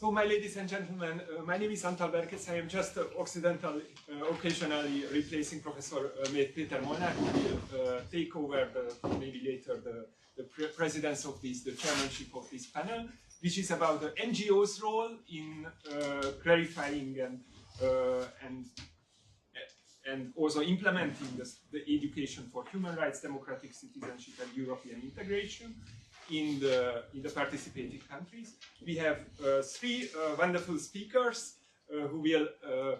So, my ladies and gentlemen, my name is Antal Berkes. I am just occasionally replacing Professor Péter Molnár, who will take over maybe later the presidency of the chairmanship of this panel, which is about the NGO's role in clarifying and also implementing the education for human rights, democratic citizenship, and European integration in the participating countries. We have three wonderful speakers who will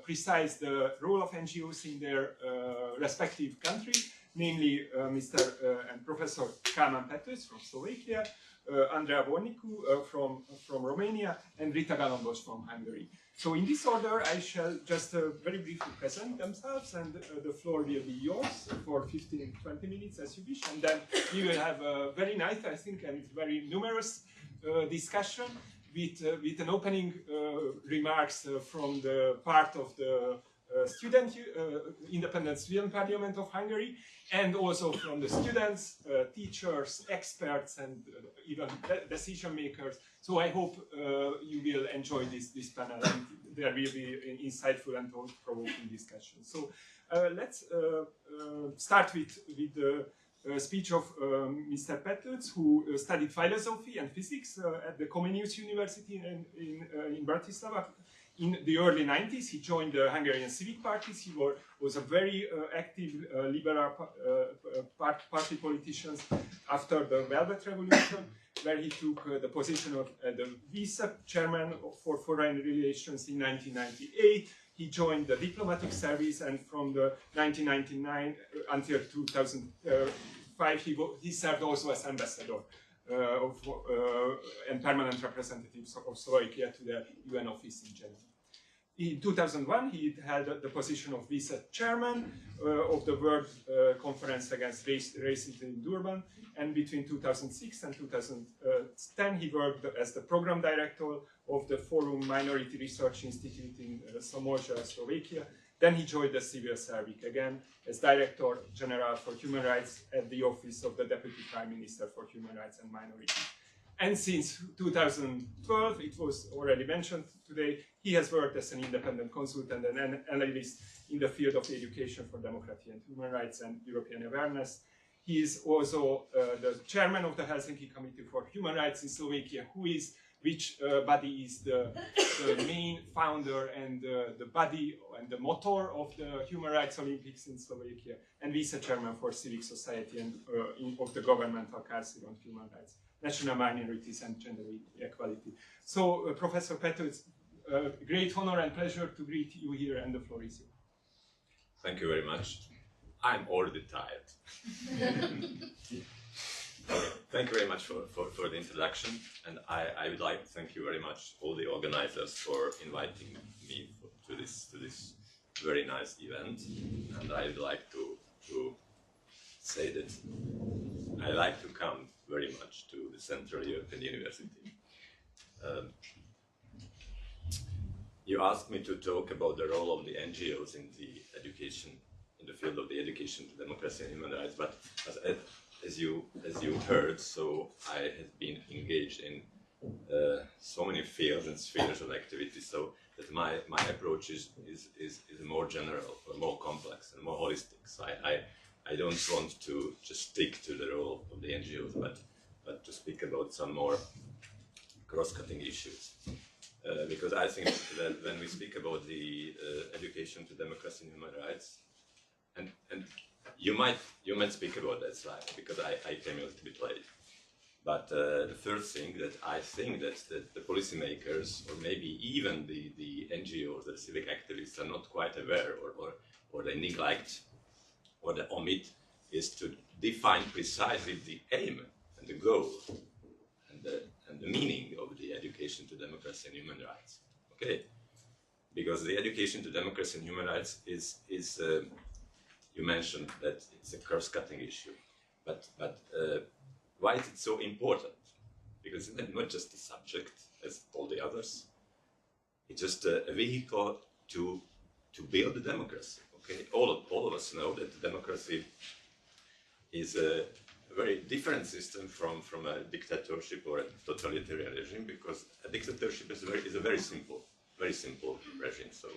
precise the role of NGOs in their respective countries, namely Mr. and Professor Kálmán Petőcz from Slovakia, Andreea Vornicu from Romania, and Rita Galambos from Hungary. So in this order, I shall just very briefly present themselves, and the floor will be yours for 15-20 minutes as you wish, and then we will have a very nice, I think, and very numerous discussion with an opening remarks from the part of the Independent Student Parliament of Hungary, and also from the students, teachers, experts, and even decision makers. So I hope you will enjoy this panel, and there will be an insightful and thought-provoking discussion. So let's start with the speech of Mr. Petőcz, who studied philosophy and physics at the Comenius University in Bratislava. In the early 90s, he joined the Hungarian civic parties. He was a very active liberal party politician after the Velvet Revolution, where he took the position of the vice-chairman for foreign relations in 1998. He joined the diplomatic service, and from the 1999 until 2005, he served also as ambassador and permanent representative of Slovakia to the UN office in Geneva. In 2001, he held the position of vice-chairman of the World Conference Against Racism in Durban, and between 2006 and 2010, he worked as the program director of the Forum Minority Research Institute in Somorja, Slovakia. Then he joined the civil service again as Director General for Human Rights at the Office of the Deputy Prime Minister for Human Rights and Minorities. And since 2012, it was already mentioned today, he has worked as an independent consultant and an analyst in the field of education for democracy and human rights and European awareness. He is also the chairman of the Helsinki Committee for Human Rights in Slovakia, which body is the main founder and the body and the motor of the Human Rights Olympics in Slovakia, and vice-chairman for civic society and of the governmental council on human rights, national minorities, and gender equality. So, Professor Petőcz, great honor and pleasure to greet you here, and the floor is yours. Thank you very much. I'm already tired. Thank you very much for the introduction, and I would like to thank you very much, all the organizers, for inviting me to this very nice event. And I would like to say that I like to come very much to the Central European University. You asked me to talk about the role of the NGOs in the education, in the field of the education to democracy and human rights, but as you heard, so I have been engaged in so many fields and spheres of activity, so that my approach is more general, or more complex, and more holistic. So I don't want to just stick to the role of the NGOs, but to speak about some more cross-cutting issues. Because I think that when we speak about the education to democracy and human rights, and you might speak about that slide, because I came a little bit late. But the first thing that I think that the policymakers, or maybe even the NGOs, the civic activists, are not quite aware, or they neglect, or they omit, is to define precisely the aim and the goal and the meaning of the education to democracy and human rights. Okay, because the education to democracy and human rights is you mentioned that it's a cross-cutting issue, but why is it so important? Because it's not just a subject as all the others. It's just a vehicle to build a democracy. Okay, all of us know that democracy is very different system from a dictatorship or a totalitarian regime, because a dictatorship is a very simple regime. So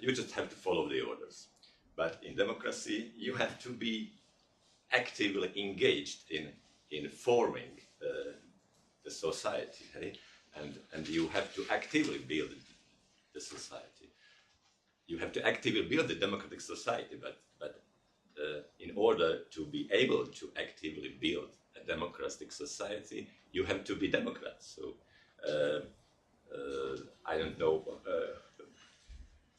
you just have to follow the orders. But in democracy, you have to be actively engaged in forming the society, hey? And you have to actively build the society. You have to actively build the democratic society, but in order to be able to actively build a democratic society, you have to be Democrats. So I don't know,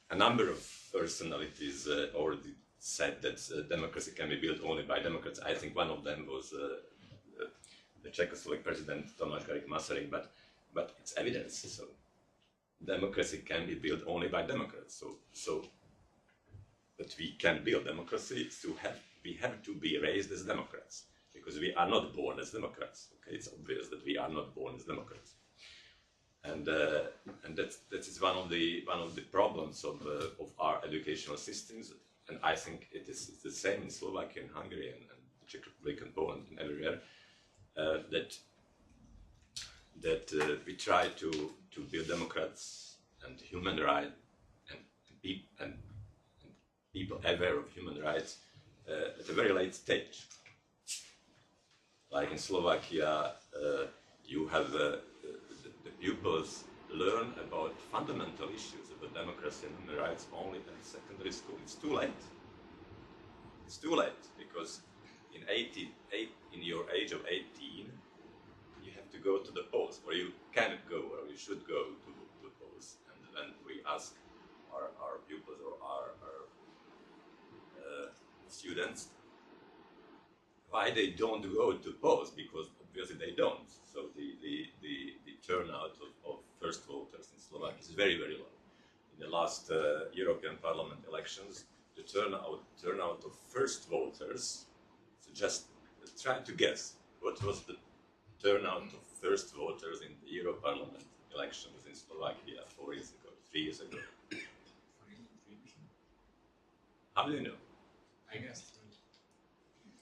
a number of personalities already said that democracy can be built only by Democrats. I think one of them was the Czechoslovak president Tomáš Garrigue Masaryk, but it's evidence. So democracy can be built only by Democrats. But we can build democracy, we have to be raised as Democrats, because we are not born as Democrats. Okay, it's obvious that we are not born as Democrats, and that is one of the problems of our educational systems. And I think it's the same in Slovakia and Hungary and the Czech Republic and Poland and everywhere, that we try to build Democrats and human rights and people aware of human rights at a very late stage. Like in Slovakia, you have the pupils learn about fundamental issues about democracy and human rights only in secondary school. It's too late. It's too late, because in your age of 18, you have to go to the polls, or you can go, or you should go to the polls. And then we ask our pupils or our students why they don't go to polls, because obviously they don't. So the turnout of first voters in Slovakia is very, very low. In the last European Parliament elections, the turnout of first voters, so just try to guess what was the turnout of first voters in the Euro Parliament elections in Slovakia 4 years ago, 3 years ago. How do you know? I guess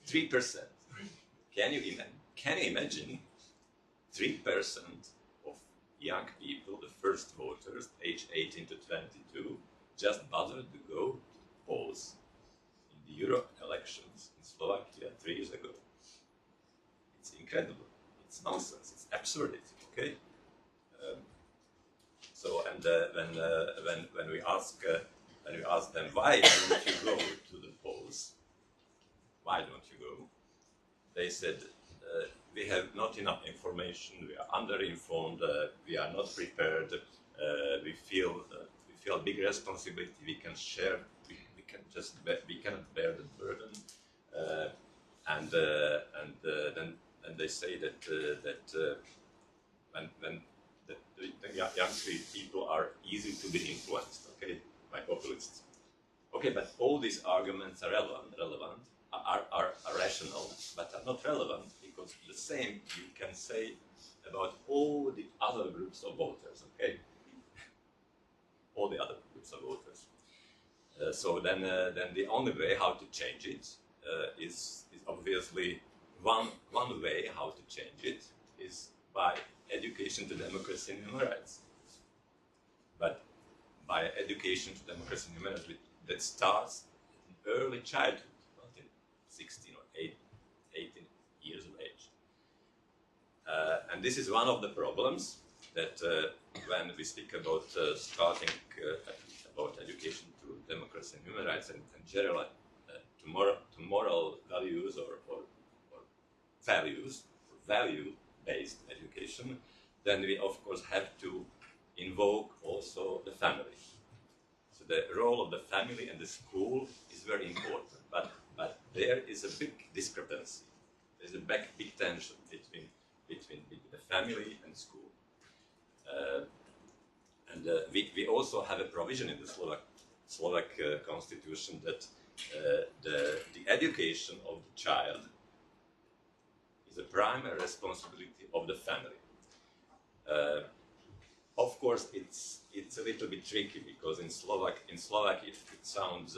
3%. Can you imagine 3% of young people, the first voters, aged 18 to 22, just bothered to go to polls in the Euro elections in Slovakia 3 years ago? It's incredible. It's nonsense. It's absurdity. Okay. When we ask them why don't you go to the polls, why don't you go? They said we have not enough information. We are underinformed. We are not prepared. We feel a big responsibility. We can share. We cannot bear the burden. And then they say that when the young people are easy to be influenced, okay, by populists. Okay, but all these arguments are relevant, are rational, but are not relevant, because the same you can say about all the other groups of voters, okay? All the other groups of voters. So then the only way how to change it is obviously one way how to change it is by education to democracy and human rights. But by education to democracy and human rights that starts in early childhood, not in 16 or 18 years of age. And this is one of the problems that when we speak about starting about education to democracy and human rights and generally to moral values or values, value-based education, then we of course have to invoke also the family. So the role of the family and the school is very important, but there is a big discrepancy. There's a big tension between the family and school. We also have a provision in the Slovak constitution that the education of the child is a primary responsibility of the family. Of course, it's a little bit tricky because in Slovak it sounds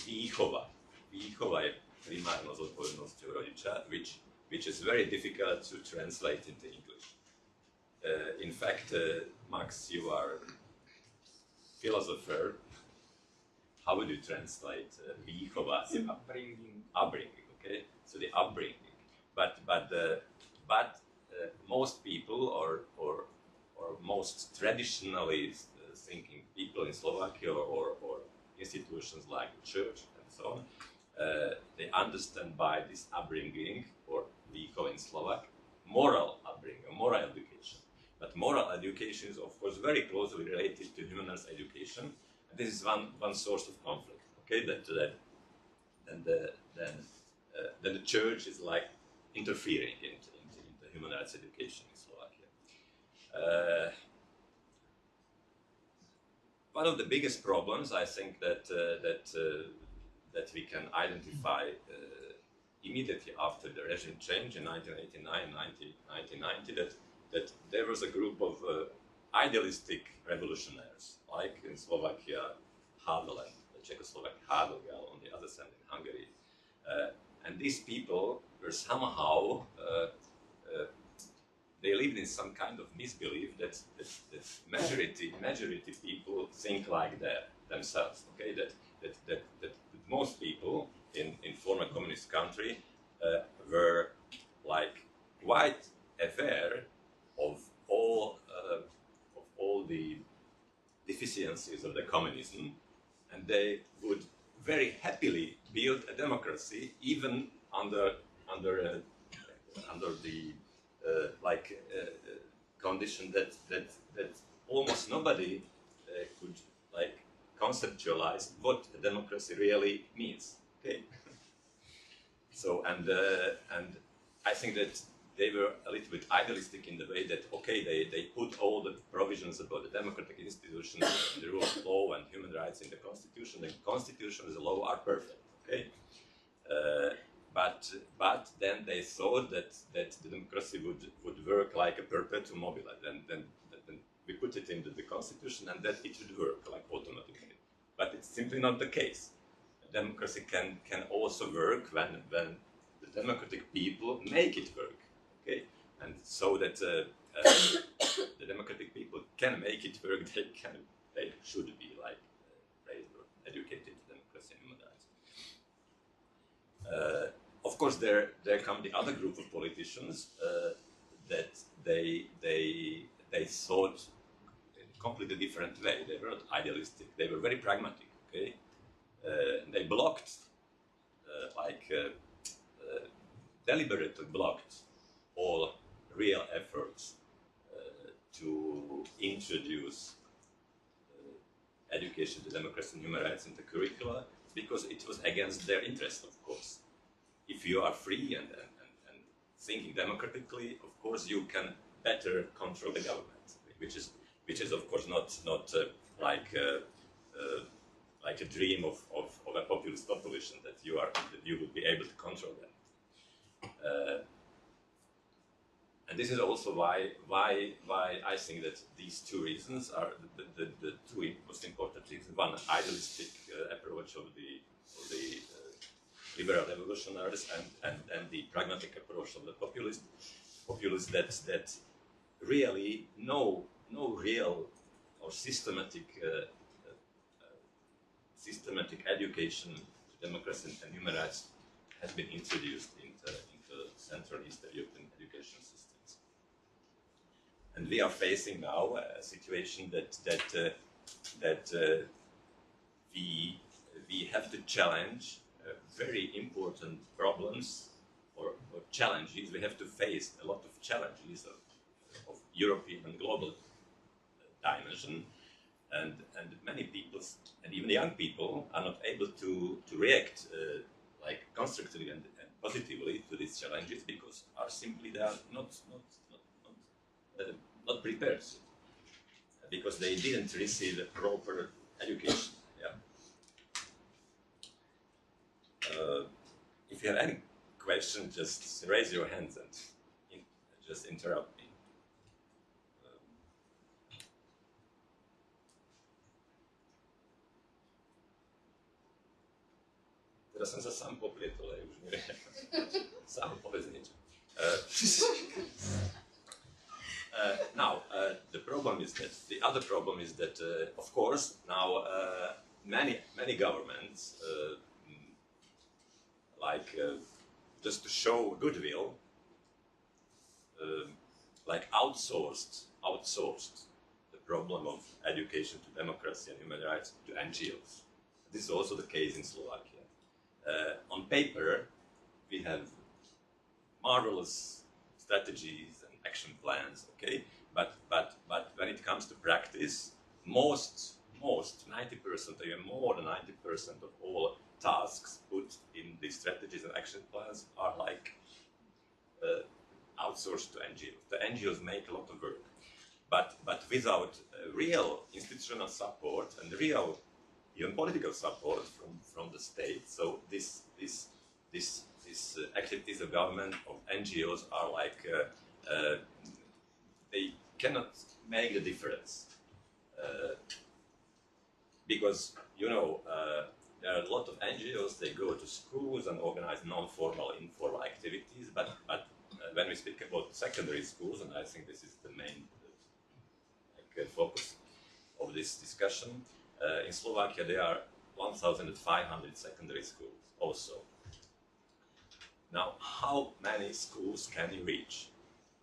výchova. Výchova primárna zodpovednosťou rodiča, which is very difficult to translate into English. In fact, Max, you are a philosopher. How would you translate výchova? Upbringing, okay? So the upbringing. But most people or most traditionally thinking people in Slovakia or institutions like the church and so on, they understand by this upbringing, or výchova in Slovak, moral upbringing, moral education. But moral education is, of course, very closely related to human rights education. And this is one source of conflict. Okay, then the church is like interfering into human rights education in Slovakia. One of the biggest problems, I think, that we can identify immediately after the regime change in 1989, 1990, that there was a group of idealistic revolutionaries, like in Slovakia, Havel, and Czechoslovak Havel, on the other side in Hungary. And these people were somehow, they lived in some kind of misbelief that majority people think like themselves. Okay, that most people in former communist country were like quite aware of all the deficiencies of the communism, and they would very happily build a democracy even under the condition that almost nobody could like conceptualize what a democracy really means. Okay, so and I think that they were a little bit idealistic in the way that, okay, they put all the provisions about the democratic institutions, the rule of law and human rights in the constitution. The constitution and the law are perfect, okay? But then they thought that the democracy would work like a perpetuum mobile. Then we put it into the constitution and that it should work like automatically. But it's simply not the case. Democracy can also work when the democratic people make it work. Okay, and so that the democratic people can make it work, they should be like raised or educated to democracy and human rights. Of course, there come the other group of politicians that they thought in a completely different way. They were not idealistic. They were very pragmatic. Okay, they blocked, deliberately blocked all real efforts to introduce education to democracy and human rights into curricula, because it was against their interest, of course. If you are free and thinking democratically, of course you can better control the government, which is of course not like a dream of a populist population that you would be able to control them. And this is also why I think that these two reasons are the two most important reasons. One, idealistic approach of the liberal revolutionaries, and the pragmatic approach of the populists that really no real or systematic education to democracy and human rights has been introduced into Central and Eastern European education systems. And we are facing now a situation that we have to challenge very important problems or challenges. We have to face a lot of challenges of European and global dimension, and many people, and even young people, are not able to react like constructively and positively to these challenges because they are not prepared, because they didn't receive a proper education. Yeah. If you have any questions, just raise your hands and just interrupt me. jsem se sám poplitl, už nevím. Sám pověznič. Now, the other problem is that, of course, now many governments, just to show goodwill, outsourced the problem of education to democracy and human rights to NGOs. This is also the case in Slovakia. On paper, we have marvelous strategies and action plans, okay? But when it comes to practice, most 90%, even more than 90% of all tasks put in these strategies and action plans are outsourced to NGOs. The NGOs make a lot of work, but without real institutional support and real even political support from the state. So this activities of government, of NGOs are they cannot make the difference because there are a lot of NGOs. They go to schools and organize non-formal, informal activities. But when we speak about secondary schools, and I think this is the main focus of this discussion, in Slovakia there are 1,500 secondary schools also. Now, how many schools can you reach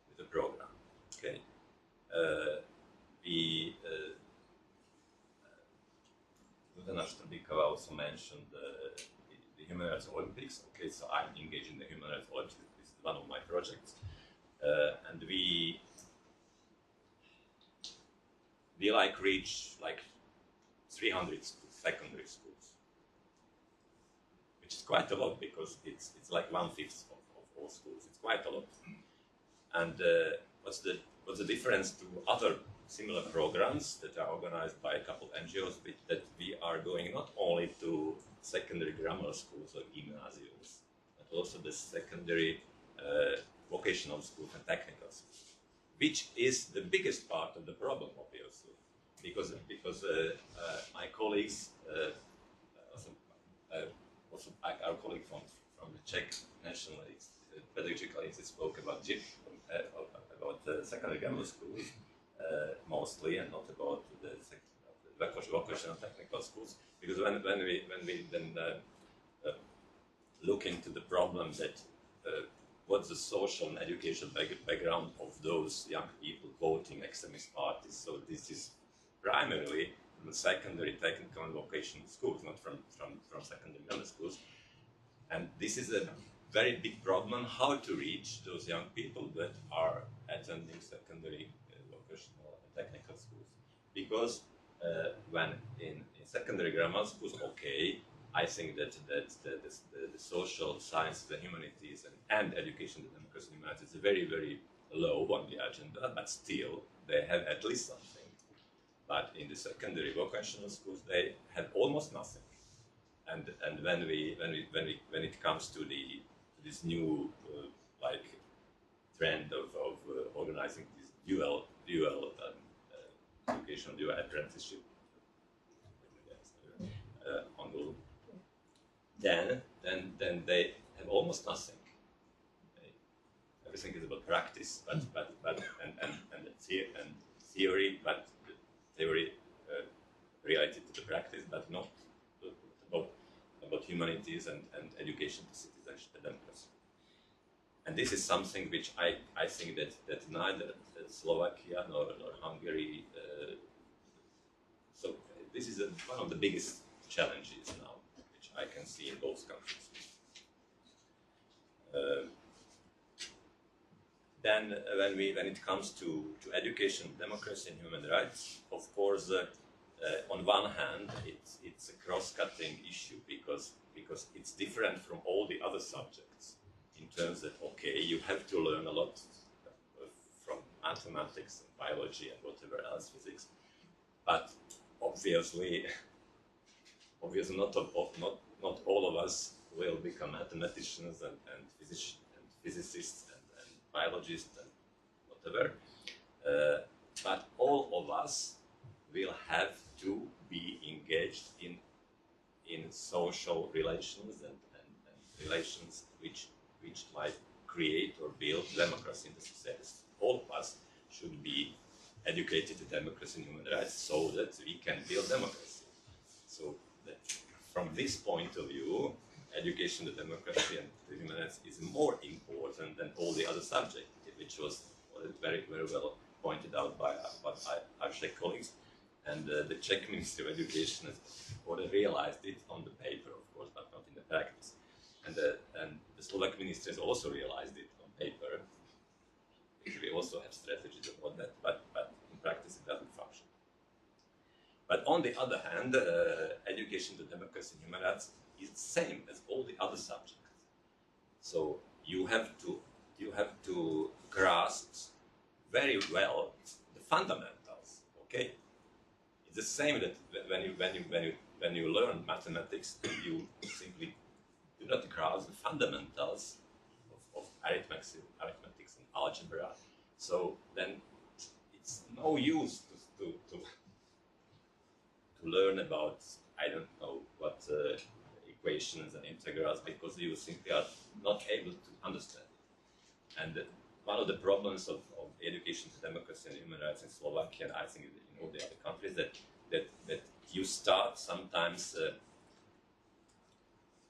with the program? Okay, Zuzana Štrbíková also mentioned the Human Rights Olympics. Okay, so I'm engaged in the Human Rights Olympics. This is one of my projects, and we reach 300 secondary schools, which is quite a lot because it's like 1/5 of all schools. It's quite a lot. And what's the difference to other similar programs that are organized by a couple of NGOs? That we are going not only to secondary grammar schools or gymnasiums, but also the secondary vocational schools and technical schools, which is the biggest part of the problem, obviously, because my colleagues, also our colleague from the Czech National Pedagogical Institute spoke about the secondary grammar schools mostly, and not about the vocational technical schools. Because when we then look into the problem that what's the social and educational background of those young people voting extremist parties, so this is primarily from secondary technical and vocational schools, not from secondary grammar schools. And this is a very big problem, how to reach those young people that are attending secondary vocational and technical schools. Because when in secondary grammar schools, okay, I think that the social science, the humanities, and education, the democracy and humanities is very, very low on the agenda, but still they have at least something. But in the secondary vocational schools, they have almost nothing. And when it comes to this new trend of organizing this dual education, dual apprenticeship, then they have almost nothing. Everything is about practice, and theory, but theory related to the practice, but not about humanities and education to citizenship and democracy. And this is something which I think that neither Slovakia nor Hungary. So this is one of the biggest challenges now, which I can see in both countries. Then when it comes to education, democracy and human rights, of course, on one hand, it's a cross-cutting issue because it's different from all the other subjects in terms that, okay, you have to learn a lot from mathematics and biology and whatever else, physics, but obviously not all of us will become mathematicians and physicists and biologists and whatever, but all of us will have to be engaged in social relations and relations which might create or build democracy in the society. All of us should be educated to democracy and human rights so that we can build democracy. So that from this point of view, education to democracy and to human rights is more important than all the other subjects, which was very, very well pointed out by our Czech colleagues. And the Czech Ministry of Education has already realized it on the paper, of course, but not in the practice. And the Slovak Ministry has also realized it on paper. We also have strategies about that, but in practice it doesn't function. But on the other hand, education to democracy and human rights is the same as all the other subjects. So you have to grasp very well the fundamentals. Okay, it's the same that when you learn mathematics, you simply do not grasp the fundamentals of arithmetic and algebra. So then it's no use to learn about, I don't know what equations and integrals, because you simply are not able to understand it. And one of the problems of education to democracy and human rights in Slovakia, and I think in all the other countries, that you start sometimes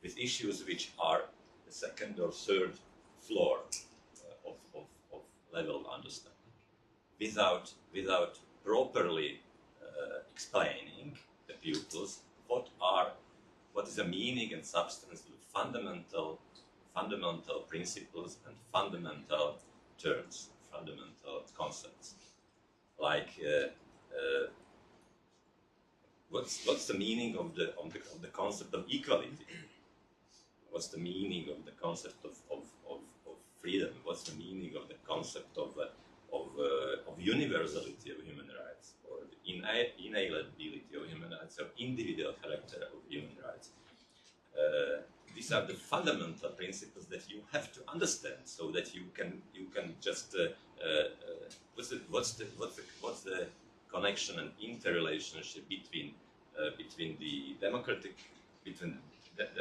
with issues which are the second or third floor of level of understanding, without properly explaining the pupils what is the meaning and substance of fundamental principles and fundamental terms, fundamental concepts, like what's the meaning of the concept of equality? What's the meaning of the concept of freedom? What's the meaning of the concept of universality of human rights, or the inalienability of human rights, or individual character of human rights? These are the fundamental principles that you have to understand, so that you can just what's the connection and interrelationship between the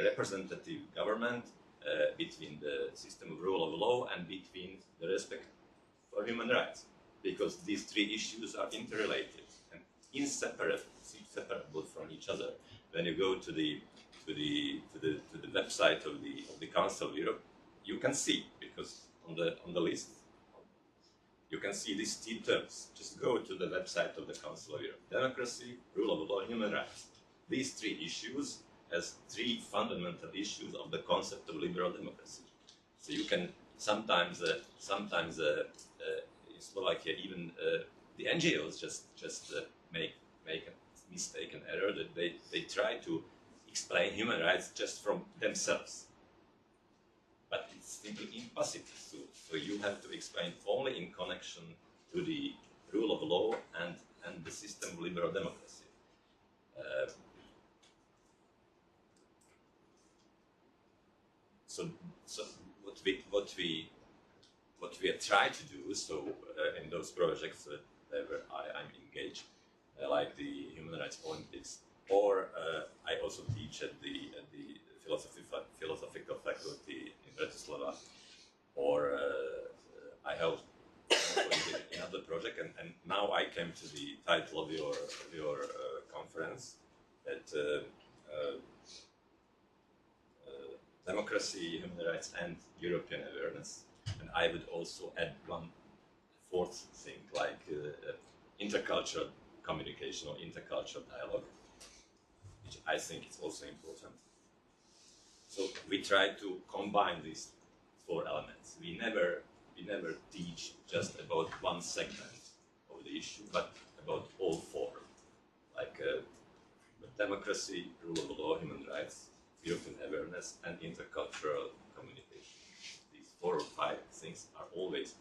representative government, between the system of rule of law, and between the respect for human rights, because these three issues are interrelated and inseparable from each other. When you go to the website of the Council of Europe, you can see, because on the list you can see these three terms. Just go to the website of the Council of Europe: democracy, rule of law, human rights. These three issues as three fundamental issues of the concept of liberal democracy. So you can sometimes in Slovakia, even the NGOs just make a mistake and error, that they try to explain human rights just from themselves. But it's simply impossible. So you have to explain only in connection to the rule of law and the system of liberal democracy. So what we try to do, in those projects where I'm engaged, like the Human Rights Olympics, or I also teach at the philosophical faculty in Bratislava, or I help in another project, and now I came to the title of your conference, that democracy, human rights, and European awareness. And I would also add one fourth thing, like intercultural communication or intercultural dialogue, which I think is also important. So we try to combine these four elements. We never teach just about one segment of the issue, but about all four, like democracy, rule of law, human rights, European awareness, and intercultural communication. These 4 or 5 things are always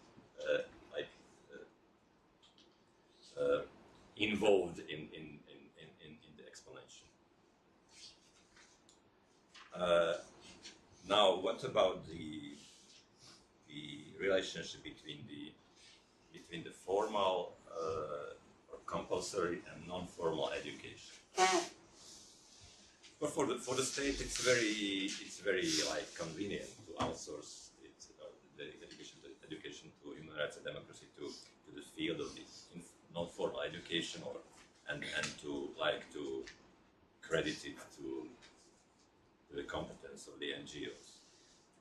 involved in the explanation. Now, what about the relationship between the formal or compulsory and non-formal education? But for the state, it's very like convenient to outsource it, the education to human rights and democracy to the field of this non-formal education, and to credit it to the competence of the NGOs.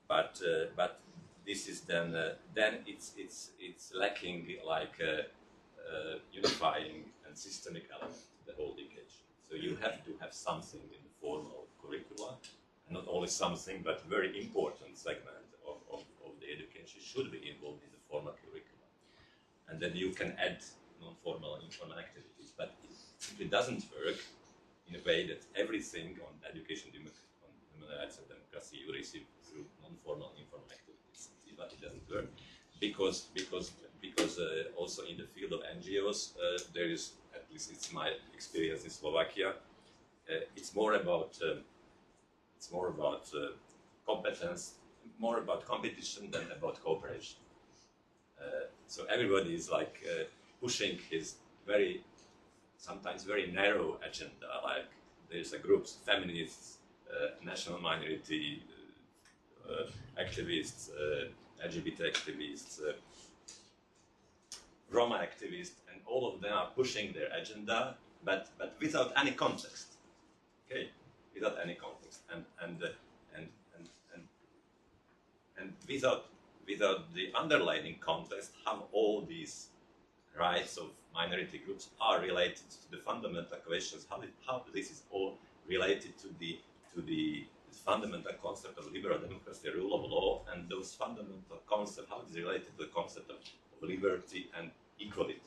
But this is then it's lacking like unifying and systemic element the whole education. So you have to have something in the formal curricula, and not only something, but very important segment of the education should be involved in the formal curricula. And then you can add non-formal and informal activities, but it simply doesn't work in a way that everything on education, on human rights and democracy you receive through non-formal, informal activities. But it doesn't work because also in the field of NGOs there is, at least it's my experience in Slovakia, it's more about competence, more about competition than about cooperation. So everybody is like pushing his sometimes very narrow agenda. Like there's a group, feminists, national minority activists, LGBT activists, Roma activists, and all of them are pushing their agenda, but without any context. Okay, without any context, and without the underlying context, how all these rights of minority groups are related to the fundamental questions, how this is all related to the fundamental concept of liberal democracy, rule of law, and those fundamental concepts, how it is related to the concept of liberty and equality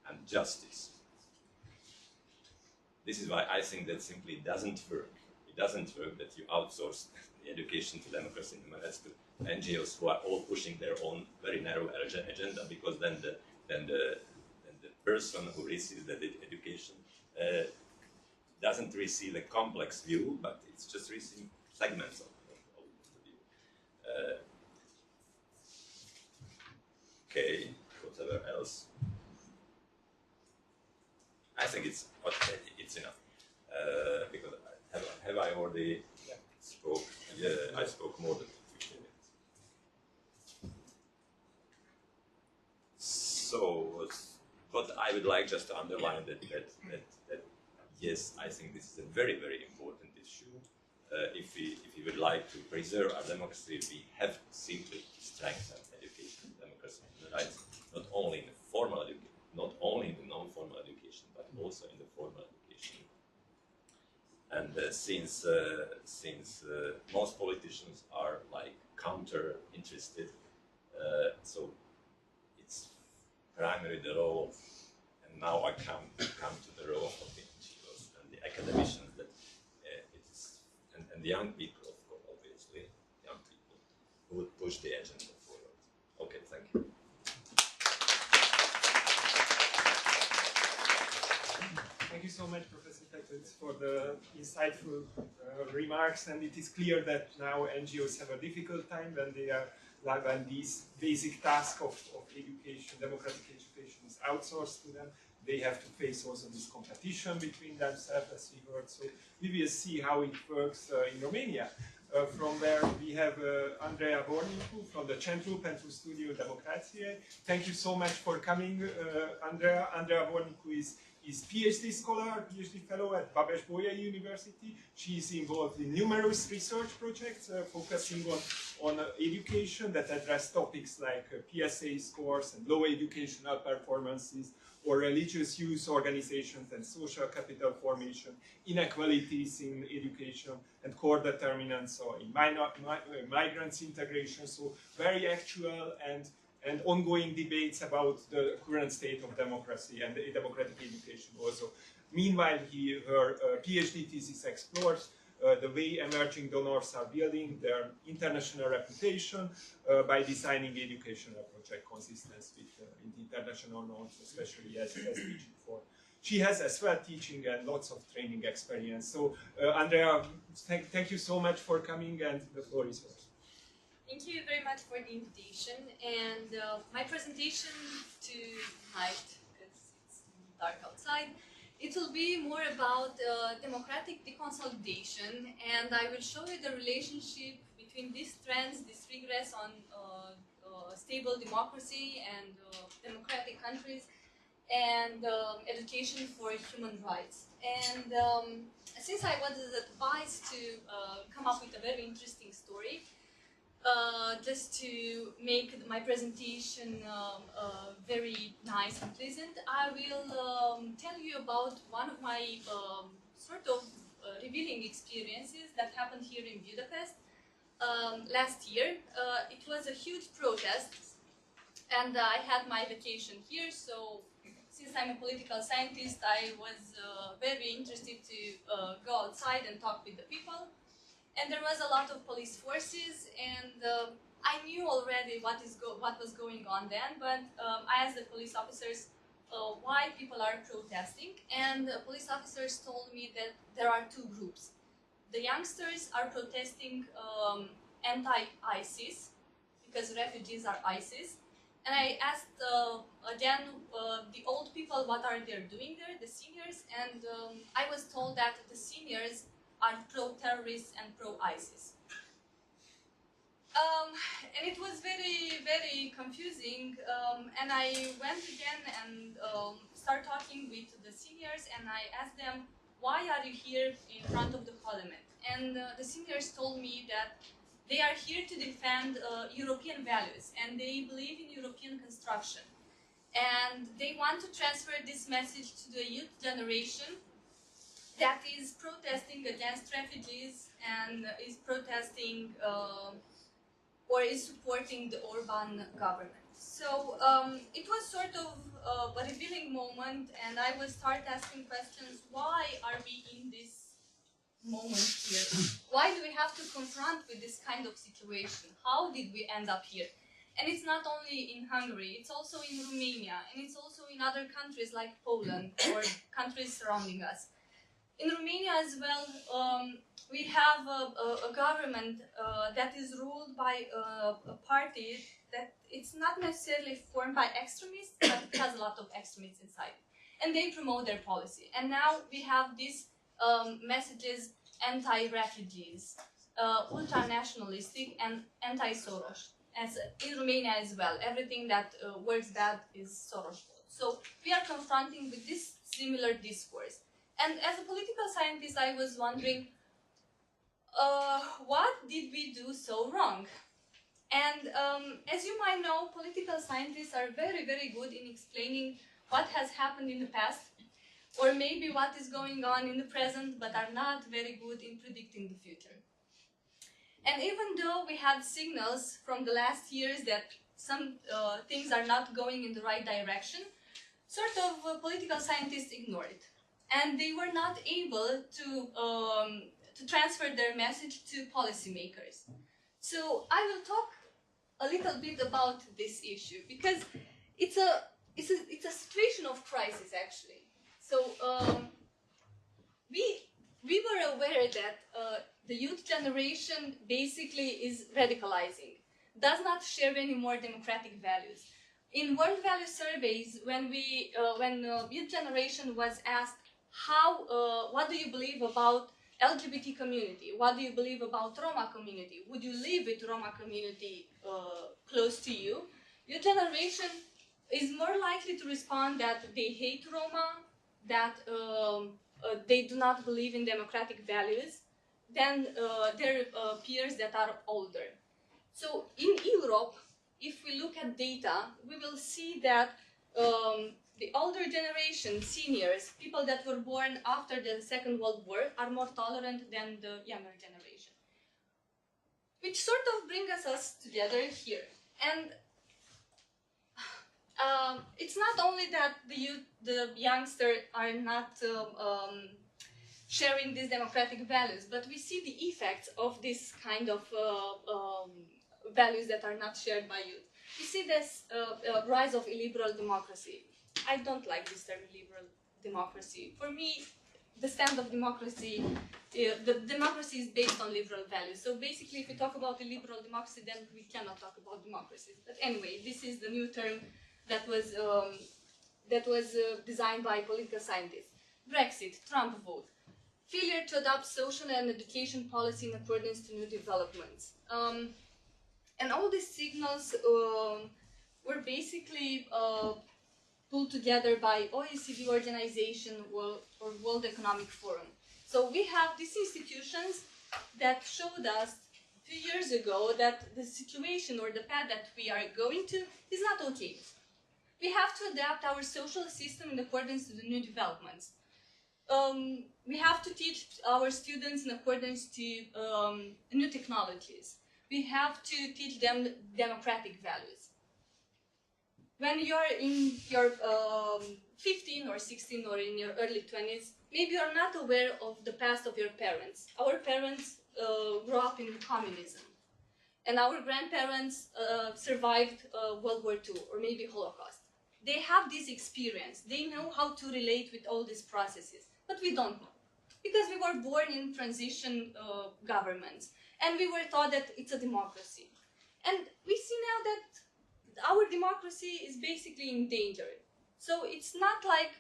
and justice. This is why I think that simply doesn't work. It doesn't work that you outsource the education to democracy and human rights to NGOs who are all pushing their own very narrow agenda, because then the person who receives the education doesn't receive a complex view, but it's just receiving segments of the view. Okay, whatever else. I think it's enough because have I already spoke? Yeah, I spoke more than 15 minutes. So, what I would like just to underline that yes, I think this is a very, very important issue. If we would like to preserve our democracy, we have simply to strengthen education, democracy, and human rights, not only in the formal education, not only in the non-formal education, but also in the formal education. And since most politicians are like counter-interested, so it's primarily the role of, and now I come to the role of the NGOs and the academicians, that and the young people, of course, obviously, young people who would push the agenda forward. Okay, thank you. Thank you so much, Professor Petőcz, for the insightful remarks. And it is clear that now NGOs have a difficult time when they are when these basic tasks of education, democratic education, is outsourced to them. They have to face also this competition between themselves, as we heard. So we will see how it works in Romania, from where we have Andreea Vornicu from the Centrul, pentru, Studiul, Democratiei. Thank you so much for coming, Andreea. Andreea Vornicu is PhD scholar, PhD fellow at Babes-Bolyai University. She is involved in numerous research projects focusing on education that address topics like PSA scores and low educational performances, or religious youth organizations and social capital formation, inequalities in education, and core determinants, or in migrants integration. So very actual and ongoing debates about the current state of democracy and democratic education also. Meanwhile, her PhD thesis explores the way emerging donors are building their international reputation by designing educational projects consistent with international norms, especially as teaching for. She has as well teaching and lots of training experience. So, Andreea, thank you so much for coming, and the floor is yours. Thank you very much for the invitation, and my presentation tonight, because it's dark outside, It will be more about democratic deconsolidation, and I will show you the relationship between these trends, this regress on stable democracy and democratic countries, and education for human rights. And since I was advised to come up with a very interesting story, just to make my presentation very nice and pleasant, I will tell you about one of my sort of revealing experiences that happened here in Budapest last year. It was a huge protest, and I had my vacation here, so since I'm a political scientist, I was very interested to go outside and talk with the people. And there was a lot of police forces, and I knew already what was going on then, but I asked the police officers why people are protesting, and the police officers told me that there are two groups. The youngsters are protesting anti-ISIS, because refugees are ISIS, and I asked then the old people what are they doing there, the seniors, and I was told that the seniors are pro-terrorists and pro-ISIS. And it was very, very confusing, and I went again and started talking with the seniors, and I asked them, why are you here in front of the parliament? And the seniors told me that they are here to defend European values, and they believe in European construction. And they want to transfer this message to the youth generation that is protesting against refugees and is protesting or is supporting the Orban government. So it was sort of a revealing moment, and I will start asking questions, why are we in this moment here? Why do we have to confront with this kind of situation? How did we end up here? And it's not only in Hungary, it's also in Romania, and it's also in other countries like Poland or countries surrounding us. In Romania as well, we have a government that is ruled by a party that it's not necessarily formed by extremists, but it has a lot of extremists inside. And they promote their policy. And now we have these messages, anti-refugees, ultra-nationalistic, and anti-Soros, as in Romania as well. Everything that works bad is Soros. So we are confronting with this similar discourse. And as a political scientist, I was wondering, what did we do so wrong? And as you might know, political scientists are very, very good in explaining what has happened in the past, or maybe what is going on in the present, but are not very good in predicting the future. And even though we had signals from the last years that some things are not going in the right direction, sort of political scientists ignored it. And they were not able to transfer their message to policymakers. So I will talk a little bit about this issue, because it's a situation of crisis, actually. So we were aware that the youth generation basically is radicalizing, does not share any more democratic values. In world value surveys, when youth generation was asked, what do you believe about LGBT community? What do you believe about Roma community? Would you live with Roma community close to you? Your generation is more likely to respond that they hate Roma, that they do not believe in democratic values, than their peers that are older. So in Europe, if we look at data, we will see that the older generation, seniors, people that were born after the Second World War, are more tolerant than the younger generation. Which sort of brings us together here. And it's not only that the youngsters are not sharing these democratic values, but we see the effects of this kind of values that are not shared by youth. We see this rise of illiberal democracy. I don't like this term, liberal democracy. For me, the stand of democracy, the democracy is based on liberal values. So basically, if we talk about illiberal democracy, then we cannot talk about democracy. But anyway, this is the new term that was designed by political scientists. Brexit, Trump vote, failure to adopt social and education policy in accordance to new developments. And all these signals were basically pulled together by OECD organization or World Economic Forum. So we have these institutions that showed us a few years ago that the situation or the path that we are going to is not okay. We have to adapt our social system in accordance to the new developments. We have to teach our students in accordance to new technologies. We have to teach them democratic values. When you are in your 15 or 16 or in your early 20s, maybe you are not aware of the past of your parents. Our parents grew up in communism, and our grandparents survived World War II or maybe Holocaust. They have this experience. They know how to relate with all these processes, but we don't know because we were born in transition governments, and we were taught that it's a democracy. And we see now that our democracy is basically in danger. So it's not like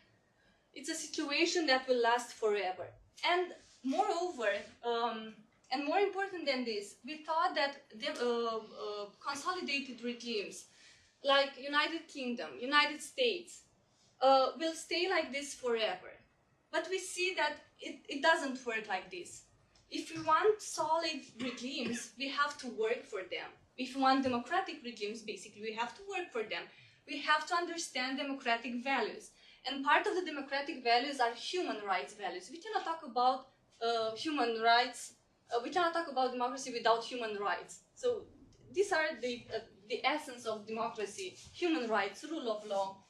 it's a situation that will last forever. And moreover, and more important than this, we thought that the consolidated regimes like United Kingdom, United States, will stay like this forever. But we see that it doesn't work like this. If we want solid regimes, we have to work for them. If we want democratic regimes, basically, we have to work for them. We have to understand democratic values. And part of the democratic values are human rights values. We cannot talk about human rights, we cannot talk about democracy without human rights. So these are the essence of democracy: human rights, rule of law,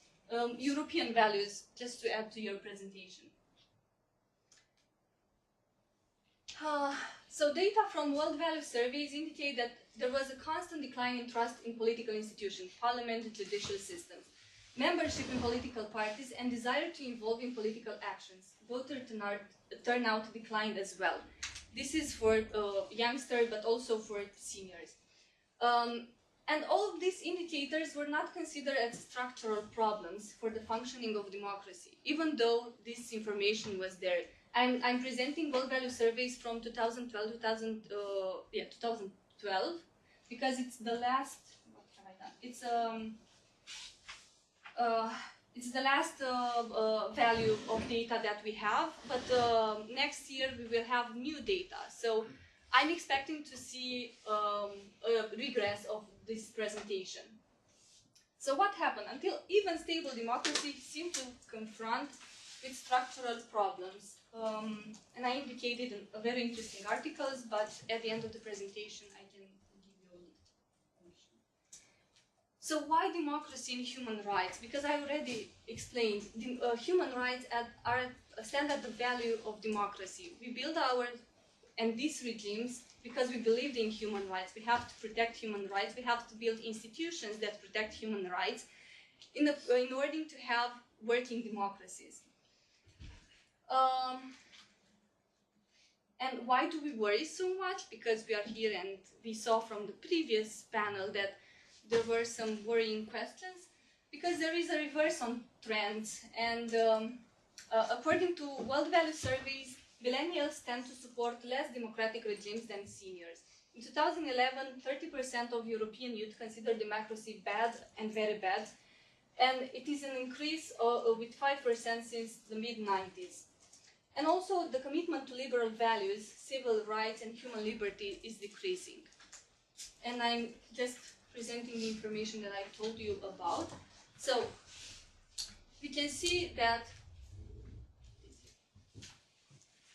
European values, just to add to your presentation. So data from World Value Surveys indicate that there was a constant decline in trust in political institutions, parliament and judicial systems, membership in political parties, and desire to involve in political actions. Voter turnout declined as well. This is for youngsters, but also for seniors. And all of these indicators were not considered as structural problems for the functioning of democracy, even though this information was there. I'm presenting World Value Surveys from 2012, 2012, because it's the last. What have I done? It's the last value of data that we have. But next year we will have new data. So I'm expecting to see a regress of this presentation. So what happened? Until even stable democracy seemed to confront with structural problems. And I indicated a very interesting articles, but at the end of the presentation I can give you a link. So why democracy and human rights? Because I already explained, human rights stand at the value of democracy. We build and these regimes because we believed in human rights. We have to protect human rights. We have to build institutions that protect human rights in order to have working democracies. And why do we worry so much? Because we are here and we saw from the previous panel that there were some worrying questions. Because there is a reverse on trends. And according to World Value Surveys, millennials tend to support less democratic regimes than seniors. In 2011, 30% of European youth consider democracy bad and very bad. And it is an increase with 5% since the mid-90s. And also the commitment to liberal values, civil rights and human liberty is decreasing. And I'm just presenting the information that I told you about. So we can see that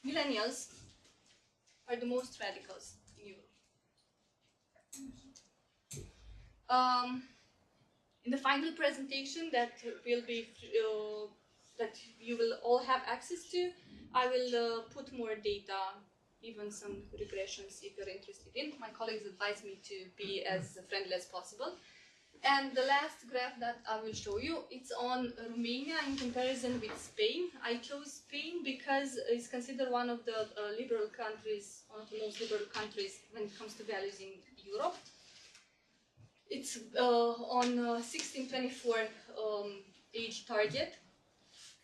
millennials are the most radicals in Europe. In the final presentation that will be that you will all have access to, I will put more data, even some regressions if you're interested in. My colleagues advise me to be as friendly as possible. And the last graph that I will show you, it's on Romania in comparison with Spain. I chose Spain because it's considered one of the liberal countries, one of the most liberal countries when it comes to values in Europe. It's on 16-24 age target.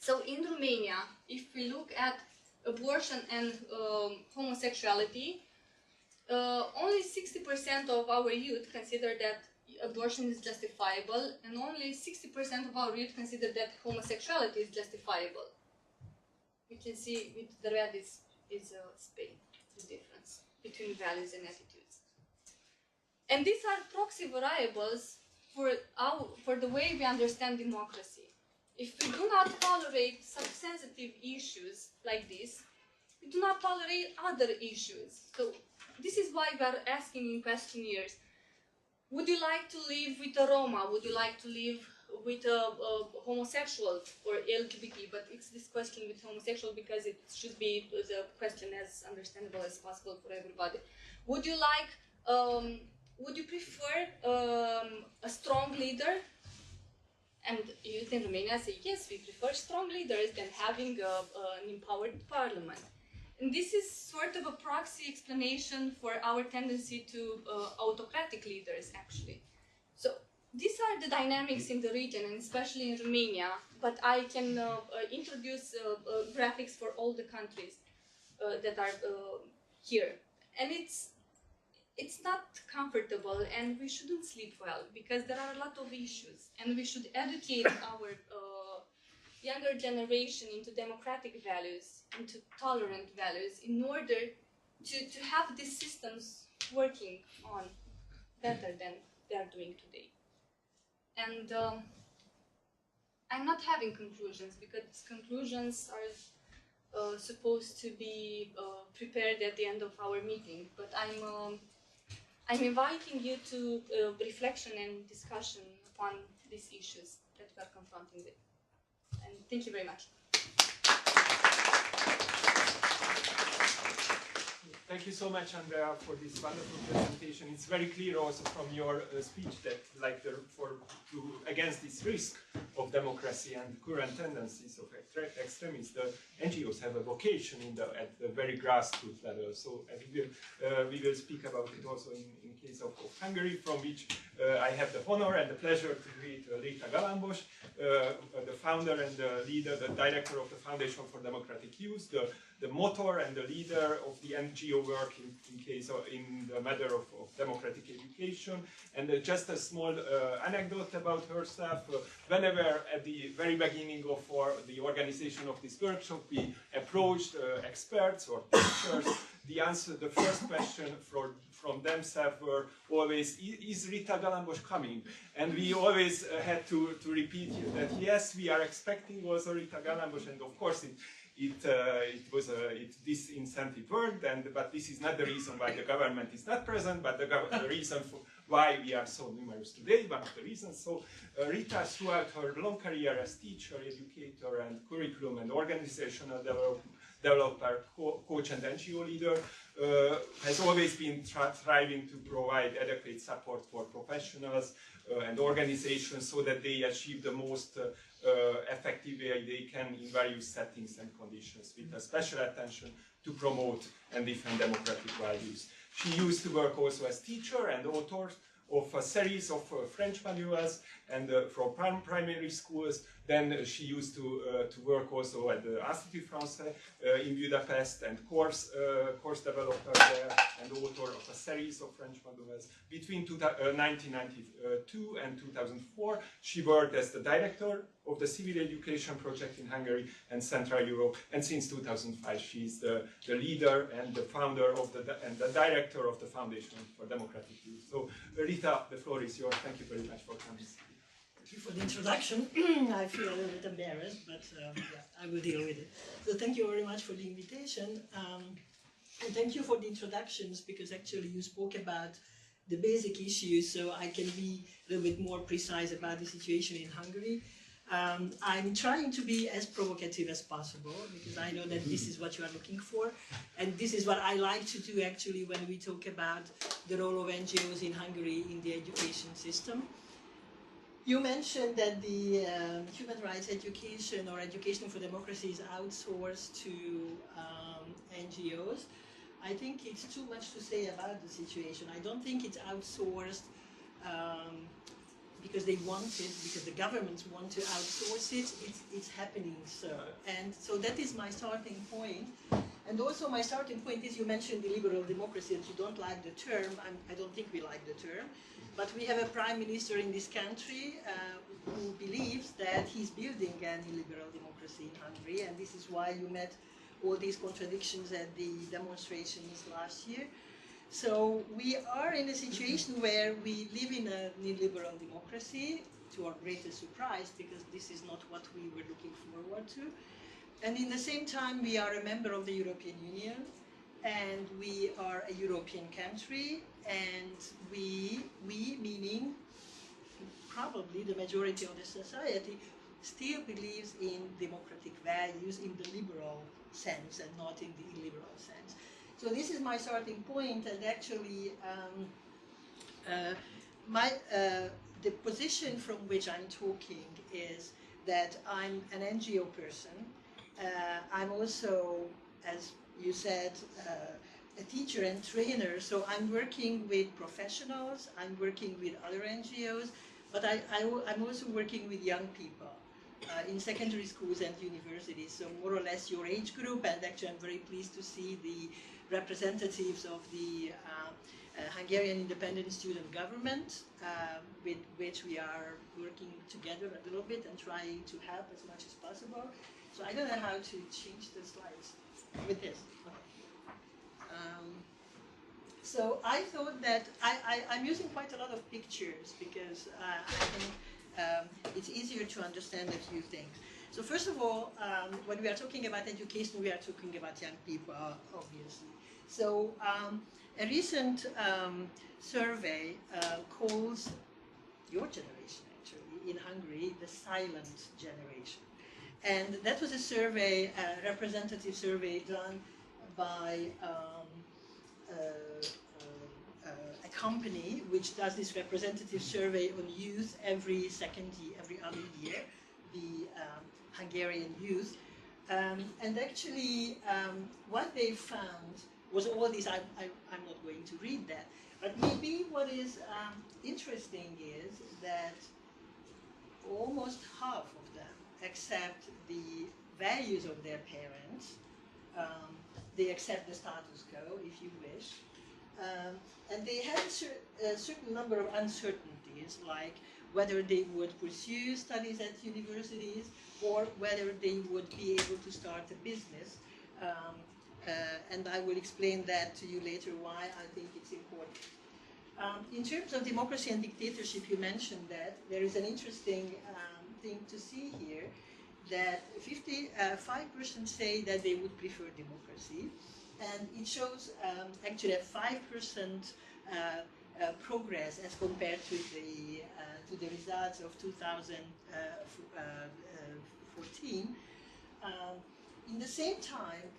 So in Romania, if we look at abortion and homosexuality, only 60% of our youth consider that abortion is justifiable, and only 60% of our youth consider that homosexuality is justifiable. You can see with the red is Spain, the difference between values and attitudes. And these are proxy variables for the way we understand democracy. If we do not tolerate some sensitive issues like this, we do not tolerate other issues. So this is why we are asking in questionnaires, would you like to live with a Roma? Would you like to live with a homosexual or LGBT? But it's this question with homosexual because it should be the question as understandable as possible for everybody. Would you like, would you prefer a strong leader? And youth in Romania say, yes, we prefer strong leaders than having an empowered parliament. And this is sort of a proxy explanation for our tendency to autocratic leaders, actually. So these are the dynamics in the region, and especially in Romania, but I can introduce graphics for all the countries that are here. And it's not comfortable, and we shouldn't sleep well, because there are a lot of issues, and we should educate our younger generation into democratic values, into tolerant values, in order to have these systems working on better than they are doing today. And I'm not having conclusions, because conclusions are supposed to be prepared at the end of our meeting, but I'm inviting you to reflection and discussion upon these issues that we are confronting with. And thank you very much. Thank you so much, Andrea, for this wonderful presentation. It's very clear also from your speech that, like, against this risk of democracy and current tendencies of extremists, the NGOs have a vocation at the very grassroots level. So we will speak about it also in case of Hungary, from which I have the honor and the pleasure to greet Rita Galambos, the founder and the leader, the director of the Foundation for Democratic Use, the motor and the leader of the NGO work in the matter of democratic education. And just a small anecdote about herself. Whenever at the very beginning of the organization of this workshop, we approached experts or teachers, the first question from themselves were always, is Rita Galambos coming? And we always had to repeat that, yes, we are expecting also Rita Galambos, and of course this incentive worked, but this is not the reason why the government is not present, but the reason for why we are so numerous today, one of the reasons. So Rita, throughout her long career as teacher, educator, and curriculum and organizational developer, coach, and NGO leader, has always been striving to provide adequate support for professionals and organizations so that they achieve the most effective way they can in various settings and conditions, with a special attention to promote and defend democratic values. She used to work also as teacher and author of a series of French manuals and for primary schools. Then she used to work also at the Institut Français in Budapest, and course developer there and author of a series of French manuals. Between 1992 and 2004, she worked as the director of the Civil Education Project in Hungary and Central Europe, and since 2005 she is the leader and the founder of and the director of the Foundation for Democratic Use. So Rita, the floor is yours. Thank you very much for coming. Thank you for the introduction. I feel a little bit embarrassed, but yeah, I will deal with it. So thank you very much for the invitation. And thank you for the introductions, because actually you spoke about the basic issues, so I can be a little bit more precise about the situation in Hungary. I'm trying to be as provocative as possible, because I know that this is what you are looking for, and this is what I like to do actually when we talk about the role of NGOs in Hungary in the education system. You mentioned that the human rights education or education for democracy is outsourced to NGOs. I think it's too much to say about the situation. I don't think it's outsourced because they want it, because the governments want to outsource it, it's happening so. And so that is my starting point. And also my starting point is, you mentioned the liberal democracy, and you don't like the term. I don't think we like the term. But we have a prime minister in this country who believes that he's building a liberal democracy in Hungary, and this is why you met all these contradictions at the demonstrations last year. So we are in a situation where we live in a neoliberal democracy, to our greatest surprise, because this is not what we were looking forward to. And in the same time, we are a member of the European Union, and we are a European country, and we meaning probably the majority of the society, still believes in democratic values in the liberal sense and not in the illiberal sense. So this is my starting point, and actually the position from which I'm talking is that I'm an NGO person. I'm also, as you said, a teacher and trainer, so I'm working with professionals, I'm working with other NGOs, but I'm also working with young people in secondary schools and universities, so more or less your age group, and actually I'm very pleased to see the representatives of the Hungarian independent student government, with which we are working together a little bit and trying to help as much as possible. So I don't know how to change the slides with this. Okay. So I thought that I'm using quite a lot of pictures because I think it's easier to understand a few things. So first of all, when we are talking about education, we are talking about young people, obviously. So a recent survey calls your generation, actually, in Hungary, the silent generation. And that was a survey, a representative survey done by a company which does this representative survey on youth every other year, the Hungarian youth. And actually, what they found was all these. I'm not going to read that, but maybe what is interesting is that almost half of them accept the values of their parents. They accept the status quo, if you wish. And they had a certain number of uncertainties, like whether they would pursue studies at universities or whether they would be able to start a business. And I will explain that to you later why I think it's important. In terms of democracy and dictatorship, you mentioned that there is an interesting thing to see here, that 55% say that they would prefer democracy, and it shows actually a 5% progress as compared to the results of 2014. In the same time,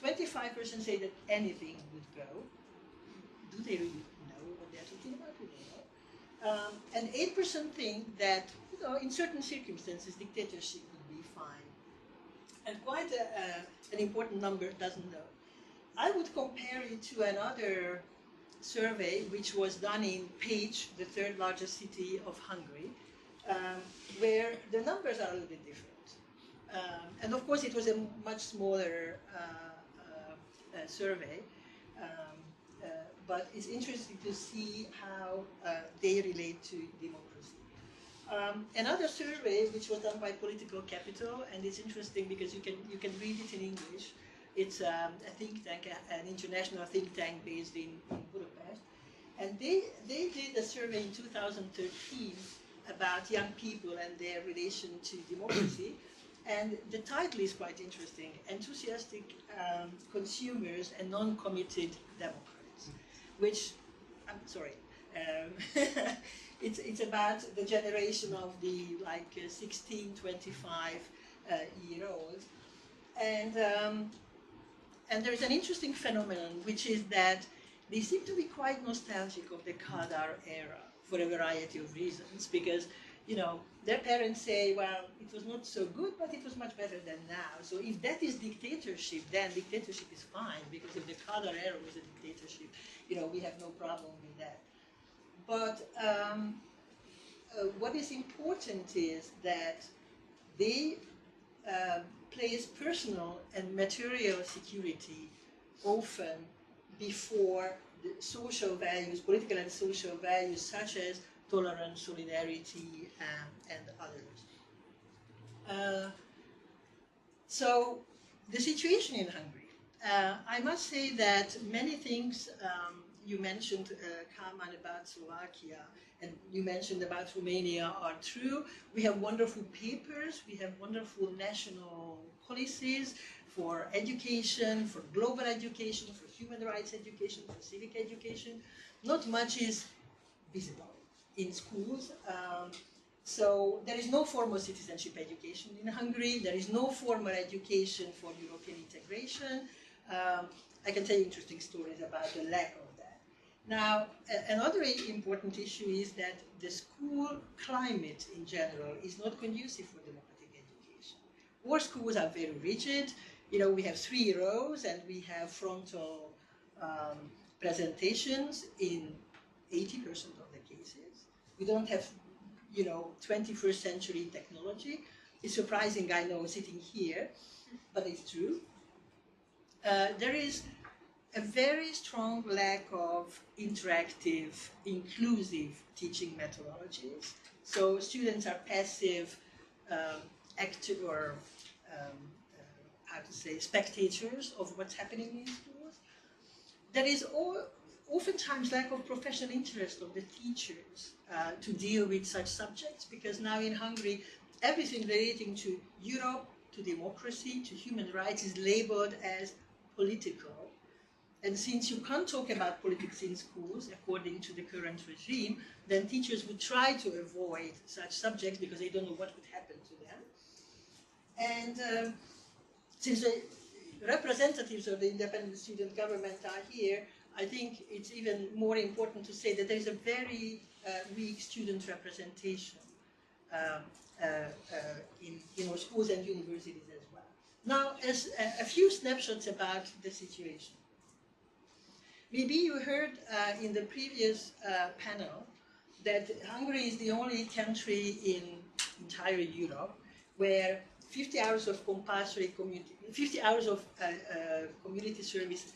25% say that anything would go. Do they really know what they're talking about? We don't know. And 8% think that, in certain circumstances, dictatorship would be fine. And quite an important number doesn't know. I would compare it to another survey which was done in Pécs, the third largest city of Hungary, where the numbers are a little bit different. And of course it was a much smaller survey, but it's interesting to see how they relate to democracy. Another survey which was done by Political Capital, and it's interesting because you can read it in English. It's a think tank, an international think tank based in Budapest, and they did a survey in 2013 about young people and their relation to democracy. And the title is quite interesting: Enthusiastic Consumers and Non-Committed Democrats, which, I'm sorry, it's about the generation of the 16, 25 year olds. And there's an interesting phenomenon, which is that they seem to be quite nostalgic of the Kadar era for a variety of reasons, because their parents say, well, it was not so good, but it was much better than now. So if that is dictatorship, then dictatorship is fine, because if the Kadar era was a dictatorship, we have no problem with that. But what is important is that they place personal and material security often before the social values, political and social values such as tolerance, solidarity, and others. So the situation in Hungary. I must say that many things you mentioned, Kálmán, about Slovakia, and you mentioned about Romania are true. We have wonderful papers, we have wonderful national policies for education, for global education, for human rights education, for civic education. Not much is visible in schools. So there is no formal citizenship education in Hungary. There is no formal education for European integration. I can tell you interesting stories about the lack of that. Now, another important issue is that the school climate in general is not conducive for democratic education. Our schools are very rigid. You know, we have 3 rows and we have frontal presentations in 80% of the cases. We don't have, you know, 21st century technology. It's surprising, I know, sitting here, but it's true. There is a very strong lack of interactive, inclusive teaching methodologies. So students are passive, active, or how to say, spectators of what's happening in schools. There is oftentimes lack of professional interest of the teachers to deal with such subjects, because now in Hungary, everything relating to Europe, to democracy, to human rights is labeled as political. And since you can't talk about politics in schools, according to the current regime, then teachers would try to avoid such subjects because they don't know what would happen to them. And since the representatives of the independent student government are here, I think it's even more important to say that there is a very weak student representation in our schools and universities as well. Now, as a few snapshots about the situation. Maybe you heard in the previous panel that Hungary is the only country in entire Europe where 50 hours of compulsory community service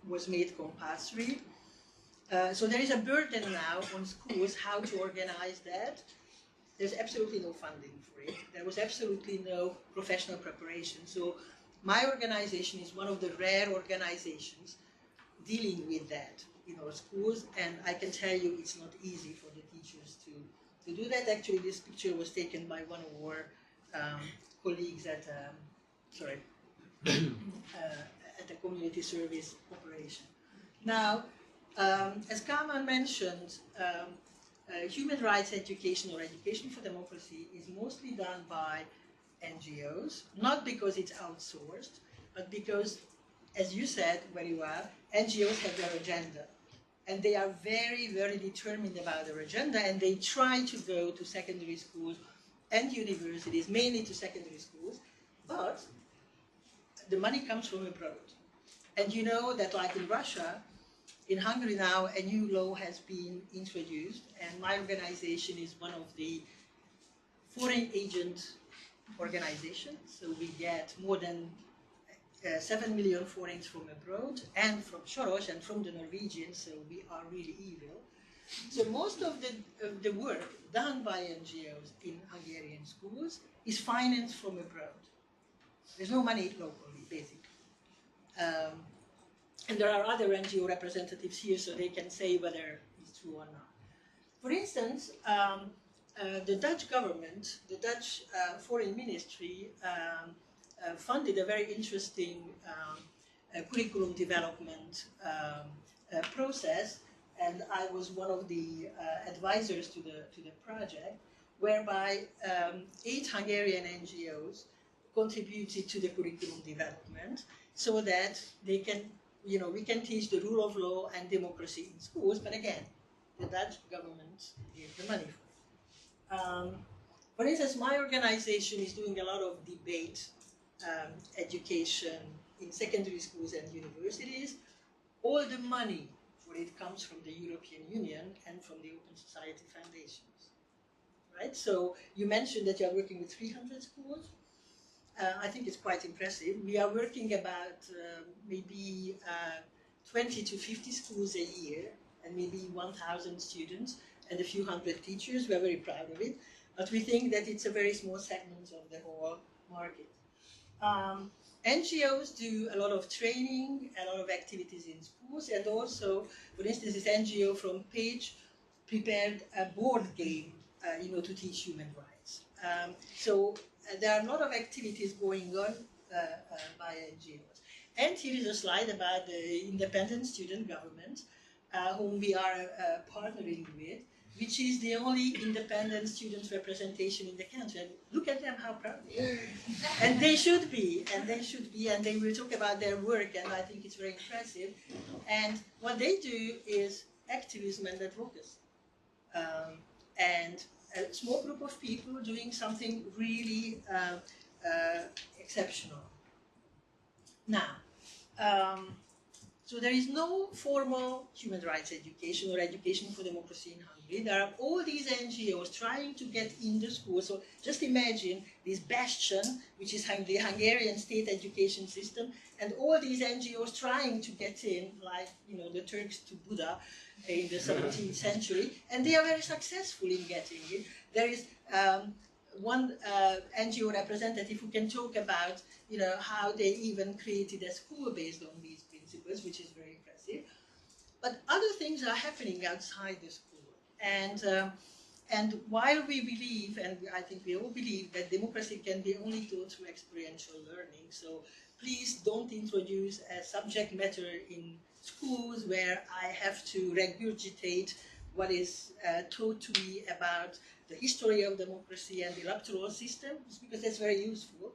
was made compulsory. So there is a burden now on schools how to organize that. There's absolutely no funding for it. There was absolutely no professional preparation. So my organization is one of the rare organizations dealing with that in our schools, and I can tell you it's not easy for the teachers to do that. Actually, this picture was taken by one of our colleagues at at the community service operation. Now, as Kálmán mentioned, human rights education or education for democracy is mostly done by NGOs, not because it's outsourced, but because, as you said very well, NGOs have their agenda. And they are very, very determined about their agenda, and they try to go to secondary schools and universities, mainly to secondary schools, but the money comes from abroad. And you know that, like in Russia, in Hungary now, a new law has been introduced, and my organization is one of the foreign agent organizations. So we get more than 7 million foreigners from abroad, and from Soros and from the Norwegians, so we are really evil. So most of the work done by NGOs in Hungarian schools is financed from abroad. There's no money locally, basically. And there are other NGO representatives here, so they can say whether it's true or not. For instance, the Dutch government, the Dutch foreign ministry, funded a very interesting curriculum development process, and I was one of the advisors to the project, whereby 8 Hungarian NGOs contributed to the curriculum development, so that they can, you know, we can teach the rule of law and democracy in schools. But again, the Dutch government gave the money for it. For instance, my organization is doing a lot of debate education in secondary schools and universities. All the money for it comes from the European Union and from the Open Society Foundations. right? So you mentioned that you are working with 300 schools. I think it's quite impressive. We are working about maybe 20 to 50 schools a year, and maybe 1,000 students and a few hundred teachers. We are very proud of it, but we think that it's a very small segment of the whole market. NGOs do a lot of training, a lot of activities in schools, and also, for instance, this NGO from Page prepared a board game, to teach human rights. So there are a lot of activities going on by NGOs. And here is a slide about the independent student government, whom we are partnering with, which is the only independent student representation in the country. And look at them, how proud they are. And they should be, and they will talk about their work, and I think it's very impressive. And what they do is activism and advocacy. And a small group of people doing something really exceptional. Now, so there is no formal human rights education or education for democracy in Hungary. There are all these NGOs trying to get in the school. So just imagine this bastion, which is the Hungarian state education system, and all these NGOs trying to get in, like the Turks to Buddha in the 17th century, and they are very successful in getting it. There is one NGO representative who can talk about how they even created a school based on these principles, which is very impressive. But other things are happening outside the school, and while we believe, and I think we all believe, that democracy can be only taught through experiential learning, so please don't introduce a subject matter in schools where I have to regurgitate what is taught to me about the history of democracy and the electoral system, because that's very useful,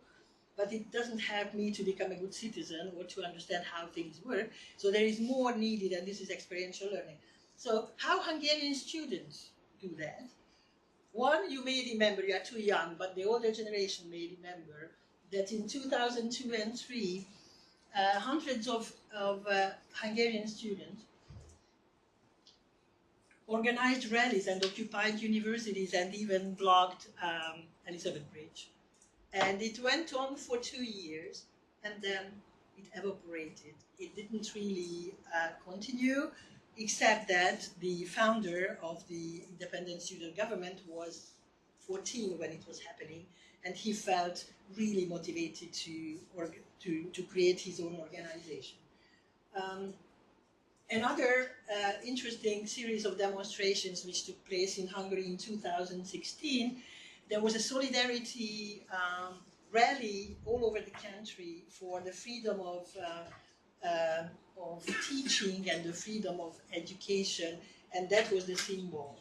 but it doesn't help me to become a good citizen or to understand how things work. So there is more needed, and this is experiential learning. So how Hungarian students do that? One, you may remember, you are too young, but the older generation may remember that in 2002 and 2003, hundreds of Hungarian students organized rallies and occupied universities and even blocked Elizabeth Bridge. And it went on for 2 years, and then it evaporated. It didn't really continue, except that the founder of the independent student government was 14 when it was happening, and he felt really motivated to create his own organization. Another interesting series of demonstrations which took place in Hungary in 2016, there was a solidarity rally all over the country for the freedom of teaching and the freedom of education, and that was the symbol,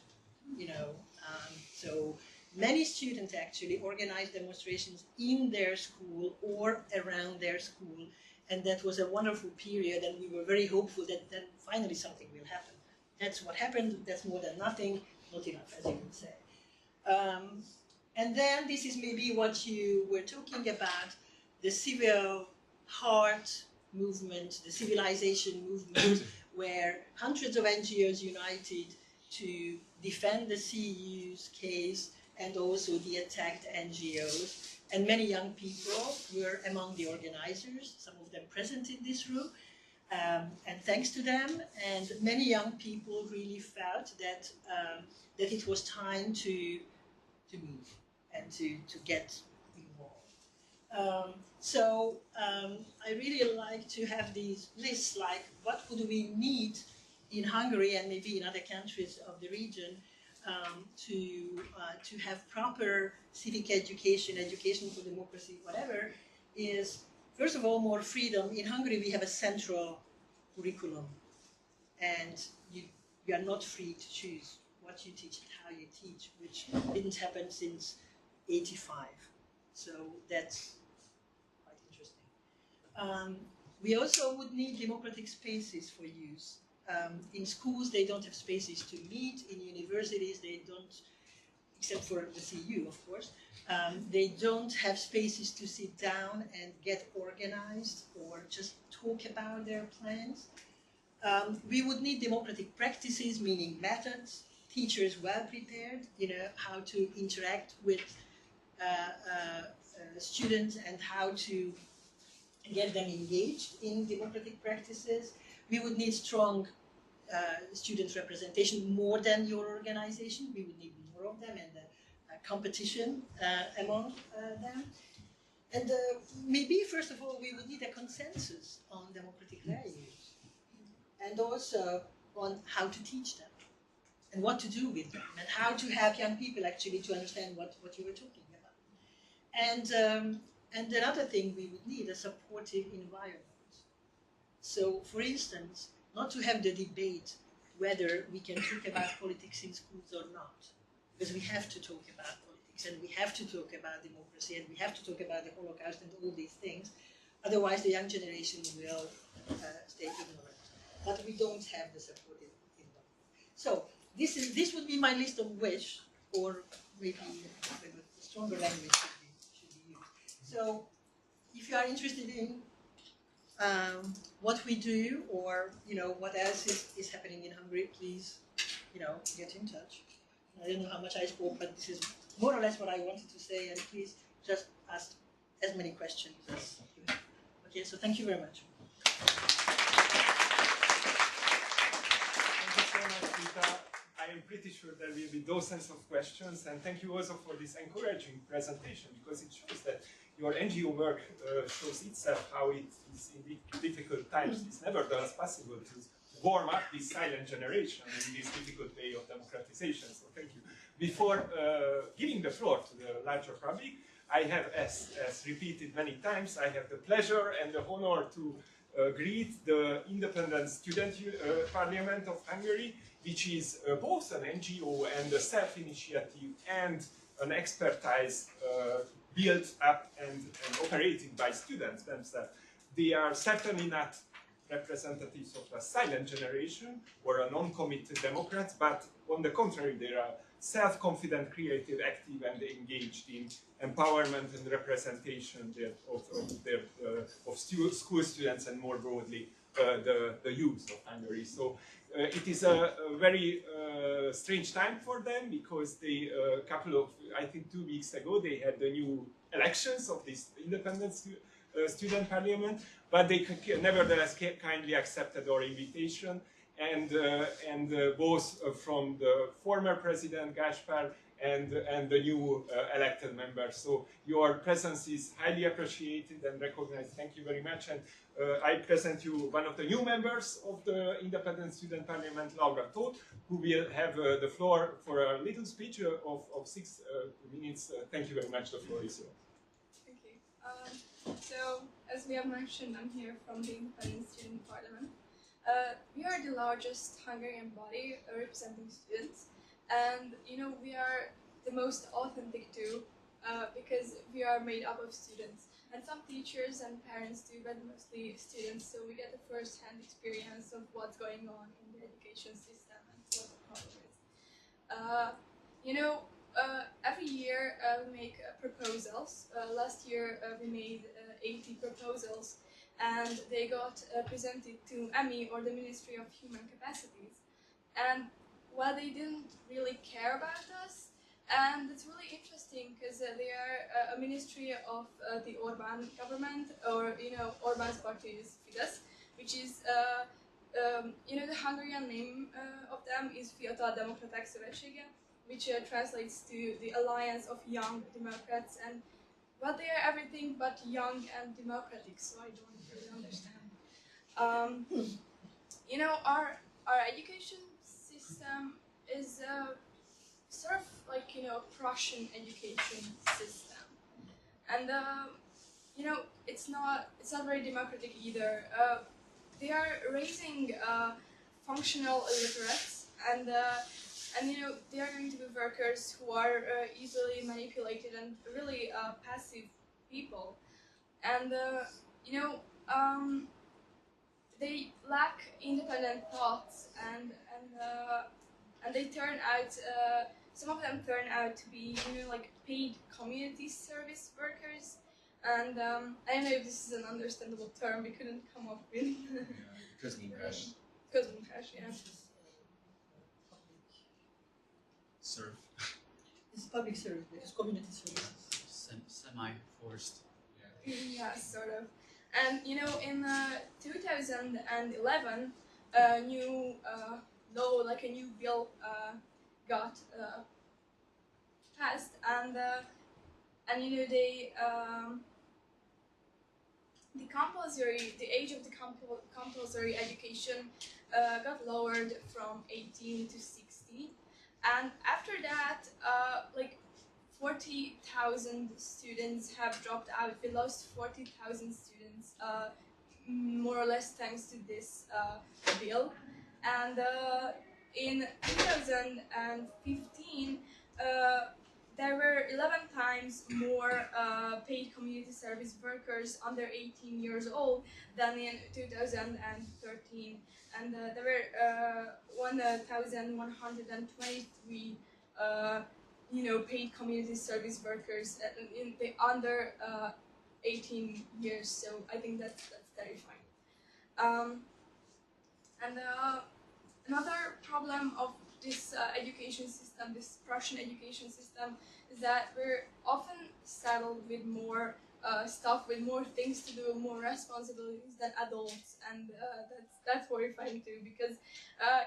so many students actually organized demonstrations in their school or around their school, and that was a wonderful period, and we were very hopeful that then finally something will happen. That's what happened. That's more than nothing, not enough, as you would say. And then this is maybe what you were talking about, the civil heart movement, the civilization movement, where hundreds of NGOs united to defend the CEU's case and also the attacked NGOs. And many young people were among the organizers, some of them present in this room. And thanks to them, and many young people really felt that that it was time to move and to get involved. I really like to have these lists, like what would we need in Hungary and maybe in other countries of the region to have proper civic education, education for democracy, whatever, is first of all more freedom. In Hungary we have a central curriculum, and you are not free to choose what you teach and how you teach, which didn't happen since '85. So that's quite interesting. We also would need democratic spaces for use. In schools, they don't have spaces to meet. In universities, they don't, except for the CEU, of course, they don't have spaces to sit down and get organized or just talk about their plans. We would need democratic practices, meaning methods, teachers well prepared, how to interact with students and how to get them engaged in democratic practices. We would need strong student representation more than your organization. We would need more of them and competition among them. And maybe, first of all, we would need a consensus on democratic values and also on how to teach them and what to do with them and how to help young people actually to understand what you were talking about. And another thing we would need, a supportive environment. So, for instance, not to have the debate whether we can talk about politics in schools or not, because we have to talk about politics and we have to talk about democracy and we have to talk about the Holocaust and all these things. Otherwise, the young generation will stay ignorant. But we don't have the supportive environment. So, this would be my list of wish, or maybe a stronger language should be used. So, if you are interested in what we do, or what else is happening in Hungary, please, get in touch. I don't know how much I spoke, but this is more or less what I wanted to say, and please just ask as many questions as you have. Okay, so thank you very much. Thank you so much, Rita. I am pretty sure there will be dozens of questions, and thank you also for this encouraging presentation, because it shows that your NGO work shows itself how it is in difficult times. It's nevertheless possible to warm up this silent generation in this difficult way of democratization. So thank you. Before giving the floor to the larger public, I have, as repeated many times, I have the pleasure and the honor to greet the Independent Student Parliament of Hungary, which is both an NGO and a self-initiative and an expertise built up and operated by students themselves. They are certainly not representatives of a silent generation or a non-committed Democrats, but on the contrary, they are self-confident, creative, active, and engaged in empowerment and representation of school students and more broadly the youth of Hungary. So it is a very strange time for them, because they, I think 2 weeks ago, they had the new elections of this independent student parliament, but they nevertheless kindly accepted our invitation, and both from the former president Gaspar and the new elected members. So your presence is highly appreciated and recognized. Thank you very much. And I present you one of the new members of the Independent Student Parliament, Laura Todt, who will have the floor for a little speech of 6 minutes. Thank you very much. The floor is yours. Thank you. So, as we have mentioned, I'm here from the Independent Student Parliament. We are the largest Hungarian body representing students, and we are the most authentic too, because we are made up of students, and some teachers and parents too, but mostly students, so we get the first-hand experience of what's going on in the education system and what the problem is. Every year we make proposals. Last year we made 80 proposals, and they got presented to ME, or the Ministry of Human Capacities. And well, they didn't really care about us, and it's really interesting because they are a ministry of the Orbán government, or Orbán's party is Fidesz, which is the Hungarian name of them is Fiatal Demokraták Szövetsége, which translates to the Alliance of Young Democrats, and well, they are everything but young and democratic, so I don't really understand. Our education system is sort of like Prussian education system, and it's not very democratic either. They are raising functional illiterates, and they are going to be workers who are easily manipulated and really passive people, and they lack independent thoughts, and they turn out. Some of them turn out to be like paid community service workers, and I don't know if this is an understandable term. We couldn't come up with. Közmunkás. Közmunkás, yeah. serve. It's public service, it's community services. Semi-forced. Yeah, sort of. And you know, in 2011, a new law, like a new bill, got passed, and you know the age of the compulsory education got lowered from 18 to 16, and after that, like 40,000 students have dropped out. We lost 40,000 students, more or less thanks to this bill. And in 2015, there were 11 times more paid community service workers under 18 years old than in 2013. And there were 1,123 you know, paid community service workers in the under 18 years. So I think that's terrifying. And another problem of this education system, this Prussian education system, is that we're often saddled with more stuff, with more things to do, more responsibilities than adults, and that's horrifying too, because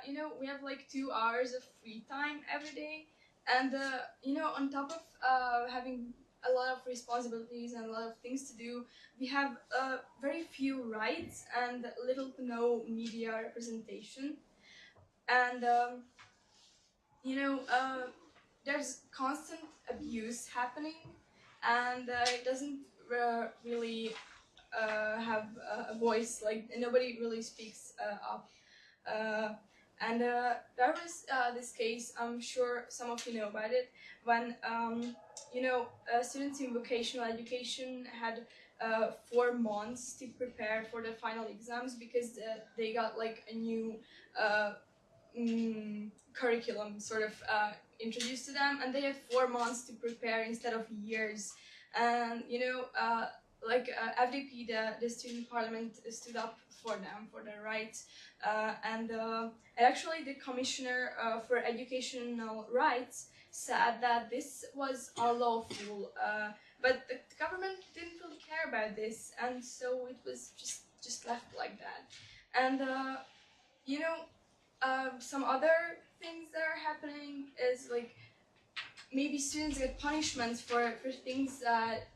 you know, we have like 2 hours of free time every day. And you know, on top of having a lot of responsibilities and a lot of things to do, we have very few rights and little to no media representation. And you know, there's constant abuse happening, and it doesn't really have a voice. Like nobody really speaks up. And there was this case, I'm sure some of you know about it, when you know, students in vocational education had 4 months to prepare for the final exams because they got like a new curriculum sort of introduced to them, and they had 4 months to prepare instead of years. And you know, like FDP, the student parliament, stood up for them, for their rights, and actually the commissioner for educational rights said that this was unlawful, but the government didn't really care about this, and so it was just left like that. And you know, some other things that are happening is like maybe students get punishments for things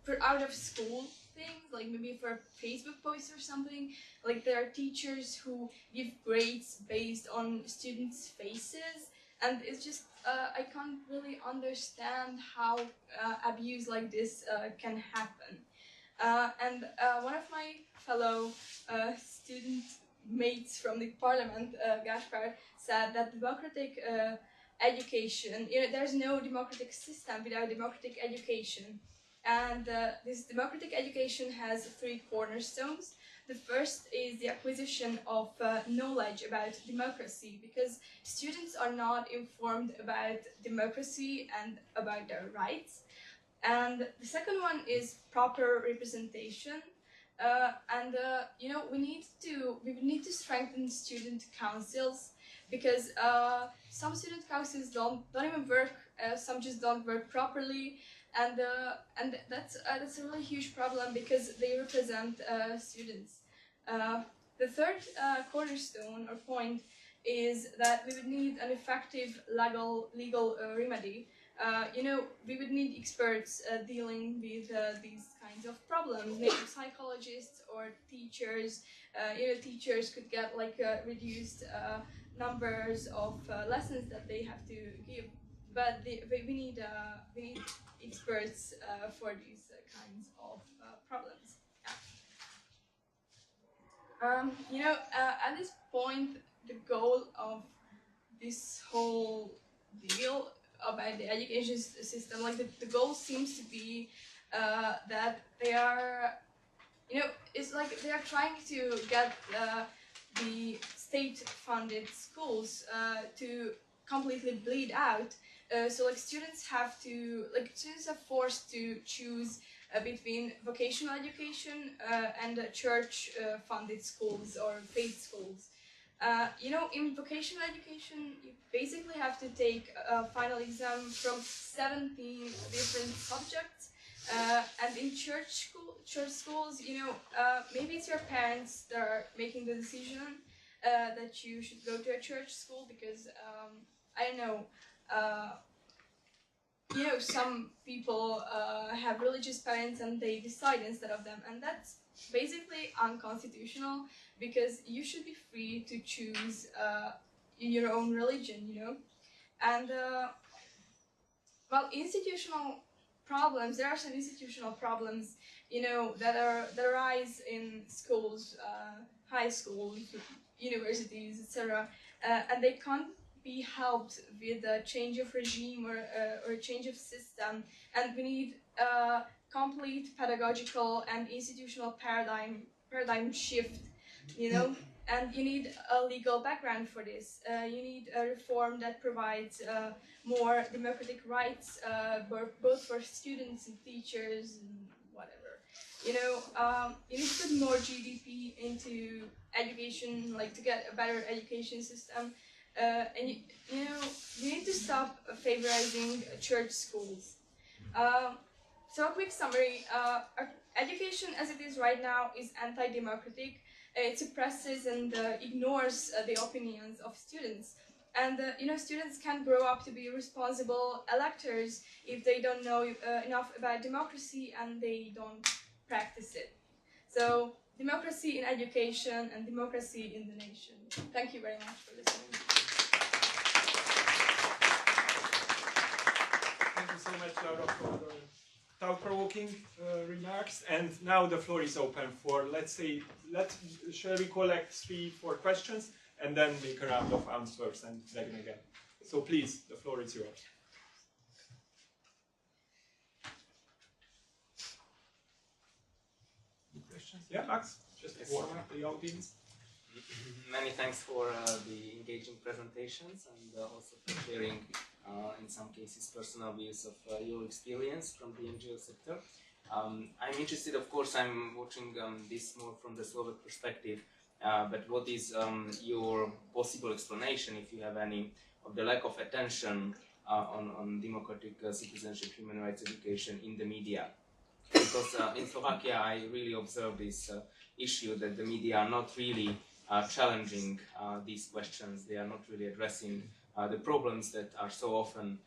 for out of school things, like maybe for Facebook posts or something. Like there are teachers who give grades based on students' faces, and it's just I can't really understand how abuse like this can happen. And one of my fellow student mates from the parliament, Gaspar, said that democratic education, you know, there's no democratic system without democratic education. And this democratic education has 3 cornerstones. The first is the acquisition of knowledge about democracy, because students are not informed about democracy and about their rights. And the second one is proper representation. And you know, we would need to strengthen student councils, because some student councils don't even work. Some just don't work properly, and that's a really huge problem because they represent students. The third cornerstone or point is that we would need an effective legal remedy. You know, we would need experts dealing with these kinds of problems, maybe psychologists or teachers. You know, teachers could get like reduced numbers of lessons that they have to give, but we need experts for these kinds of problems. Yeah. You know, at this point, the goal of this whole deal about the education system, like the goal seems to be that they are, you know, it's like they are trying to get the state-funded schools to completely bleed out. So like students are forced to choose between vocational education and church funded schools or faith schools. You know, in vocational education, you basically have to take a final exam from 17 different subjects. And in church schools, you know, maybe it's your parents that are making the decision that you should go to a church school because, I don't know, you know, some people have religious parents and they decide instead of them, and that's basically unconstitutional because you should be free to choose your own religion, you know. And well, institutional problems. There are some institutional problems, you know, that arise in schools, high schools, universities, etc., and they can't be helped with a change of regime or a change of system. And we need a complete pedagogical and institutional paradigm shift, you know. And you need a legal background for this. You need a reform that provides more democratic rights, both for students and teachers and whatever. You know, you need to put more GDP into education, like to get a better education system. And you know, you need to stop favorizing church schools. So a quick summary: education, as it is right now, is anti-democratic. It suppresses and ignores the opinions of students. And you know, students can grow up to be responsible electors if they don't know enough about democracy and they don't practice it. So, democracy in education and democracy in the nation. Thank you very much for listening. Thank you so much, Laura, for the thought-provoking remarks. And now the floor is open for, shall we collect 3-4 questions and then make a round of answers and begin again. So please, the floor is yours. Questions? Yeah, Max, just warm up the audience. Many thanks for the engaging presentations and also for sharing, in some cases, personal views of your experience from the NGO sector. I'm interested, of course, I'm watching this more from the Slovak perspective, but what is your possible explanation, if you have any, of the lack of attention on democratic citizenship, human rights education in the media? Because in Slovakia, I really observe this issue that the media are not really challenging these questions. They are not really addressing the problems that are so often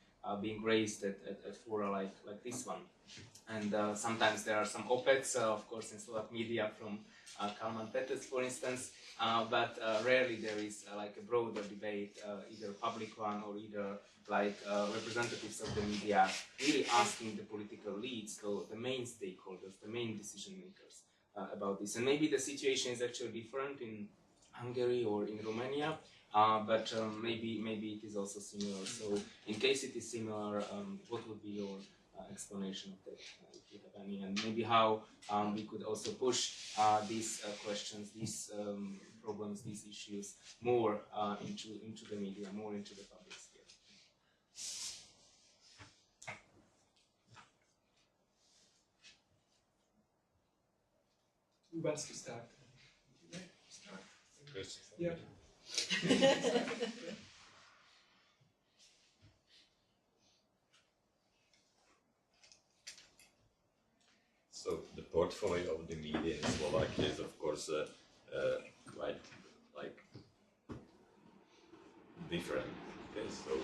being raised at fora like this one. And sometimes there are some op-eds, of course, in Slovak media from Kálmán Petőcz, for instance, but rarely there is like a broader debate, either a public one or either like representatives of the media really asking the political leads, so the main stakeholders, the main decision makers about this. And maybe the situation is actually different in Hungary or in Romania, but maybe it is also similar. So in case it is similar, what would be your explanation of that, if you have any, and maybe how we could also push these questions, these problems, these issues more into the media, more into the public sphere. Who wants to start? Yeah. So the portfolio of the media in Slovakia is, of course, quite like different. Okay, so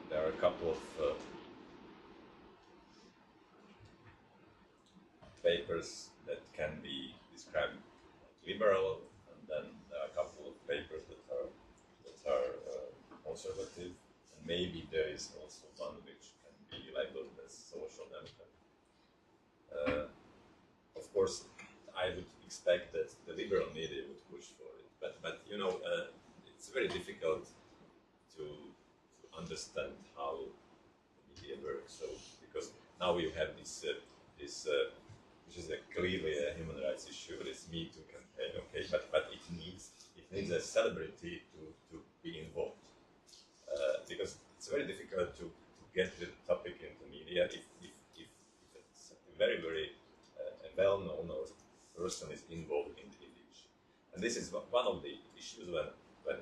there are a couple of papers that can be described liberal, and then there are a couple of papers that are conservative, and maybe there is also one which can be labeled as social democrat. Of course, I would expect that the liberal media would push for it, but you know, it's very difficult to understand how the media works. So because now you have this which is clearly a human rights issue, this Me Too campaign, okay, but it needs a celebrity to be involved, because it's very difficult to get the topic into media if it's a very a well-known person is involved in the issue. And this is one of the issues when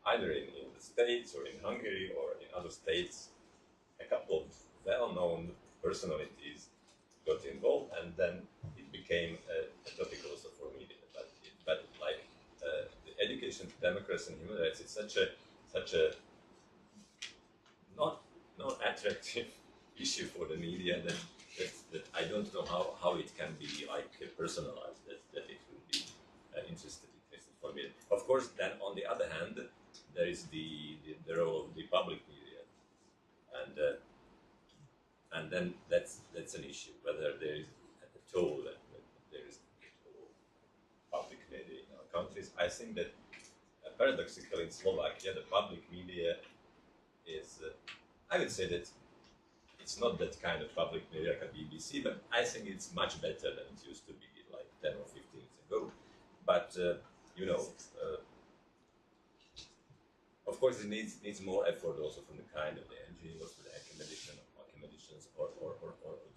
either in the States or in Hungary or in other states, a couple of well-known personalities got involved, and then it became a topic also for media. But like the education, democracy, and human rights, it's such a not attractive issue for the media that I don't know how it can be like personalized. That it will be interested for me. Of course, then on the other hand, there is the role of the public media, and then that's an issue whether there is at all that there is public media in our countries. I think that paradoxically in Slovakia, the public media is I would say that it's not that kind of public media like a BBC, but I think it's much better than it used to be like 10 or 15 years ago. But you know, of course, it needs more effort also from the kind of the NGOs, the academicians, or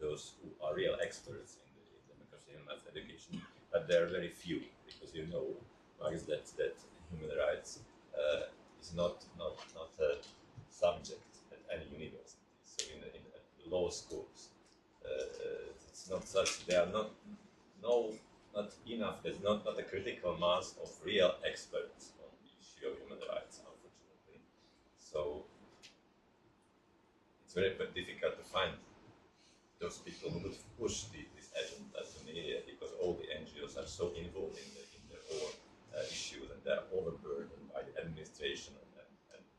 those who are real experts in the democracy and mass education. But there are very few, because you know, that human rights is not a subject at any university. So in law schools, it's not such. There are not enough. There's not a critical mass of real experts on the issue of human rights, unfortunately. So it's very difficult to find those people who would push this agenda to media, because all the NGOs are so involved in their own issues, and they're overburdened by the administration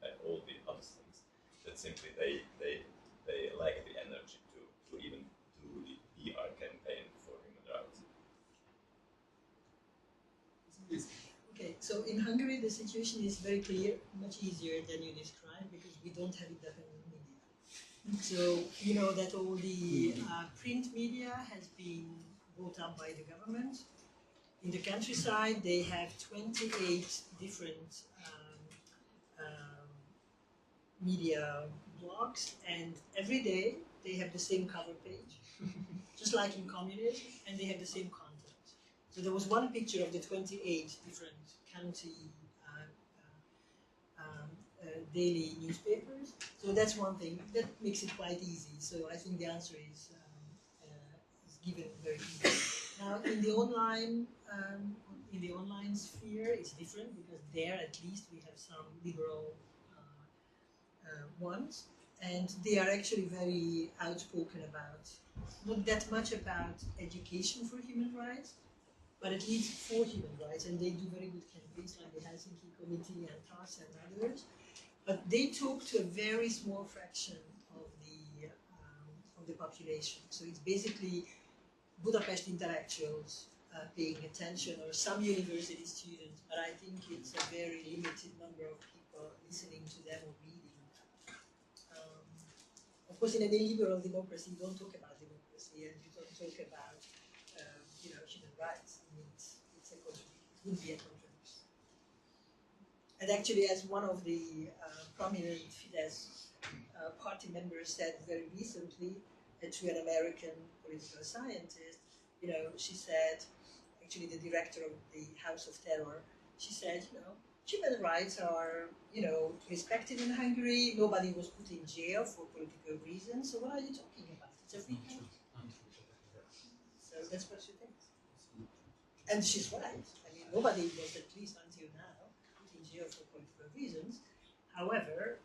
and all the other things that simply they lack the energy to even do the PR campaign for human rights. Okay, so in Hungary the situation is very clear, much easier than you described, because we don't have independent media. So you know that all the print media has been bought up by the government. In the countryside they have 28 different media blogs, and every day they have the same cover page, just like in communism, and they have the same content. So there was one picture of the 28 different county daily newspapers. So that's one thing that makes it quite easy. So I think the answer is given very easily. Now in the online sphere, it's different, because there at least we have some liberal ones, and they are actually very outspoken about, not that much about education for human rights, but at least for human rights, and they do very good campaigns like the Helsinki Committee and TAS and others. But they talk to a very small fraction of the population. So it's basically Budapest intellectuals paying attention, or some university students, but I think it's a very limited number of people listening to them or reading. Of course, in a liberal democracy, you don't talk about democracy, and you don't talk about human rights. I mean, it's a contradiction. It would be a contradiction. And actually, as one of the prominent Fidesz party members said very recently to an American political scientist, she said, actually the director of the House of Terror, she said, human rights are, respected in Hungary. Nobody was put in jail for political reasons. So what are you talking about? It's a free country. So that's what she thinks. And she's right. I mean, nobody was, at least until now, put in jail for political reasons. However,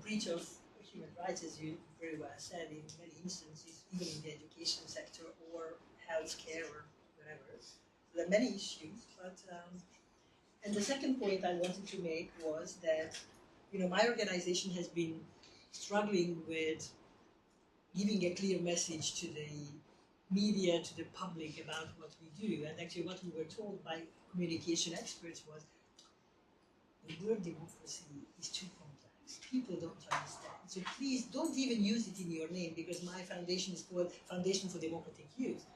breach of human rights, as you very well said, in many instances, even in the education sector or healthcare or whatever. So there are many issues, but. And the second point I wanted to make was that, my organization has been struggling with giving a clear message to the media, to the public about what we do. And actually what we were told by communication experts was, the word democracy is too complex. People don't understand. So please don't even use it in your name, because my foundation is called Foundation for Democratic Youth.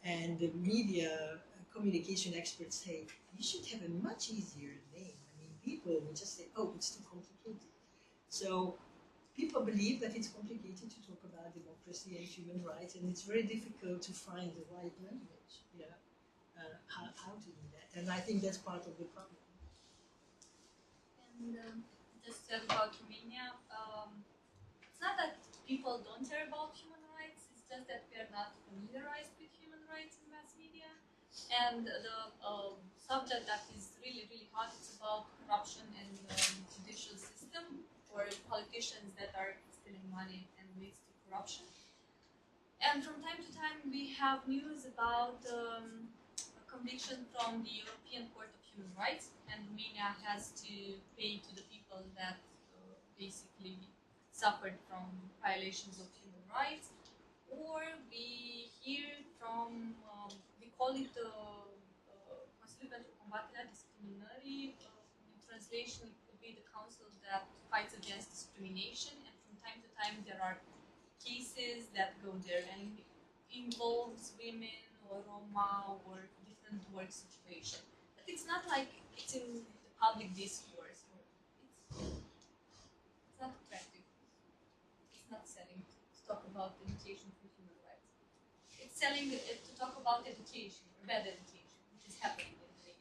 And the media communication experts say, you should have a much easier name. I mean, people will just say, oh, it's too complicated. So people believe that it's complicated to talk about democracy and human rights, and it's very difficult to find the right language. how to do that. And I think that's part of the problem. And just about Romania, it's not that people don't care about human rights, it's just that we are not familiarized with human rights in mass media. And the subject that is really, really hot is about corruption and judicial system, or politicians that are stealing money and leads to corruption. And from time to time we have news about a conviction from the European Court of Human Rights, and Romania has to pay to the people that basically suffered from violations of human rights. Or we hear from, we call it Consiliul pentru combaterea discriminării. In translation, it could be the council that fights against discrimination, and from time to time there are cases that go there and involves women or Roma or different work situation. But it's not like it's in the public discourse. It's not attractive. It's not selling to talk about education for human rights. It's selling to talk about education, or bad education, which is happening in the day.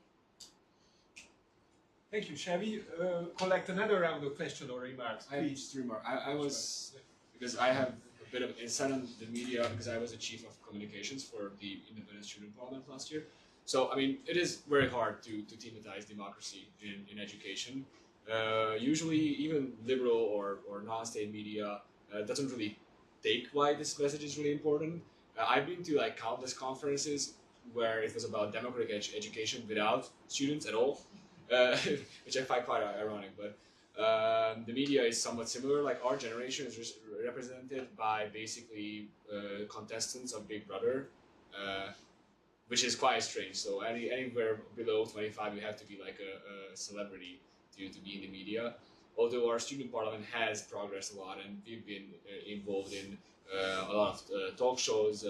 Thank you. Shall we collect another round of question or remarks? I have just 3 more. I was, because I have a bit of insight on the media, because I was the chief of communications for the Independent Student Parliament last year. So, I mean, it is very hard to thematize democracy in education. Usually, even liberal or non-state media doesn't really take why this message is really important. I've been to like countless conferences where it was about democratic education without students at all, which I find quite ironic. But the media is somewhat similar. Like our generation is represented by basically contestants of Big Brother, which is quite strange. So anywhere below 25, you have to be like a celebrity to be in the media. Although our student parliament has progressed a lot, and we've been involved in a lot of talk shows,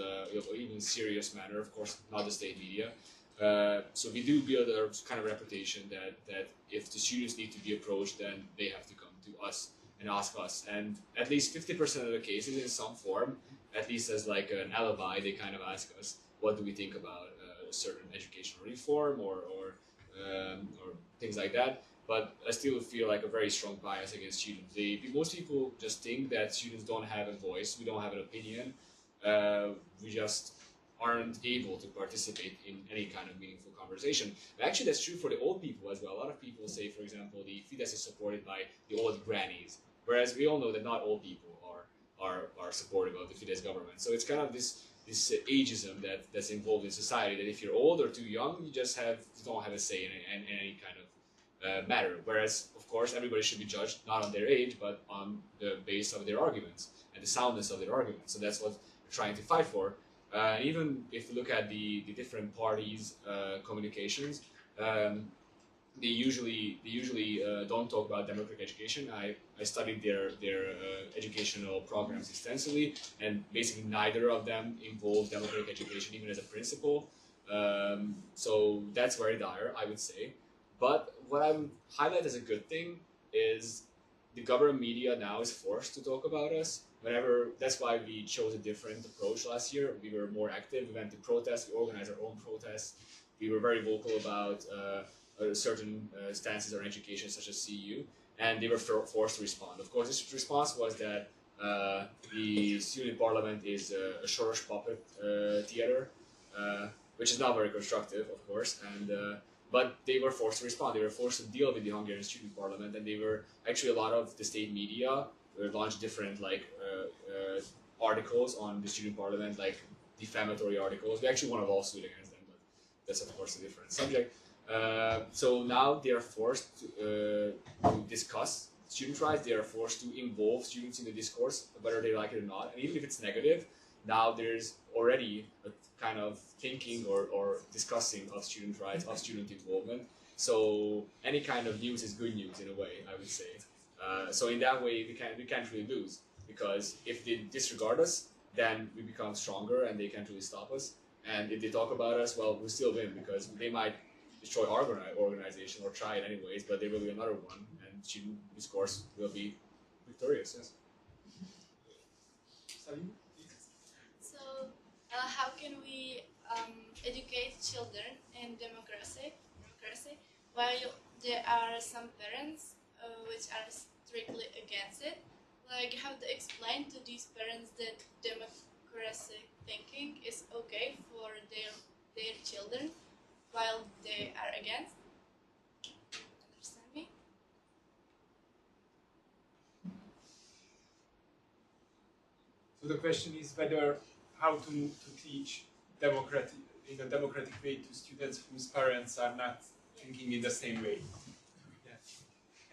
even serious manner, of course, not the state media. So we do build a kind of reputation that if the students need to be approached, then they have to come to us and ask us. And at least 50% of the cases, in some form, at least as like an alibi, they kind of ask us, what do we think about a certain educational reform or things like that. But I still feel like a very strong bias against students. Most people just think that students don't have a voice, we don't have an opinion, we just aren't able to participate in any kind of meaningful conversation. And actually, that's true for the old people as well. A lot of people say, for example, the Fidesz is supported by the old grannies, whereas we all know that not all people are supportive of the Fidesz government. So it's kind of this ageism that's involved in society, that if you're old or too young, you don't have a say in any kind of matter. Whereas, of course, everybody should be judged not on their age, but on the base of their arguments and the soundness of their arguments. So that's what we're trying to fight for. Even if you look at the different parties' communications, they usually don't talk about democratic education. I studied their educational programs extensively, and basically neither of them involve democratic education even as a principle. So that's very dire, I would say. But what I would highlight as a good thing is the government media now is forced to talk about us. That's why we chose a different approach last year. We were more active, we went to protests, we organized our own protests. We were very vocal about certain stances on education, such as CEU, and they were forced to respond. Of course, this response was that the student parliament is a Soros puppet theater, which is not very constructive, of course, but they were forced to respond. They were forced to deal with the Hungarian student parliament, and they were actually, a lot of the state media launched different articles on the student parliament, like defamatory articles. We actually won a lawsuit against them, but that's of course a different subject. So now they are forced to discuss student rights. They are forced to involve students in the discourse, whether they like it or not. And even if it's negative, now there's already a kind of thinking or discussing of student rights, of student involvement. So any kind of news is good news in a way, I would say. So in that way, we can't really lose, because if they disregard us, then we become stronger and they can't really stop us. And if they talk about us, well, we still win, because they might destroy our organization or try it anyways, but there will be another one, and student discourse will be victorious. Yes. So, how can we educate children in democracy? while there are some parents which are strictly against it, like how to explain to these parents that democracy thinking is okay for their children while they are against? Understand me? So the question is whether how to teach in a democratic way to students whose parents are not thinking in the same way. Yeah.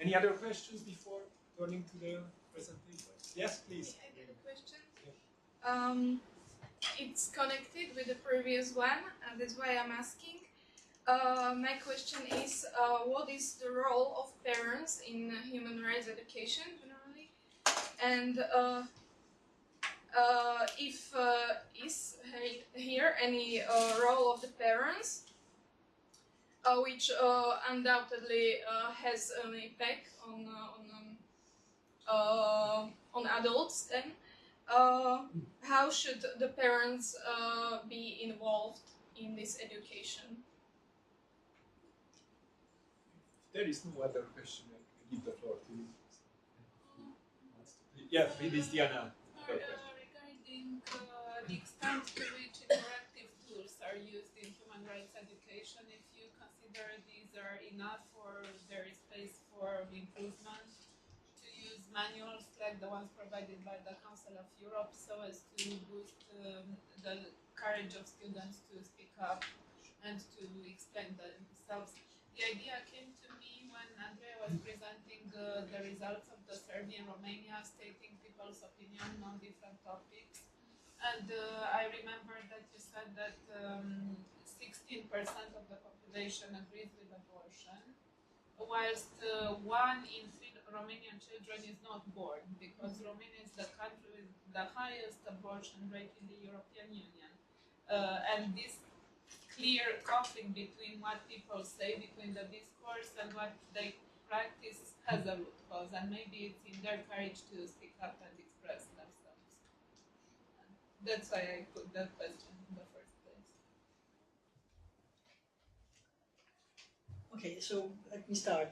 Any other questions before turning to the presentation? Yes, please. I get a question. It's connected with the previous one, and that's why I'm asking. My question is, what is the role of parents in human rights education generally? And if is here any role of the parents, which undoubtedly has an impact on adults, then how should the parents be involved in this education? There is no other question. I give the floor to you. Yeah, please, Diana. Regarding the extent to which interactive tools are used in human rights education, if you consider these are enough or there is space for improvement, to use manuals like the ones provided by the Council of Europe so as to boost the courage of students to speak up and to explain themselves. The idea came to me when Andreea was presenting the results of the survey in Romania, stating people's opinion on different topics. And I remember that you said that 16% of the population agrees with abortion, whilst 1 in 3 Romanian children is not born, because Romania is the country with the highest abortion rate in the European Union. And this clear conflict between what people say, between the discourse and what they practice has a root cause, and maybe it's in their courage to speak up and express themselves. And that's why I put that question in the first place. Okay, so let me start.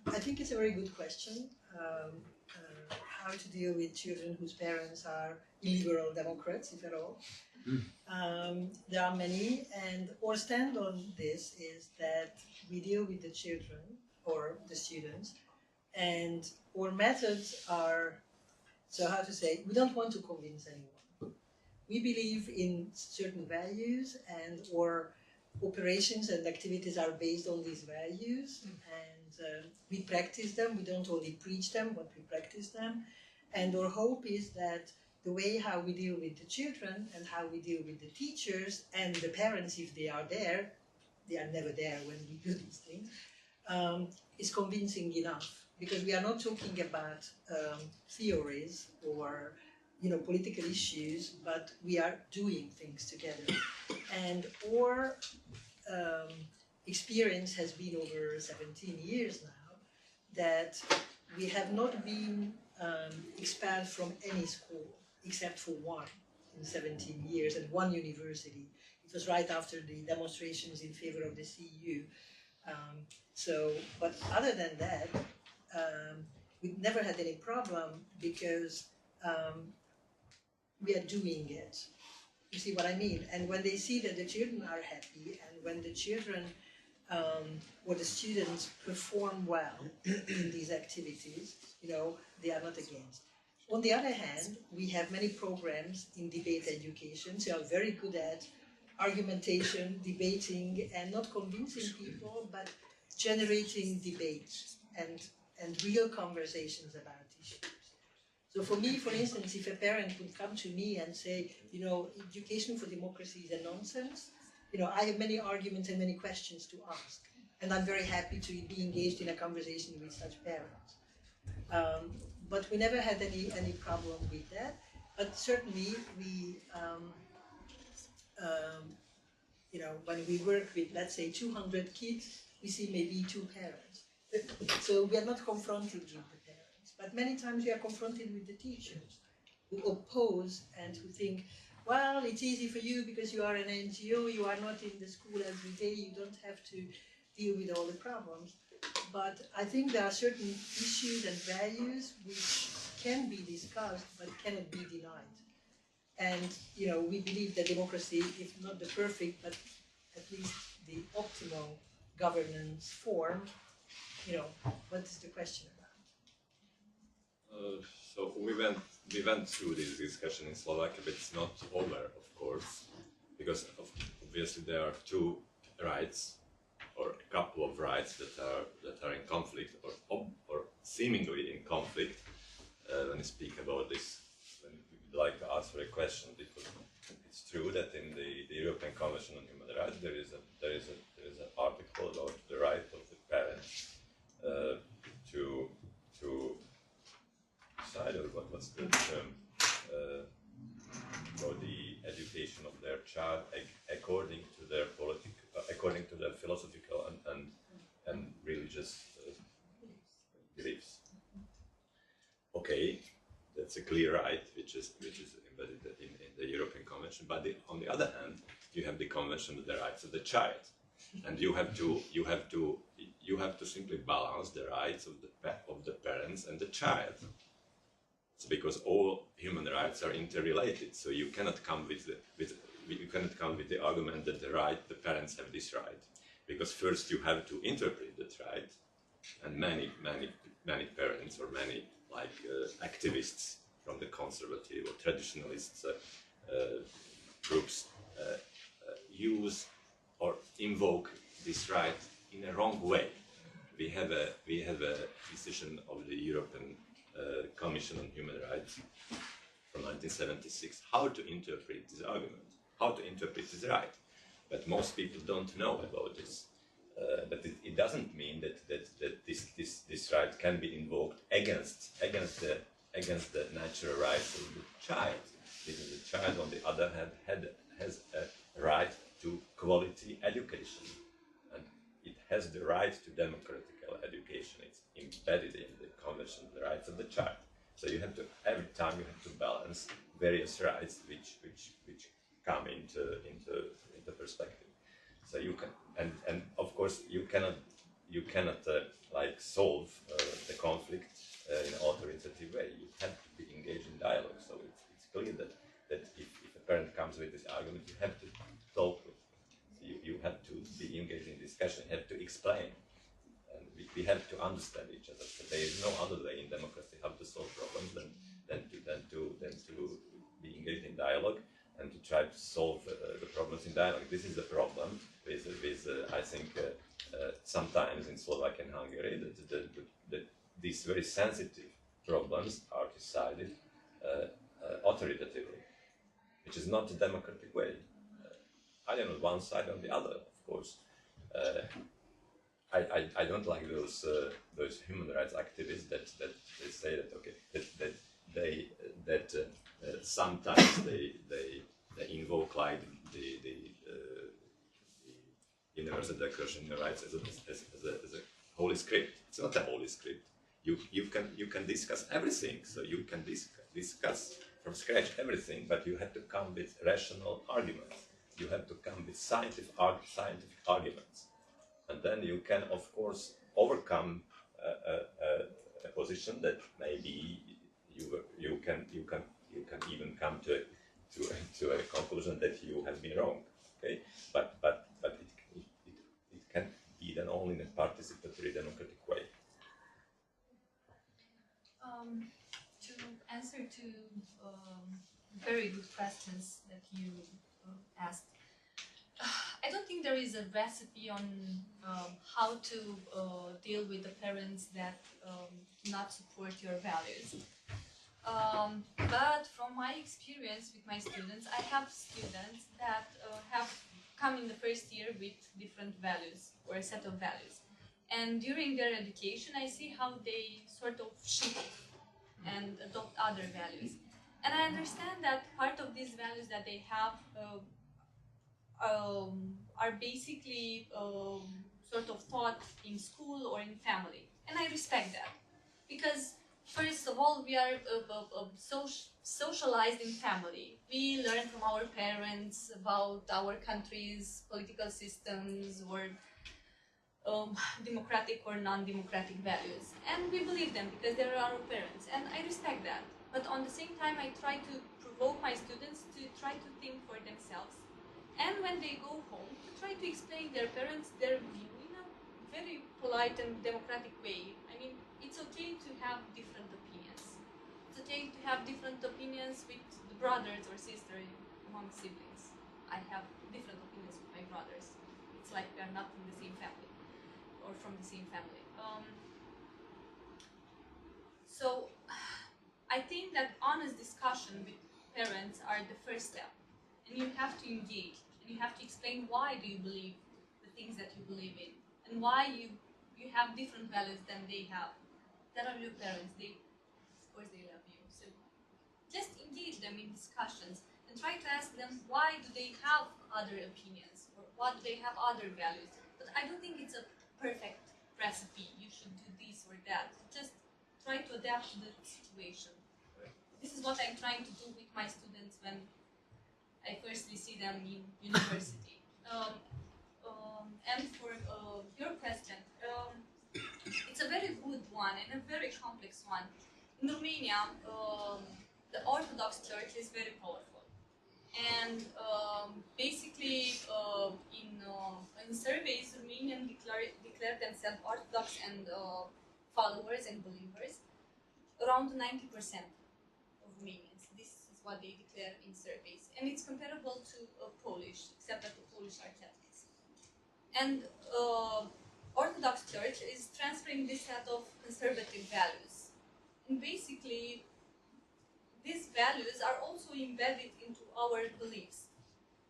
I think it's a very good question. How to deal with children whose parents are illiberal Democrats, if at all. There are many, and our stand on this is that we deal with the children or the students, and our methods are, so how to say, we don't want to convince anyone. We believe in certain values, and our operations and activities are based on these values, and we practice them. We don't only preach them, but we practice them. And our hope is that the way how we deal with the children and how we deal with the teachers and the parents, if they are there, they are never there when we do these things, is convincing enough. Because we are not talking about theories or political issues, but we are doing things together. And our experience has been over 17 years now that we have not been expelled from any school except for one in 17 years and one university. It was right after the demonstrations in favor of the CEU. But other than that, we never had any problem because we are doing it. You see what I mean? And when they see that the children are happy, and when the children or the students perform well in these activities, they are not against. On the other hand, we have many programs in debate education, so are very good at argumentation, debating, and not convincing people, but generating debate and real conversations about issues. So for me, for instance, if a parent would come to me and say, education for democracy is a nonsense, I have many arguments and many questions to ask. And I'm very happy to be engaged in a conversation with such parents. But we never had any problem with that. But certainly we, when we work with, let's say, 200 kids, we see maybe 2 parents. So we are not confronted with the parents. But many times we are confronted with the teachers who oppose and who think, well, it's easy for you because you are an NGO, you are not in the school every day, you don't have to deal with all the problems. But I think there are certain issues and values which can be discussed but cannot be denied. And we believe that democracy, if not the perfect, but at least the optimal governance form, what is the question about? So we went through this discussion in Slovakia, but it's not over, of course, because obviously there are two rights, or a couple of rights that are in conflict, or seemingly in conflict. When we speak about this, when we would like to answer a question, because it's true that in the European Convention on Human Rights there is an article about the right of the parents to decide, or what's the term, for the education of their child according to their philosophical and religious beliefs. Okay, that's a clear right, which is embedded in the European Convention. But on the other hand, you have the Convention of the Rights of the Child, and you have to simply balance the rights of the parents and the child. It's because all human rights are interrelated, so you cannot come with the argument that the parents have this right, because first you have to interpret that right, and many parents or many activists from the conservative or traditionalist groups use or invoke this right in a wrong way. We have a decision of the European Commission on Human Rights from 1976, how to interpret this argument, how to interpret this right. But most people don't know about this. But it doesn't mean that this right can be invoked against the natural rights of the child, because the child, on the other hand, has a right to quality education, and it has the right to democratic education. It's embedded in the Convention of the Rights of the Child. So you have to, every time you have to balance various rights which come into perspective. So you can, and of course you cannot solve the conflict in an authoritative way. You have to be engaged in dialogue. So it's clear that if a parent comes with this argument, you have to talk with them. You have to be engaged in discussion. You have to explain. We have to understand each other. So there is no other way in democracy how to solve problems than to be engaged in dialogue and to try to solve the problems in dialogue. This is the problem with I think sometimes in Slovakia and Hungary that these very sensitive problems are decided authoritatively, which is not a democratic way. Either on one side or the other, of course. I don't like those human rights activists that they say that sometimes they invoke the Universal Declaration of Human Rights as a holy script. It's not a holy script. You can discuss everything. So you can discuss from scratch everything, but you have to come with rational arguments. You have to come with scientific arguments. And then you can, of course, overcome a position that maybe you can even come to a conclusion that you have been wrong. Okay, but it can be done only in a participatory democratic way. To answer to very good questions that you asked. I don't think there is a recipe on how to deal with the parents that do not support your values. But from my experience with my students, I have students that have come in the first year with different values or a set of values. And during their education, I see how they sort of shift and adopt other values. And I understand that part of these values that they have are basically sort of taught in school or in family, and I respect that, because first of all we are socialized in family. We learn from our parents about our country's political systems or democratic or non-democratic values. And we believe them because they're our parents, and I respect that. But on the same time, I try to provoke my students to try to think for themselves. And when they go home, to try to explain their parents their view in a very polite and democratic way. I mean, it's okay to have different opinions. It's okay to have different opinions with the brothers or sisters among siblings. I have different opinions with my brothers. It's like we are not from the same family or from the same family. So I think that honest discussion with parents are the first step. And you have to engage, and you have to explain why do you believe the things that you believe in, and why you have different values than they have. That are your parents, of course they love you. So just engage them in discussions and try to ask them why do they have other opinions, or what do they have other values. But I don't think it's a perfect recipe, you should do this or that. Just try to adapt to the situation. This is what I'm trying to do with my students when I firstly see them in university. And for your question, it's a very good one and a very complex one. In Romania, the Orthodox Church is very powerful. And basically, in surveys, Romanians declare themselves Orthodox and followers and believers, around 90% of Romanians. This is what they declare in surveys. And it's comparable to Polish, except that the Polish are Catholics. And Orthodox Church is transferring this set of conservative values. And basically, these values are also embedded into our beliefs.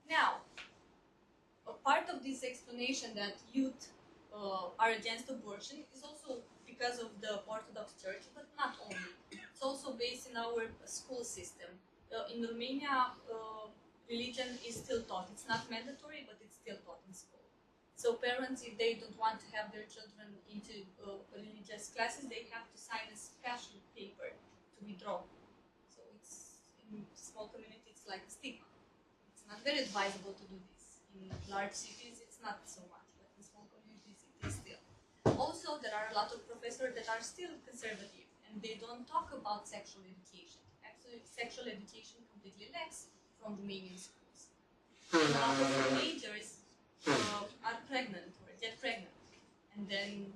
Now, a part of this explanation that youth are against abortion is also because of the Orthodox Church, but not only. It's also based in our school system. In Romania, religion is still taught. It's not mandatory, but it's still taught in school. So parents, if they don't want to have their children into religious classes, they have to sign a special paper to withdraw. So it's, in small communities, it's like a stigma. It's not very advisable to do this. In large cities, it's not so much, but in small communities, it is still. Also, there are a lot of professors that are still conservative, and they don't talk about sexual education. Actually, sexual education completely lacks from Romanian schools. A lot of teenagers are pregnant or get pregnant, and then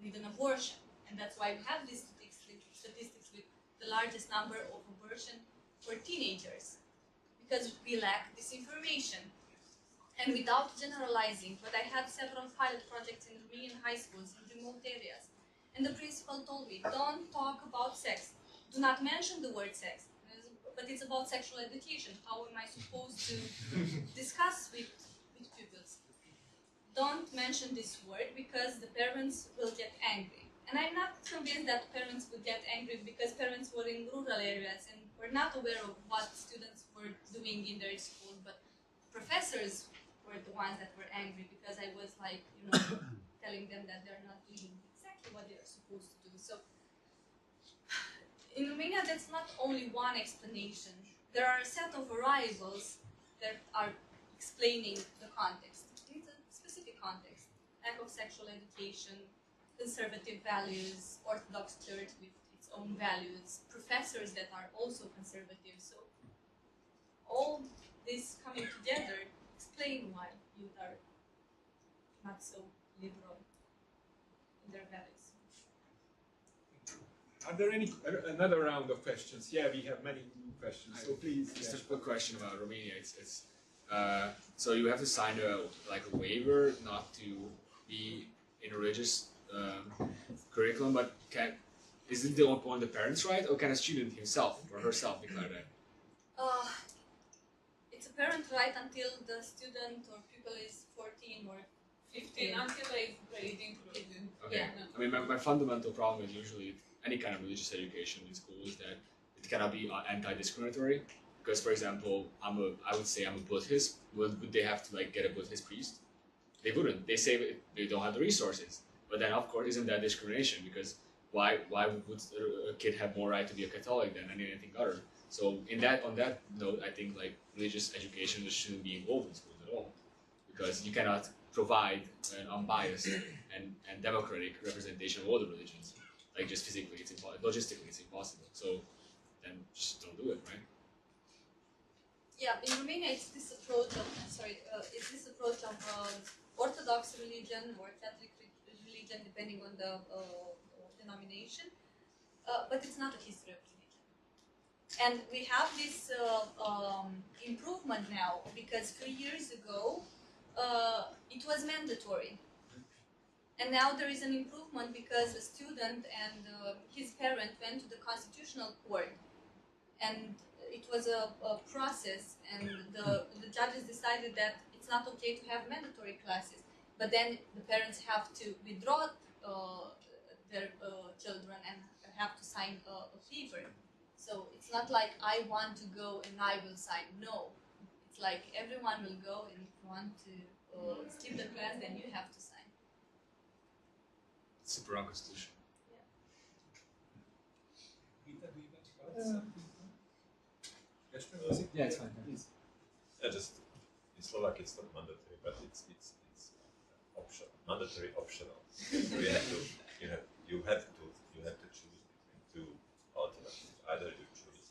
need an abortion. And that's why we have these statistics with the largest number of abortion for teenagers, because we lack this information. And without generalizing, but I had several pilot projects in Romanian high schools in remote areas. And the principal told me, don't talk about sex. Do not mention the word sex. But it's about sexual education. How am I supposed to discuss with pupils? Don't mention this word because the parents will get angry. And I'm not convinced that parents would get angry because parents were in rural areas and were not aware of what students were doing in their school, but professors were the ones that were angry because I was like, telling them that they're not doing exactly what they're supposed to do. So in Romania, that's not only one explanation. There are a set of variables that are explaining the context. It's a specific context. Lack of sexual education, conservative values, Orthodox Church with its own values, professors that are also conservative. So all this coming together explain why youth are not so liberal in their values. Are there any another round of questions? Yeah, we have many questions, so please. Just a quick question about Romania. So you have to sign a waiver not to be in a religious curriculum, but is it on the parents' right, or can a student himself or herself declare that? It's a parent right until the student or pupil is 14 or 15. Until 8th grade included. Okay. Yeah. I mean, my fundamental problem is usually any kind of religious education in school is that it cannot be anti-discriminatory. Because, for example, I would say I'm a Buddhist. Would they have to get a Buddhist priest? They wouldn't. They say they don't have the resources. But then, of course, isn't that discrimination? Because why would a kid have more right to be a Catholic than anything other? So on that note, I think religious education just shouldn't be involved in schools at all, because you cannot provide an unbiased and democratic representation of all the religions. Like just physically, it's logistically, it's impossible. So then just don't do it, right? Yeah, in Romania, it's this approach of Orthodox religion or Catholic religion, depending on the denomination, but it's not a history of religion. And we have this improvement now, because 3 years ago, it was mandatory. And now there is an improvement because a student and his parent went to the Constitutional Court, and it was a process, and the judges decided that it's not okay to have mandatory classes, but then the parents have to withdraw their children and have to sign a paper. So it's not like I want to go and I will sign. No, it's like everyone will go, and if you want to skip the class, then you have to sign. Super unconstitutional. Rita, do you want to add something? Yeah, it's fine. Yeah, just in Slovak it's not mandatory, but it's optional, mandatory optional. So you have to choose between two alternatives. Either you choose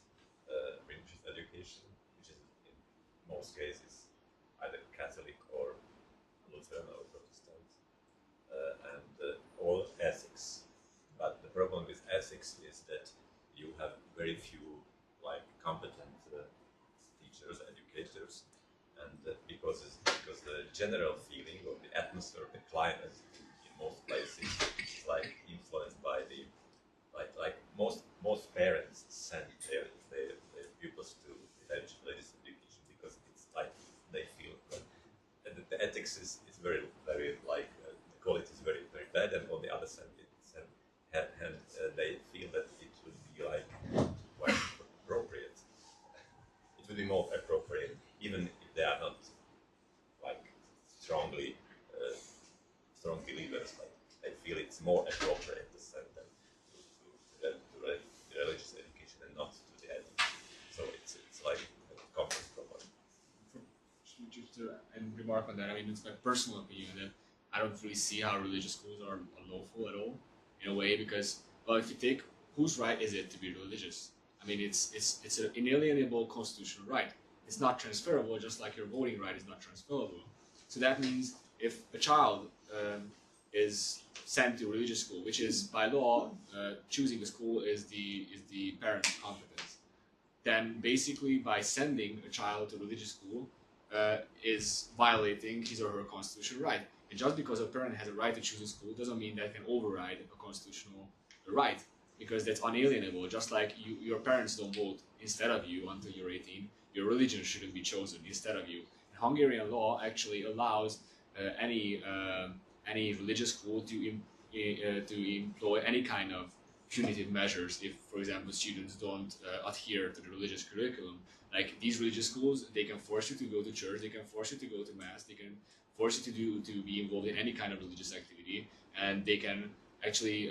religious education, which is in most cases either Catholic or Lutheran or Protestant, or ethics. But the problem with ethics is that you have very few competent teachers, educators, and because the general feeling of the atmosphere, the climate in most places is influenced by the most parents send their pupils to religious education because it's they feel and the ethics is very the quality is very bad, and on the other side they feel that it would be quite appropriate. It would be more appropriate, even if they are not strong believers. They feel it's more appropriate to send them to religious education and not to the ethics. So it's like a complex problem. Just to remark on that, I mean, it's my personal opinion that I don't really see how religious schools are unlawful at all, in a way, because, well, if you take, whose right is it to be religious? I mean, it's an inalienable constitutional right. It's not transferable, just like your voting right is not transferable. So that means if a child is sent to a religious school, which is by law, choosing a school is the parent's competence, then basically by sending a child to a religious school is violating his or her constitutional right. And just because a parent has a right to choose a school doesn't mean that can override a constitutional right, because that's unalienable. Just like your parents don't vote instead of you until you're 18, your religion shouldn't be chosen instead of you. And Hungarian law actually allows any religious school to employ any kind of punitive measures if, for example, students don't adhere to the religious curriculum. Like these religious schools, they can force you to go to church, they can force you to go to mass, they can force you to be involved in any kind of religious activity, and they can actually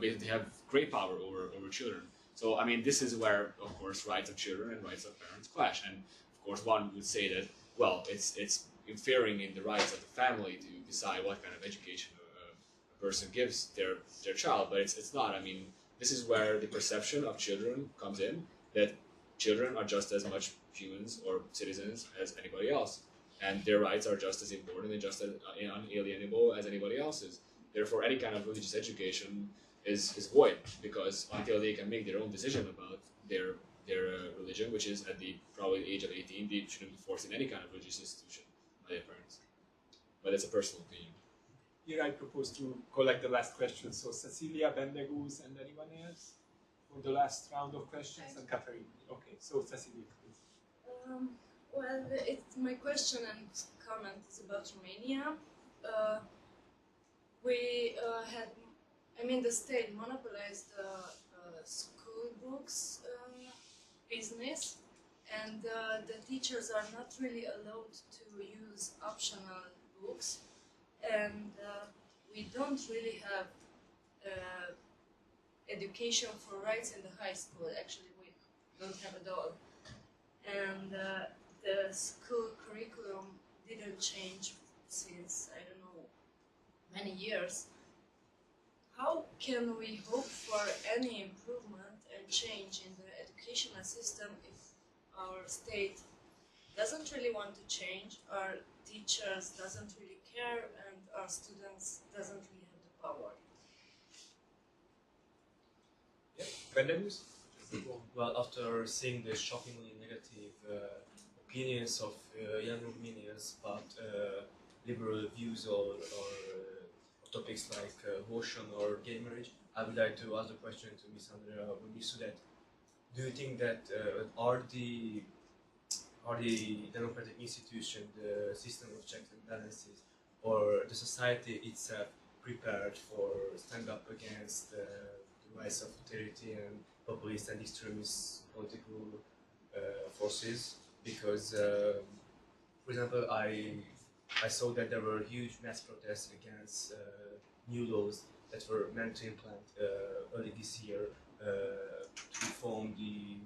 basically have great power over children. So I mean, this is where, of course, rights of children and rights of parents clash. And of course, one would say that, well, it's interfering in the rights of the family to decide what kind of education a person gives their child, but it's not. I mean, this is where the perception of children comes in, that children are just as much humans or citizens as anybody else, and their rights are just as important and just as unalienable as anybody else's. Therefore, any kind of religious education is void, because until they can make their own decision about their religion, which is at the probably age of 18, they shouldn't be forced in any kind of religious institution by their parents. But that's a personal opinion. Here I propose to collect the last questions. So Cecilia, Bendegúz, and anyone else for the last round of questions, and Catherine. Okay, so Cecilia, please. Well, my question and comment is about Romania. The state monopolized the school books business, and the teachers are not really allowed to use optional books, and we don't really have education for rights in the high school. Actually, we don't have at all. And the school curriculum didn't change since, I don't know, many years. How can we hope for any improvement and change in the educational system if our state doesn't really want to change, our teachers doesn't really care, and our students doesn't really have the power? Well, after seeing the shockingly negative opinions of young Romanians about liberal views or topics like abortion or gay marriage, I would like to ask the question to Ms. Andreea Vornicu that do you think that are the democratic institution, the system of checks and balances, or the society itself prepared for stand up against the rise of authority and populist and extremist political forces? Because, for example, I saw that there were huge mass protests against new laws that were meant to implement early this year to reform the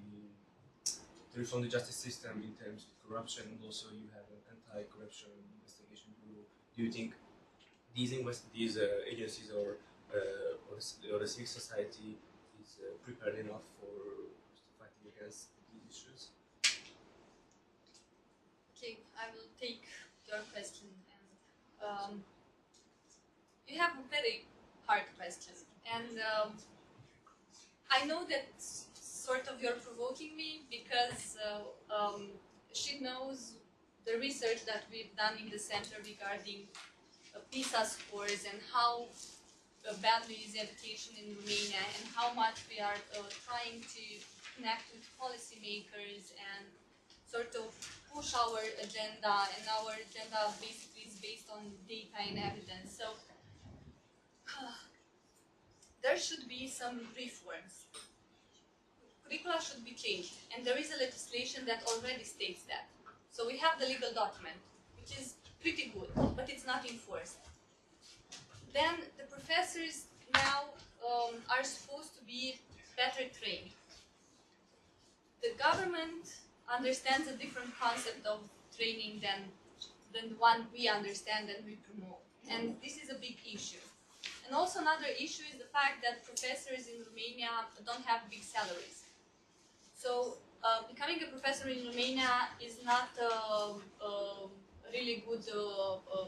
justice system in terms of corruption, and also you have an anti-corruption investigation bureau. Do you think these agencies or the civil society is prepared enough for fighting against these issues? Okay, I will take your question. And you have a very hard question, and I know that sort of you're provoking me because she knows the research that we've done in the center regarding PISA scores and how badly is education in Romania and how much we are trying to connect with policymakers and sort of push our agenda, and our agenda basically is based on data and evidence. So there should be some reforms. Curricula should be changed, and there is a legislation that already states that. So we have the legal document, which is pretty good, but it's not enforced. Then the professors now are supposed to be better trained. The government understands a different concept of training than the one we understand and we promote. And this is a big issue. And also another issue is the fact that professors in Romania don't have big salaries. So becoming a professor in Romania is not a really good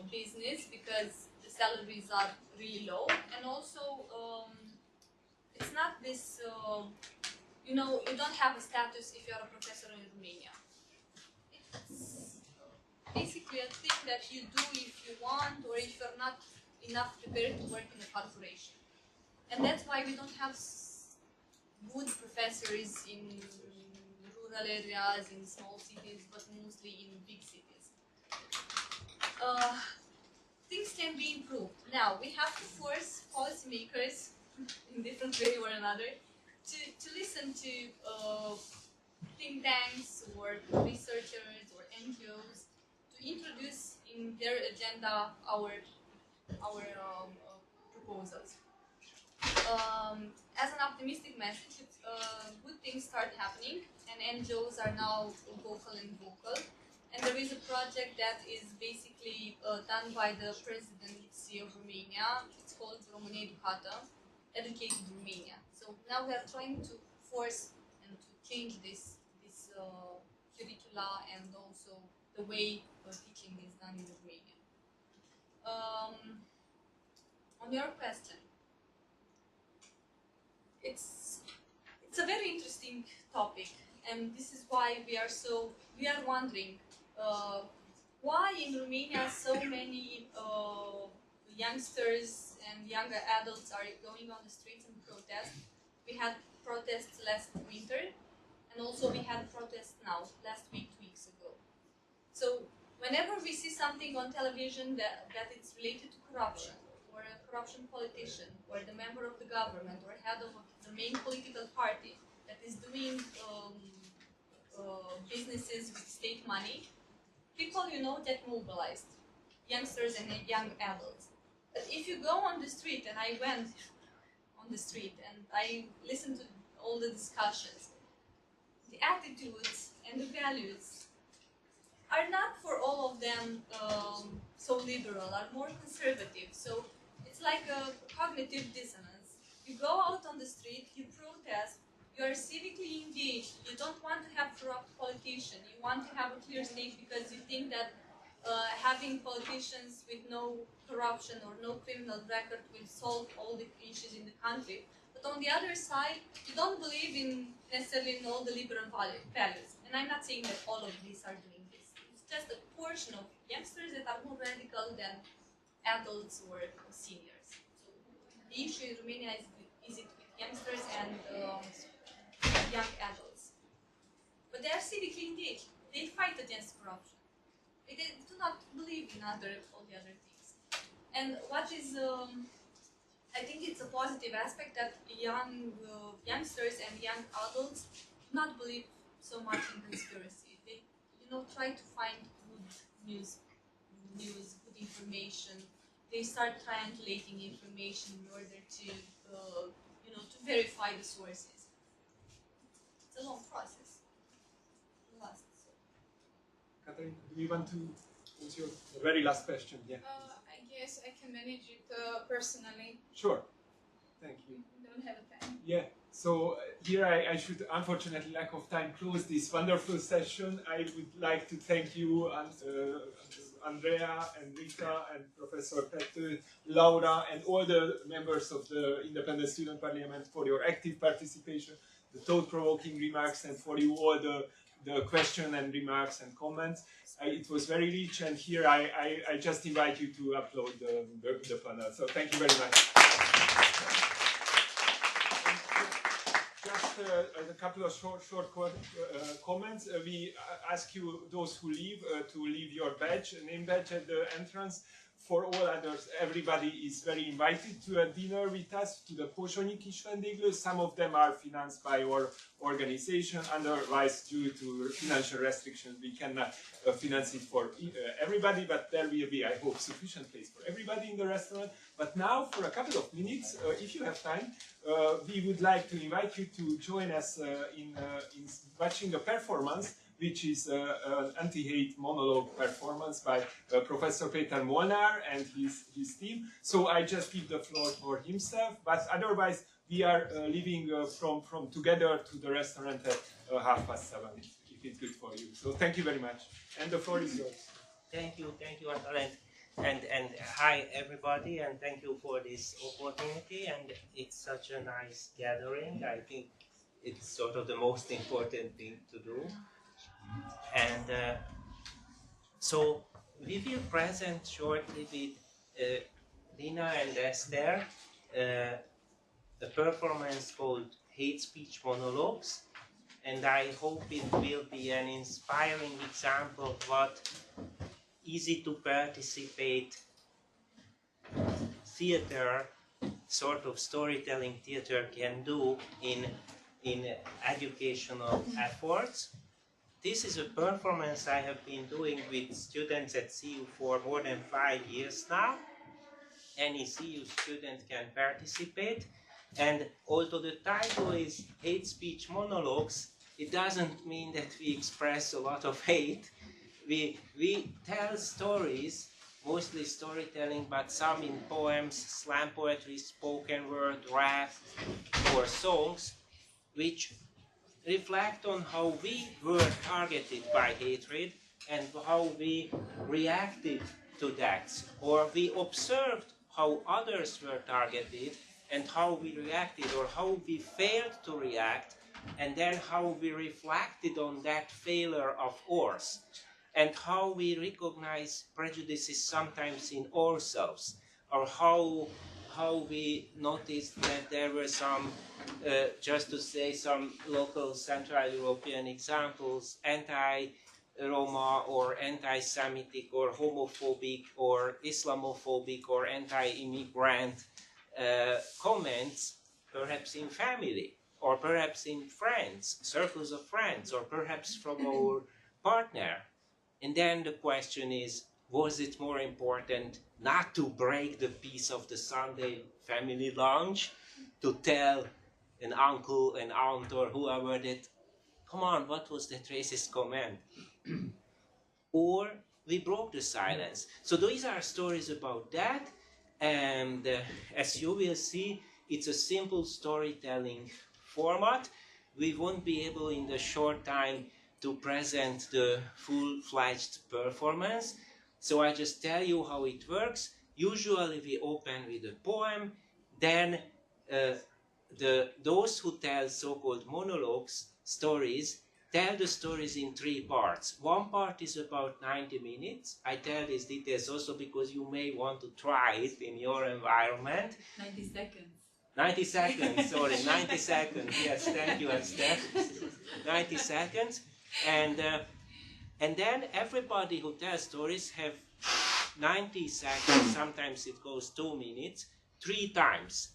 business because the salaries are really low. And also it's not this, you know, you don't have a status if you're a professor in Romania. It's basically a thing that you do if you want or if you're not enough prepared to work in a corporation. And that's why we don't have good professors in rural areas, in small cities, but mostly in big cities. Things can be improved. Now, we have to force policymakers, in different way or another, to listen to think tanks or researchers or NGOs to introduce in their agenda our proposals. As an optimistic message, good things start happening, and NGOs are now vocal and vocal. And there is a project that is basically done by the presidency of Romania. It's called România Educată, Educated Romania. So now we are trying to force and to change this curricula and also the way teaching is done in Romania. On your question, it's a very interesting topic, and this is why we are wondering why in Romania so many youngsters and younger adults are going on the streets and protest. We had protests last winter, and also we had protests now, last week, 2 weeks ago. So whenever we see something on television that it's related to corruption, or a corruption politician, or the member of the government, or head of the main political party that is doing businesses with state money, people, you know, get mobilized, youngsters and young adults. But if you go on the street, and I went on the street and I listened to all the discussions, the attitudes and the values are not for all of them so liberal, are more conservative. So it's like a cognitive dissonance. You go out on the street, you protest, you are civically engaged, you don't want to have corrupt politicians, you want to have a clear state because you think that having politicians with no corruption or no criminal record will solve all the issues in the country. But on the other side, you don't believe necessarily in all the liberal values. And I'm not saying that all of these are doing this. It's just a portion of youngsters that are more radical than adults or seniors. So the issue in Romania is it with youngsters and young adults. But they are civically engaged. They fight against corruption. They do not believe in all the other things. And what is, I think it's a positive aspect that youngsters and young adults do not believe so much in conspiracy. They, try to find good news, good information. They start triangulating information in order to, to verify the sources. It's a long process. Catherine, do you want to answer the very last question? Yeah. I guess I can manage it personally. Sure. Thank you. I don't have a pen. Yeah. So here I should, unfortunately, lack of time, close this wonderful session. I would like to thank you, Andrea and Rita and Professor Petőcz, Laura, and all the members of the Independent Student Parliament for your active participation, the thought-provoking remarks, and for you all the question and remarks and comments. It was very rich, and here I just invite you to upload the panel. So thank you very much. Just a couple of short comments. We ask you, those who leave, to leave your name badge at the entrance. For all others, everybody is very invited to a dinner with us, to the Pozsonyi Kis Vendéglő. Some of them are financed by our organization. Otherwise, due to financial restrictions, we cannot finance it for everybody, but there will be, I hope, sufficient place for everybody in the restaurant. But now, for a couple of minutes, if you have time, we would like to invite you to join us in watching a performance, which is an anti-hate monologue performance by Professor Péter Molnár and his team. So I just give the floor for himself, but otherwise we are leaving from together to the restaurant at 7:30, if it's good for you. So thank you very much. And the floor is yours. Thank you, Antal, and hi everybody, and thank you for this opportunity. And it's such a nice gathering. I think it's sort of the most important thing to do. And so we will present shortly with Lina and Esther a performance called Hate Speech Monologues, and I hope it will be an inspiring example of what easy to participate theater, sort of storytelling theater, can do in educational efforts. This is a performance I have been doing with students at CU for more than 5 years now. Any CU student can participate. And although the title is Hate Speech Monologues, it doesn't mean that we express a lot of hate. We tell stories, mostly storytelling, but some in poems, slam poetry, spoken word, rap, or songs, which reflect on how we were targeted by hatred and how we reacted to that, or we observed how others were targeted and how we reacted, or how we failed to react, and then how we reflected on that failure of ours, and how we recognize prejudices sometimes in ourselves, or how we noticed that there were some, just to say some local Central European examples, anti-Roma or anti-Semitic or homophobic or Islamophobic or anti-immigrant comments, perhaps in family, or perhaps in friends, circles of friends, or perhaps from our partner. And then the question is, was it more important not to break the peace of the Sunday family lunch, to tell an uncle, an aunt, or whoever that, come on, what was that racist comment? or we broke the silence. So these are stories about that, and as you will see, it's a simple storytelling format. We won't be able in the short time to present the full-fledged performance, so I just tell you how it works. Usually we open with a poem, then those who tell so-called monologues, stories, tell the stories in 3 parts. One part is about 90 minutes. I tell these details also because you may want to try it in your environment. 90 seconds. 90 seconds, sorry, 90 seconds. Yes, thank you, Esther. 90 seconds. And then everybody who tells stories have 90 seconds, sometimes it goes 2 minutes, 3 times.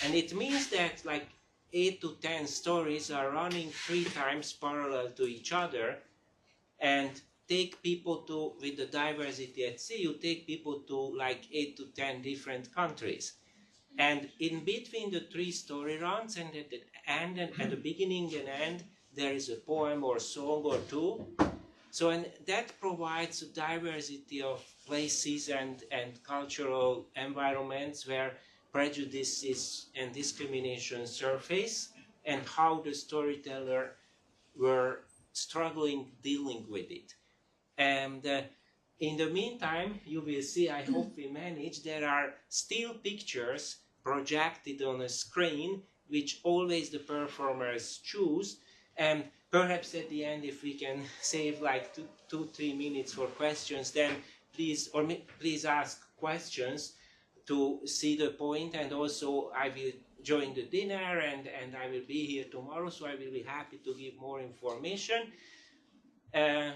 And it means that like 8 to 10 stories are running 3 times parallel to each other, and take people to, with the diversity at sea, you take people to like 8 to 10 different countries. And in between the 3 story runs, and at the end, and at the beginning and end, there is a poem or song or 2. So, and that provides a diversity of places and cultural environments where prejudices and discrimination surface, and how the storyteller were struggling dealing with it. And in the meantime, you will see, I hope we manage, there are still pictures projected on a screen, which always the performers choose. And perhaps at the end, if we can save like 2-3 minutes for questions, then please ask questions to see the point. And also I will join the dinner, and I will be here tomorrow, so I will be happy to give more information. The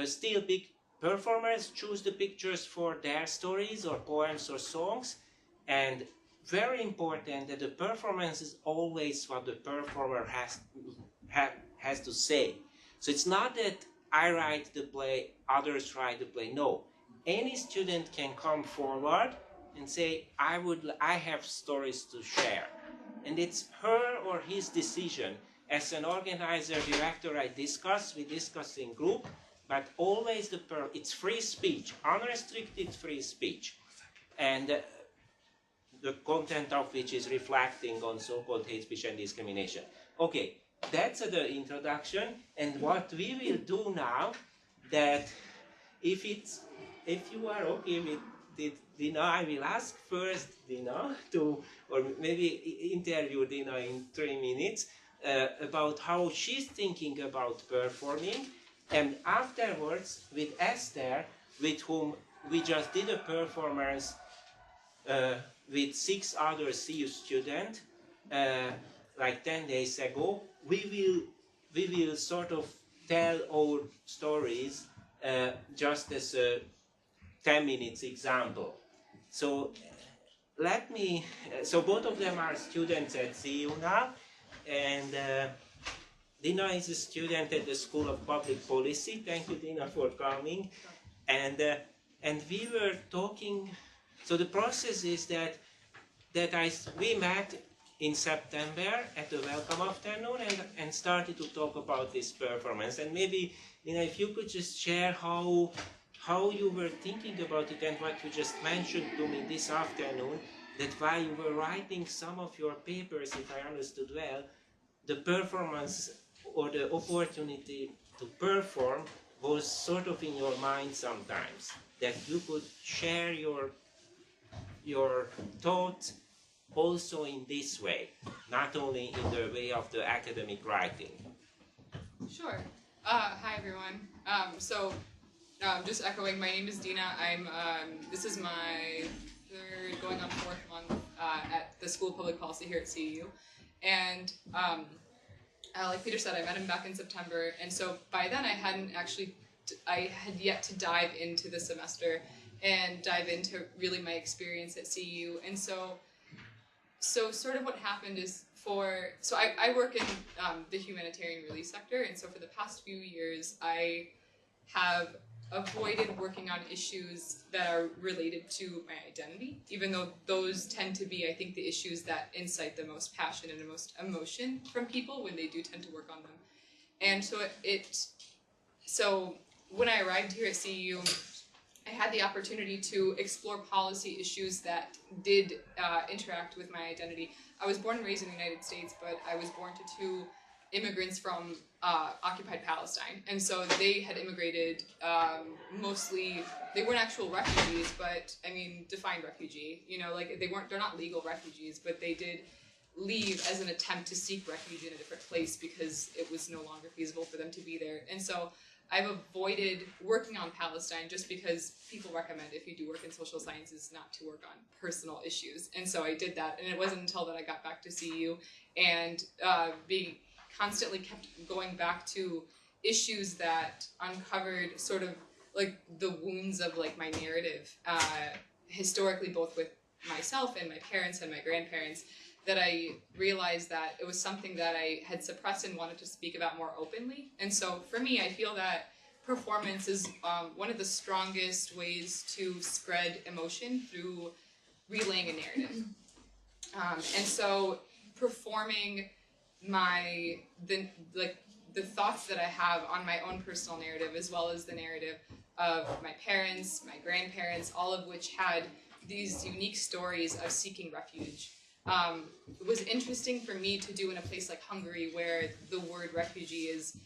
still big performers choose the pictures for their stories or poems or songs, and very important that the performance is always what the performer has to say. So it's not that I write the play, others write the play. No, any student can come forward and say, I have stories to share. And it's her or his decision. As an organizer, director, we discuss in group, but always it's free speech, unrestricted free speech. And the content of which is reflecting on so-called hate speech and discrimination. Okay, that's the introduction. And what we will do now, that if you are okay with it, Dina, I will ask first Dina to, or maybe interview Dina in 3 minutes about how she's thinking about performing. And afterwards, with Esther, with whom we just did a performance with 6 other CU students, like 10 days ago, we will sort of tell our stories just as a 10 minutes example. So so both of them are students at CU now, and Dina is a student at the School of Public Policy. Thank you, Dina, for coming. And we were talking. So the process is that we met in September at the welcome afternoon and started to talk about this performance. And maybe, Dina, if you could just share how you were thinking about it, and what you just mentioned to me this afternoon, that while you were writing some of your papers, if I understood well, the performance or the opportunity to perform was sort of in your mind sometimes, that you could share your thoughts also in this way, not only in the way of the academic writing. Sure. Hi everyone. Just echoing, my name is Dina. This is my 3rd, going on 4th month at the School of Public Policy here at CU. And like Peter said, I met him back in September, and so by then I had yet to dive into the semester and dive into really my experience at CU. And so sort of what happened is I work in the humanitarian relief sector, and so for the past few years I have avoided working on issues that are related to my identity, even though those tend to be, I think, the issues that incite the most passion and the most emotion from people when they do tend to work on them. And so when I arrived here at CEU, I had the opportunity to explore policy issues that did interact with my identity. I was born and raised in the United States, but I was born to two immigrants from occupied Palestine. And so they had immigrated mostly, they weren't actual refugees, but I mean, defined refugee, you know, like they're not legal refugees, but they did leave as an attempt to seek refuge in a different place because it was no longer feasible for them to be there. And so I've avoided working on Palestine just because people recommend, if you do work in social sciences, not to work on personal issues. And so I did that, and it wasn't until that I got back to CEU and constantly kept going back to issues that uncovered sort of like the wounds of like my narrative, historically, both with myself and my parents and my grandparents, that I realized that it was something that I had suppressed and wanted to speak about more openly. And so for me, I feel that performance is one of the strongest ways to spread emotion through relaying a narrative. And so performing the thoughts that I have on my own personal narrative, as well as the narrative of my parents, my grandparents, all of which had these unique stories of seeking refuge. It was interesting for me to do in a place like Hungary, where the word refugee is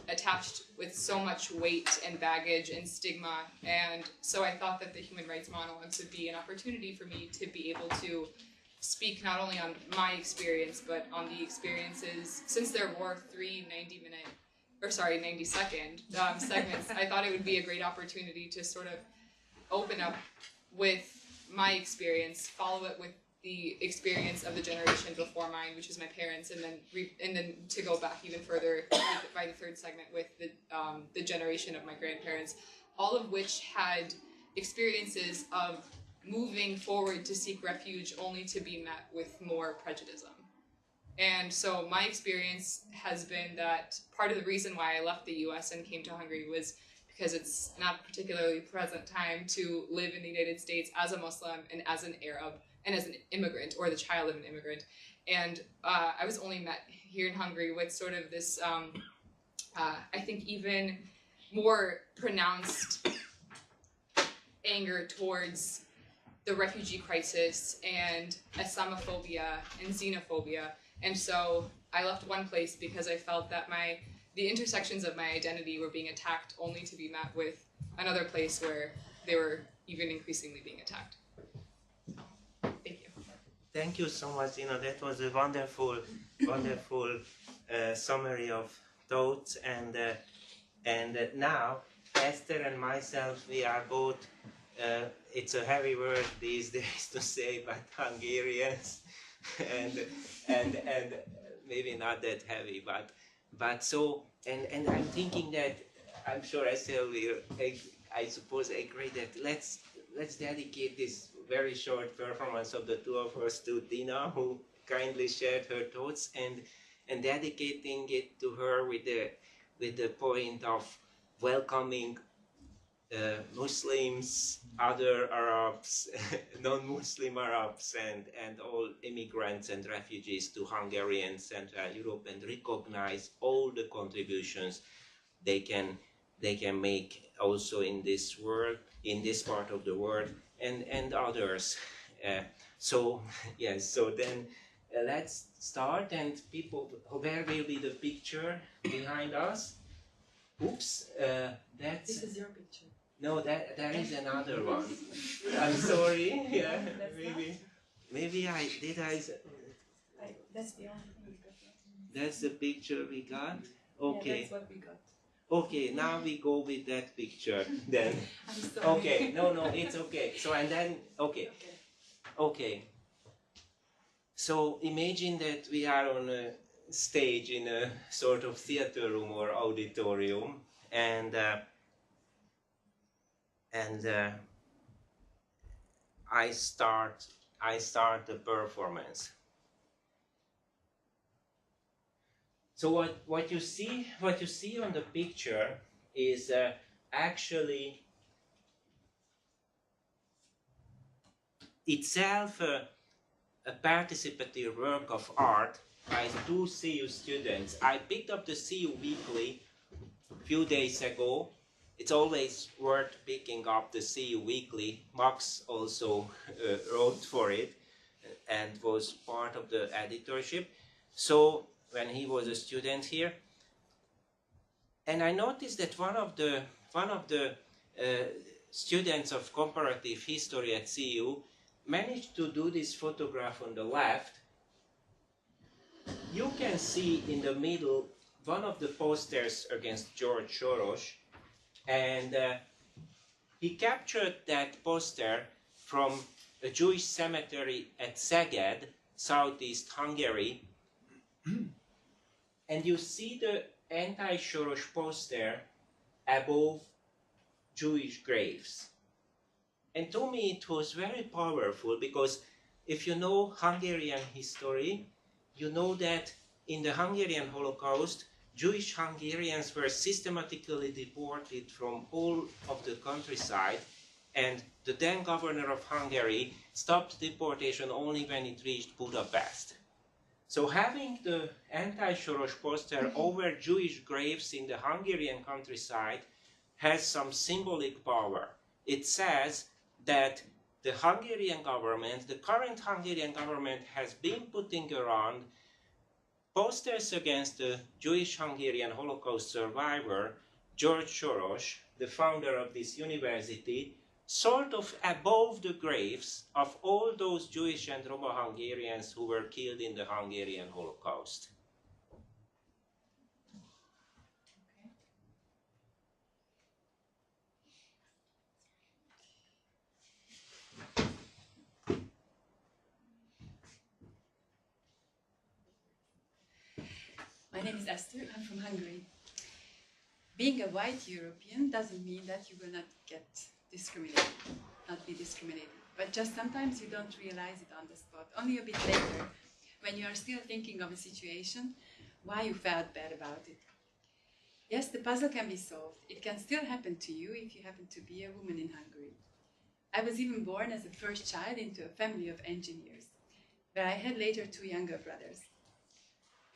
attached with so much weight and baggage and stigma. And so I thought that the Human Rights Monologues would be an opportunity for me to be able to speak not only on my experience, but on the experiences, since there were 3 90-second segments, I thought it would be a great opportunity to sort of open up with my experience, follow it with the experience of the generation before mine, which is my parents, and then to go back even further by the third segment with the generation of my grandparents, all of which had experiences of moving forward to seek refuge only to be met with more prejudice. And so my experience has been that part of the reason why I left the US and came to Hungary was because it's not a particularly pleasant time to live in the United States as a Muslim and as an Arab and as an immigrant, or the child of an immigrant. And I was only met here in Hungary with sort of this, I think, even more pronounced anger towards the refugee crisis and Islamophobia and xenophobia. And so I left one place because I felt that the intersections of my identity were being attacked only to be met with another place where they were even increasingly being attacked. Thank you so much, Dina. That was a wonderful summary of thoughts. And now, Esther and myself, we are both, it's a heavy word these days to say, but Hungarians, and maybe not that heavy, but so, and I'm thinking that, I'm sure Esther will, I suppose, agree that let's dedicate this very short performance of the two of us to Dina, who kindly shared her thoughts, and dedicating it to her with the point of welcoming Muslims, other Arabs, non-Muslim Arabs, and all immigrants and refugees to Hungary and Central Europe, and recognize all the contributions they can make also in this world, in this part of the world, and others. So yes, so then let's start, and people, where will be the picture behind us? Oops, that's... This is your picture. No, there is another one. I'm sorry, yeah, maybe that's the only thing we got. That's the picture we got? Okay. Yeah, that's what we got. Okay, now we go with that picture then. I'm sorry. Okay, no, it's okay. So, and then, okay. So imagine that we are on a stage in a sort of theater room or auditorium, and I start the performance. So what you see on the picture is actually itself a participative work of art by 2 CU students. I picked up the CU Weekly a few days ago, it's always worth picking up the CU Weekly. Max also wrote for it and was part of the editorship. So when he was a student here, and I noticed that one of the students of comparative history at CU managed to do this photograph on the left. You can see in the middle one of the posters against George Soros, and he captured that poster from a Jewish cemetery at Szeged, southeast Hungary, and you see the anti-Soros poster above Jewish graves. And to me it was very powerful, because if you know Hungarian history, you know that in the Hungarian Holocaust, Jewish Hungarians were systematically deported from all of the countryside, and the then governor of Hungary stopped deportation only when it reached Budapest. So having the anti-Soros poster over Jewish graves in the Hungarian countryside has some symbolic power. It says that the Hungarian government, the current Hungarian government, has been putting around posters against the Jewish Hungarian Holocaust survivor, George Soros, the founder of this university, sort of above the graves of all those Jewish and Roma Hungarians who were killed in the Hungarian Holocaust. My name is Esther, I'm from Hungary. Being a white European doesn't mean that you will not get discriminated, not be discriminated. But just sometimes you don't realize it on the spot. Only a bit later, when you are still thinking of a situation, why you felt bad about it. Yes, the puzzle can be solved. It can still happen to you if you happen to be a woman in Hungary. I was even born as a first child into a family of engineers, where I had later 2 younger brothers.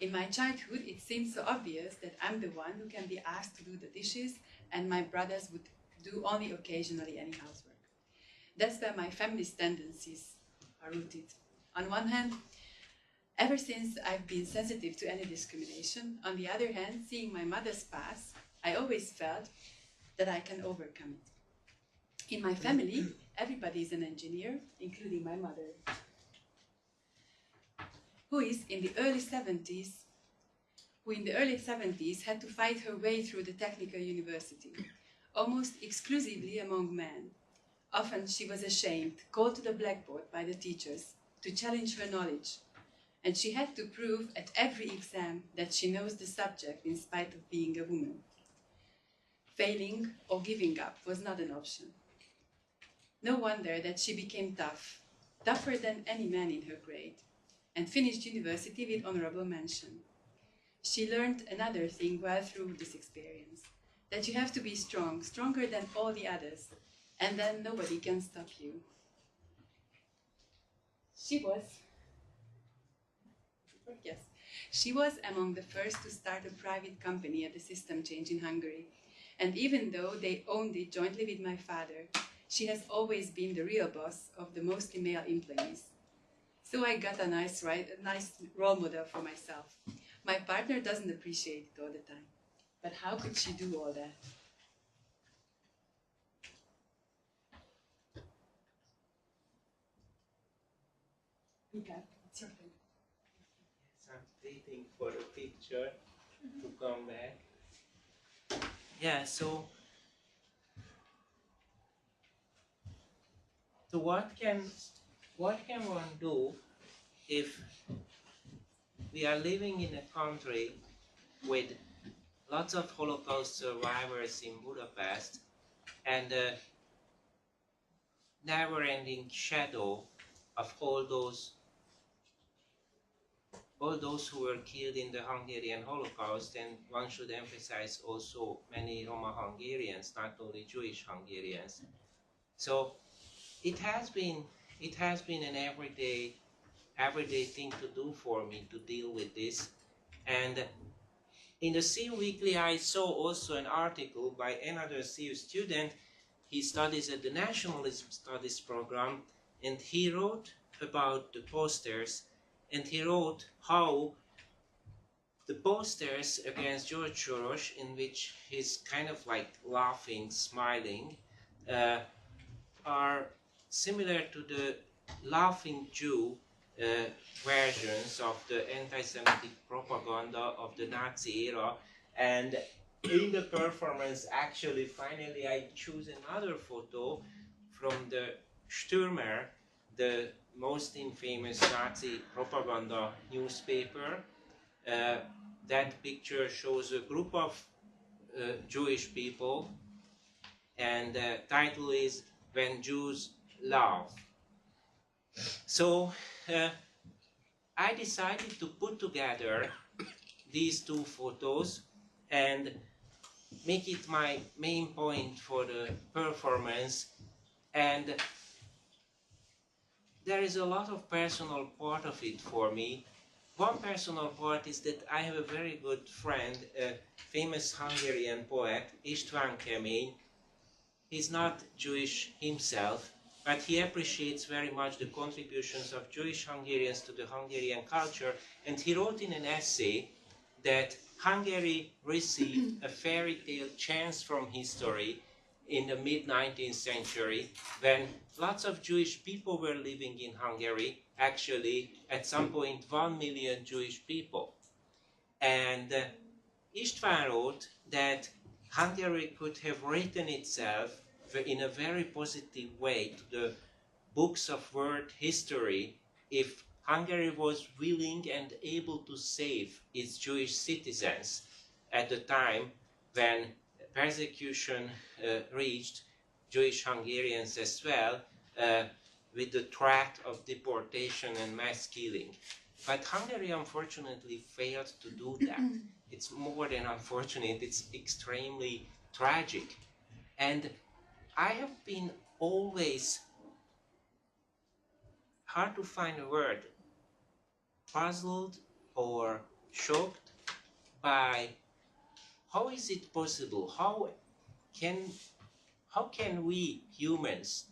In my childhood, it seemed so obvious that I'm the one who can be asked to do the dishes, and my brothers would do only occasionally any housework. That's where my family's tendencies are rooted. On one hand, ever since I've been sensitive to any discrimination, on the other hand, seeing my mother's past, I always felt that I can overcome it. In my family, everybody is an engineer, including my mother, who in the early 70s had to fight her way through the technical university, almost exclusively among men. Often she was ashamed, called to the blackboard by the teachers to challenge her knowledge, and she had to prove at every exam that she knows the subject in spite of being a woman. Failing or giving up was not an option. No wonder that she became tough, tougher than any man in her grade, and finished university with honorable mention. She learned another thing while through this experience, that you have to be strong, stronger than all the others, and then nobody can stop you. She was among the first to start a private company at the system change in Hungary, and even though they owned it jointly with my father, she has always been the real boss of the mostly male employees. So I got a nice role model for myself. My partner doesn't appreciate it all the time. But how could she do all that? Okay, it's your turn. Yes, I'm waiting for the picture to come back. Yeah, so what can one do if we are living in a country with lots of Holocaust survivors in Budapest and a never-ending shadow of all those who were killed in the Hungarian Holocaust, and one should emphasize also many Roma Hungarians, not only Jewish Hungarians. So it has been an everyday thing to do for me to deal with this, and In the CU Weekly, I saw also an article by another CU student. He studies at the Nationalism Studies program, and he wrote about the posters, and he wrote how the posters against George Soros, in which he's kind of like laughing, smiling, are similar to the laughing Jew versions of the anti-Semitic propaganda of the Nazi era. And in the performance, actually, finally, I choose another photo from the Stürmer, the most infamous Nazi propaganda newspaper. That picture shows a group of Jewish people, and the title is "When Jews Laugh." So I decided to put together these two photos and make it my main point for the performance. And there is a lot of personal part of it for me. One personal part is that I have a very good friend, a famous Hungarian poet, István Kemény. He's not Jewish himself, but he appreciates very much the contributions of Jewish Hungarians to the Hungarian culture, and he wrote in an essay that Hungary received a fairy tale chance from history in the mid-19th century, when lots of Jewish people were living in Hungary, actually at some point 1 million Jewish people. And István wrote that Hungary could have written itself in a very positive way to the books of world history if Hungary was willing and able to save its Jewish citizens at the time when persecution reached Jewish Hungarians as well, with the threat of deportation and mass killing. But Hungary unfortunately failed to do that. It's more than unfortunate, it's extremely tragic. And I have been always, hard to find a word, puzzled or shocked by how is it possible? How can we humans,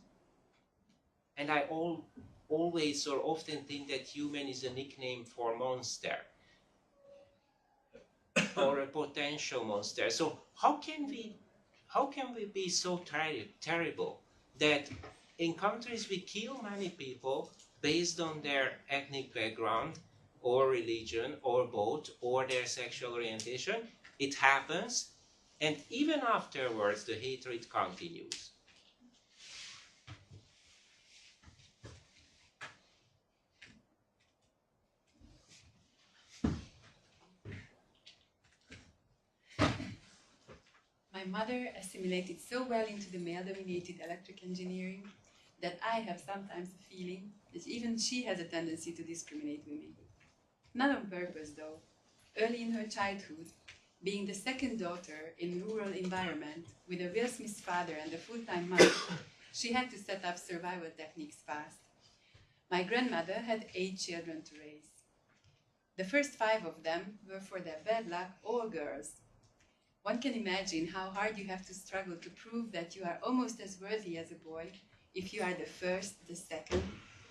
and I always or often think that human is a nickname for monster or a potential monster. So how can we be so terrible that in countries we kill many people based on their ethnic background or religion or both or their sexual orientation? It happens, and even afterwards the hatred continues. My mother assimilated so well into the male-dominated electric engineering that I have sometimes the feeling that even she has a tendency to discriminate women. Not on purpose, though. Early in her childhood, being the second daughter in a rural environment with a Will Smith father and a full-time mother, she had to set up survival techniques fast. My grandmother had 8 children to raise. The first 5 of them were, for their bad luck, all girls. One can imagine how hard you have to struggle to prove that you are almost as worthy as a boy if you are the first, the second,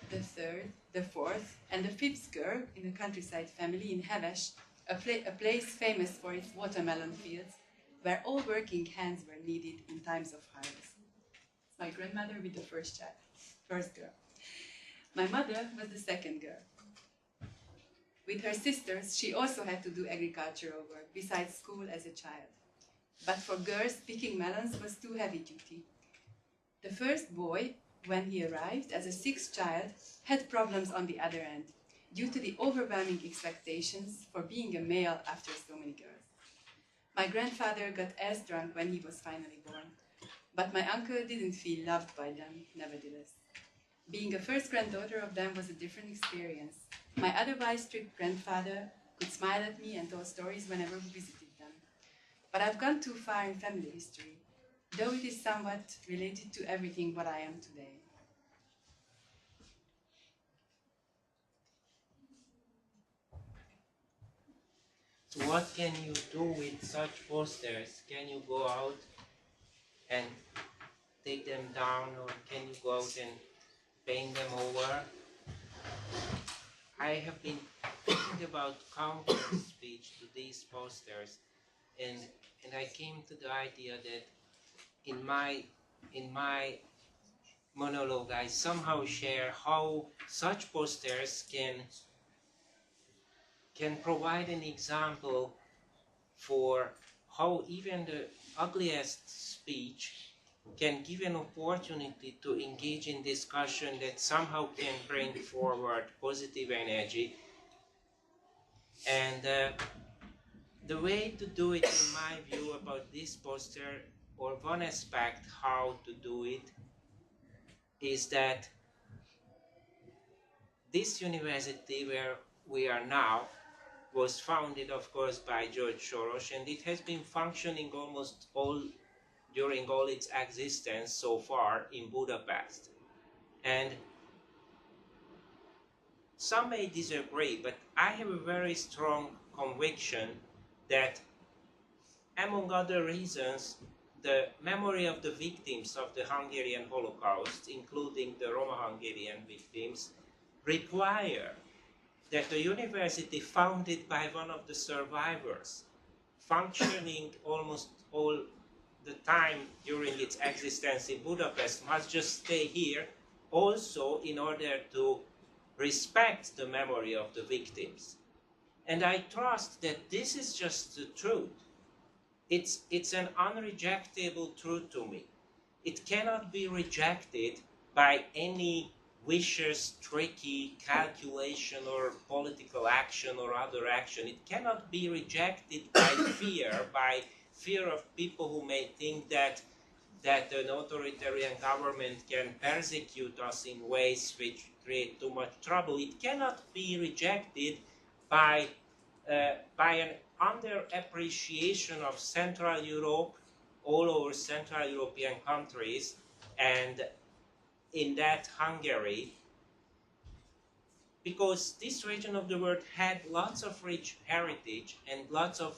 the third, the fourth, and the 5th girl in a countryside family in Heves, a place famous for its watermelon fields, where all working hands were needed in times of harvest. My grandmother with the first girl. My mother was the second girl. With her sisters, she also had to do agricultural work besides school as a child. But for girls, picking melons was too heavy duty. The first boy, when he arrived as a 6th child, had problems on the other end, due to the overwhelming expectations for being a male after so many girls. My grandfather got as drunk when he was finally born, but my uncle didn't feel loved by them, nevertheless. Being a first granddaughter of them was a different experience. My otherwise strict grandfather could smile at me and tell stories whenever we visited them. But I've gone too far in family history, though it is somewhat related to everything what I am today. what can you do with such posters? Can you go out and take them down, or can you go out and paint them over? I have been thinking about counter speech to these posters, and I came to the idea that in my monologue I somehow share how such posters can provide an example for how even the ugliest speech can give an opportunity to engage in discussion that somehow can bring forward positive energy. And the way to do it, in my view, about this poster, or one aspect how to do it, is that this university where we are now was founded, of course, by George Soros, and it has been functioning almost during all its existence so far in Budapest. And some may disagree, but I have a very strong conviction that, among other reasons, the memory of the victims of the Hungarian Holocaust, including the Roma-Hungarian victims, require that a university founded by one of the survivors, functioning almost all the time during its existence in Budapest, must just stay here also in order to respect the memory of the victims. And I trust that this is just the truth. It's an unrejectable truth to me. It cannot be rejected by any vicious, tricky calculation or political action or other action. It cannot be rejected by fear of people who may think that an authoritarian government can persecute us in ways which create too much trouble. It cannot be rejected by an underappreciation of Central Europe, all over Central European countries, and in that Hungary, because this region of the world had lots of rich heritage and lots of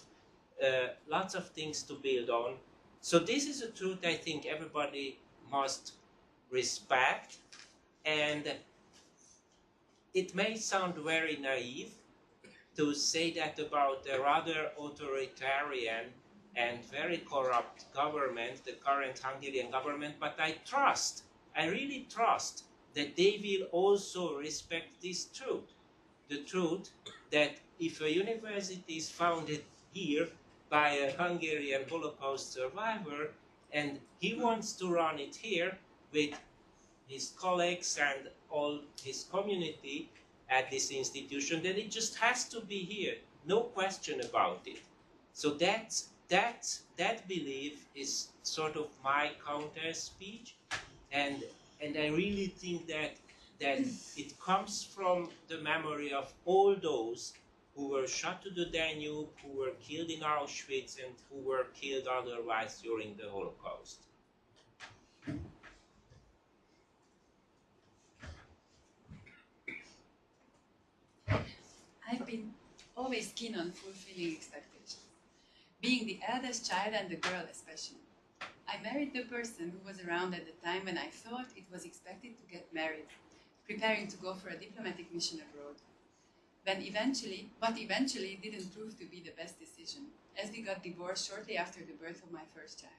things to build on. So this is a truth I think everybody must respect, and it may sound very naive to say that about a rather authoritarian and very corrupt government, the current Hungarian government, but I really trust that they will also respect this truth. The truth that if a university is founded here by a Hungarian Holocaust survivor and he wants to run it here with his colleagues and all his community at this institution, then it just has to be here, no question about it. So that belief is sort of my counter speech, and I really think that it comes from the memory of all those who were shot to the Danube, who were killed in Auschwitz, and who were killed otherwise during the Holocaust. I've been always keen on fulfilling expectations, being the eldest child and the girl especially. I married the person who was around at the time when I thought it was expected to get married, preparing to go for a diplomatic mission abroad. But eventually didn't prove to be the best decision, as we got divorced shortly after the birth of my first child,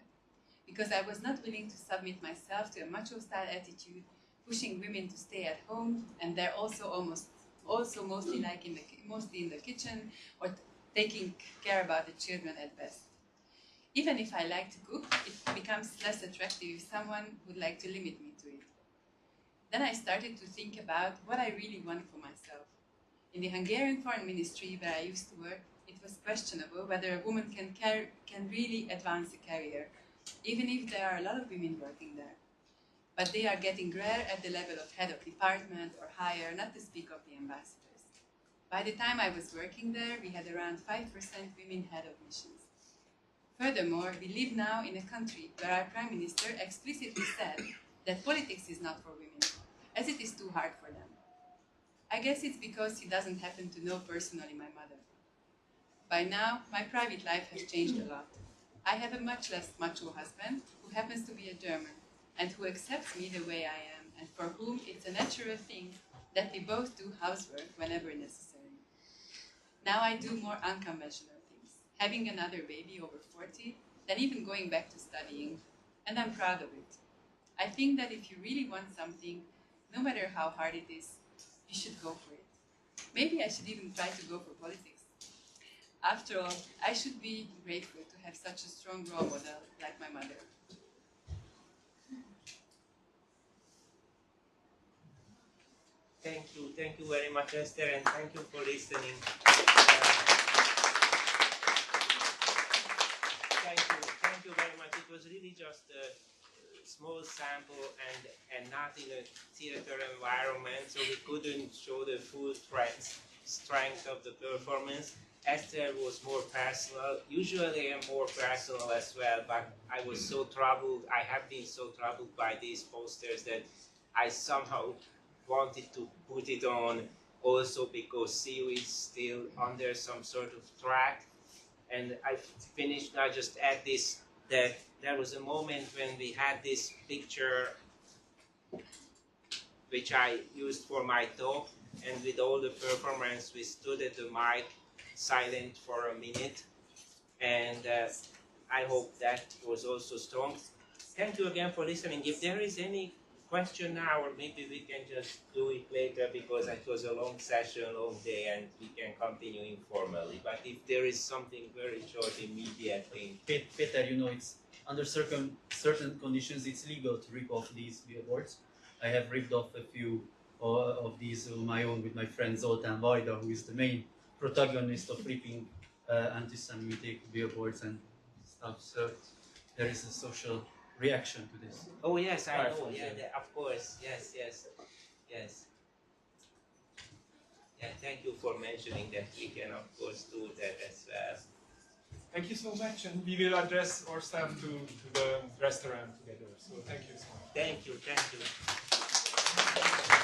because I was not willing to submit myself to a macho-style attitude, pushing women to stay at home, and they're also mostly in the kitchen or taking care about the children at best. Even if I like to cook, it becomes less attractive if someone would like to limit me to it. Then I started to think about what I really want for myself. In the Hungarian Foreign Ministry where I used to work, it was questionable whether a woman can really advance a career, even if there are a lot of women working there. But they are getting rare at the level of head of department or higher, not to speak of the ambassadors. By the time I was working there, we had around 5% women head of missions. Furthermore, we live now in a country where our Prime Minister explicitly said that politics is not for women, as it is too hard for them. I guess it's because he doesn't happen to know personally my mother. By now, my private life has changed a lot. I have a much less macho husband who happens to be a German and who accepts me the way I am and for whom it's a natural thing that we both do housework whenever necessary. Now I do more unconventional things, having another baby over 40, then even going back to studying, and I'm proud of it. I think that if you really want something, no matter how hard it is, you should go for it. Maybe I should even try to go for politics. After all, I should be grateful to have such a strong role model like my mother. Thank you very much, Esther, and thank you for listening. Thank you very much. It was really just a small sample and not in a theater environment, so we couldn't show the full strength of the performance. Esther was more personal. Usually I'm more personal as well, but I was so troubled. I have been so troubled by these posters that I somehow wanted to put it on also because CU is still under some sort of track. And I finished, I just add this, that there was a moment when we had this picture which I used for my talk, and with all the performance we stood at the mic silent for a minute, and I hope that was also strong. Thank you again for listening. If there is any question now, or maybe we can just do it later because it was a long session, long day, and we can continue informally. But if there is something very short, immediate thing. Peter, you know, it's under certain conditions, it's legal to rip off these billboards. I have ripped off a few of these on my own with my friend Zoltán Vajda, who is the main protagonist of ripping anti-Semitic billboards and stuff. So there is a social reaction to this. Oh yes, I know. Yeah, of course. Yes. Yeah, thank you for mentioning that. We can of course do that as well. Thank you so much, and we will address ourselves to the restaurant together. So thank you so much. Thank you.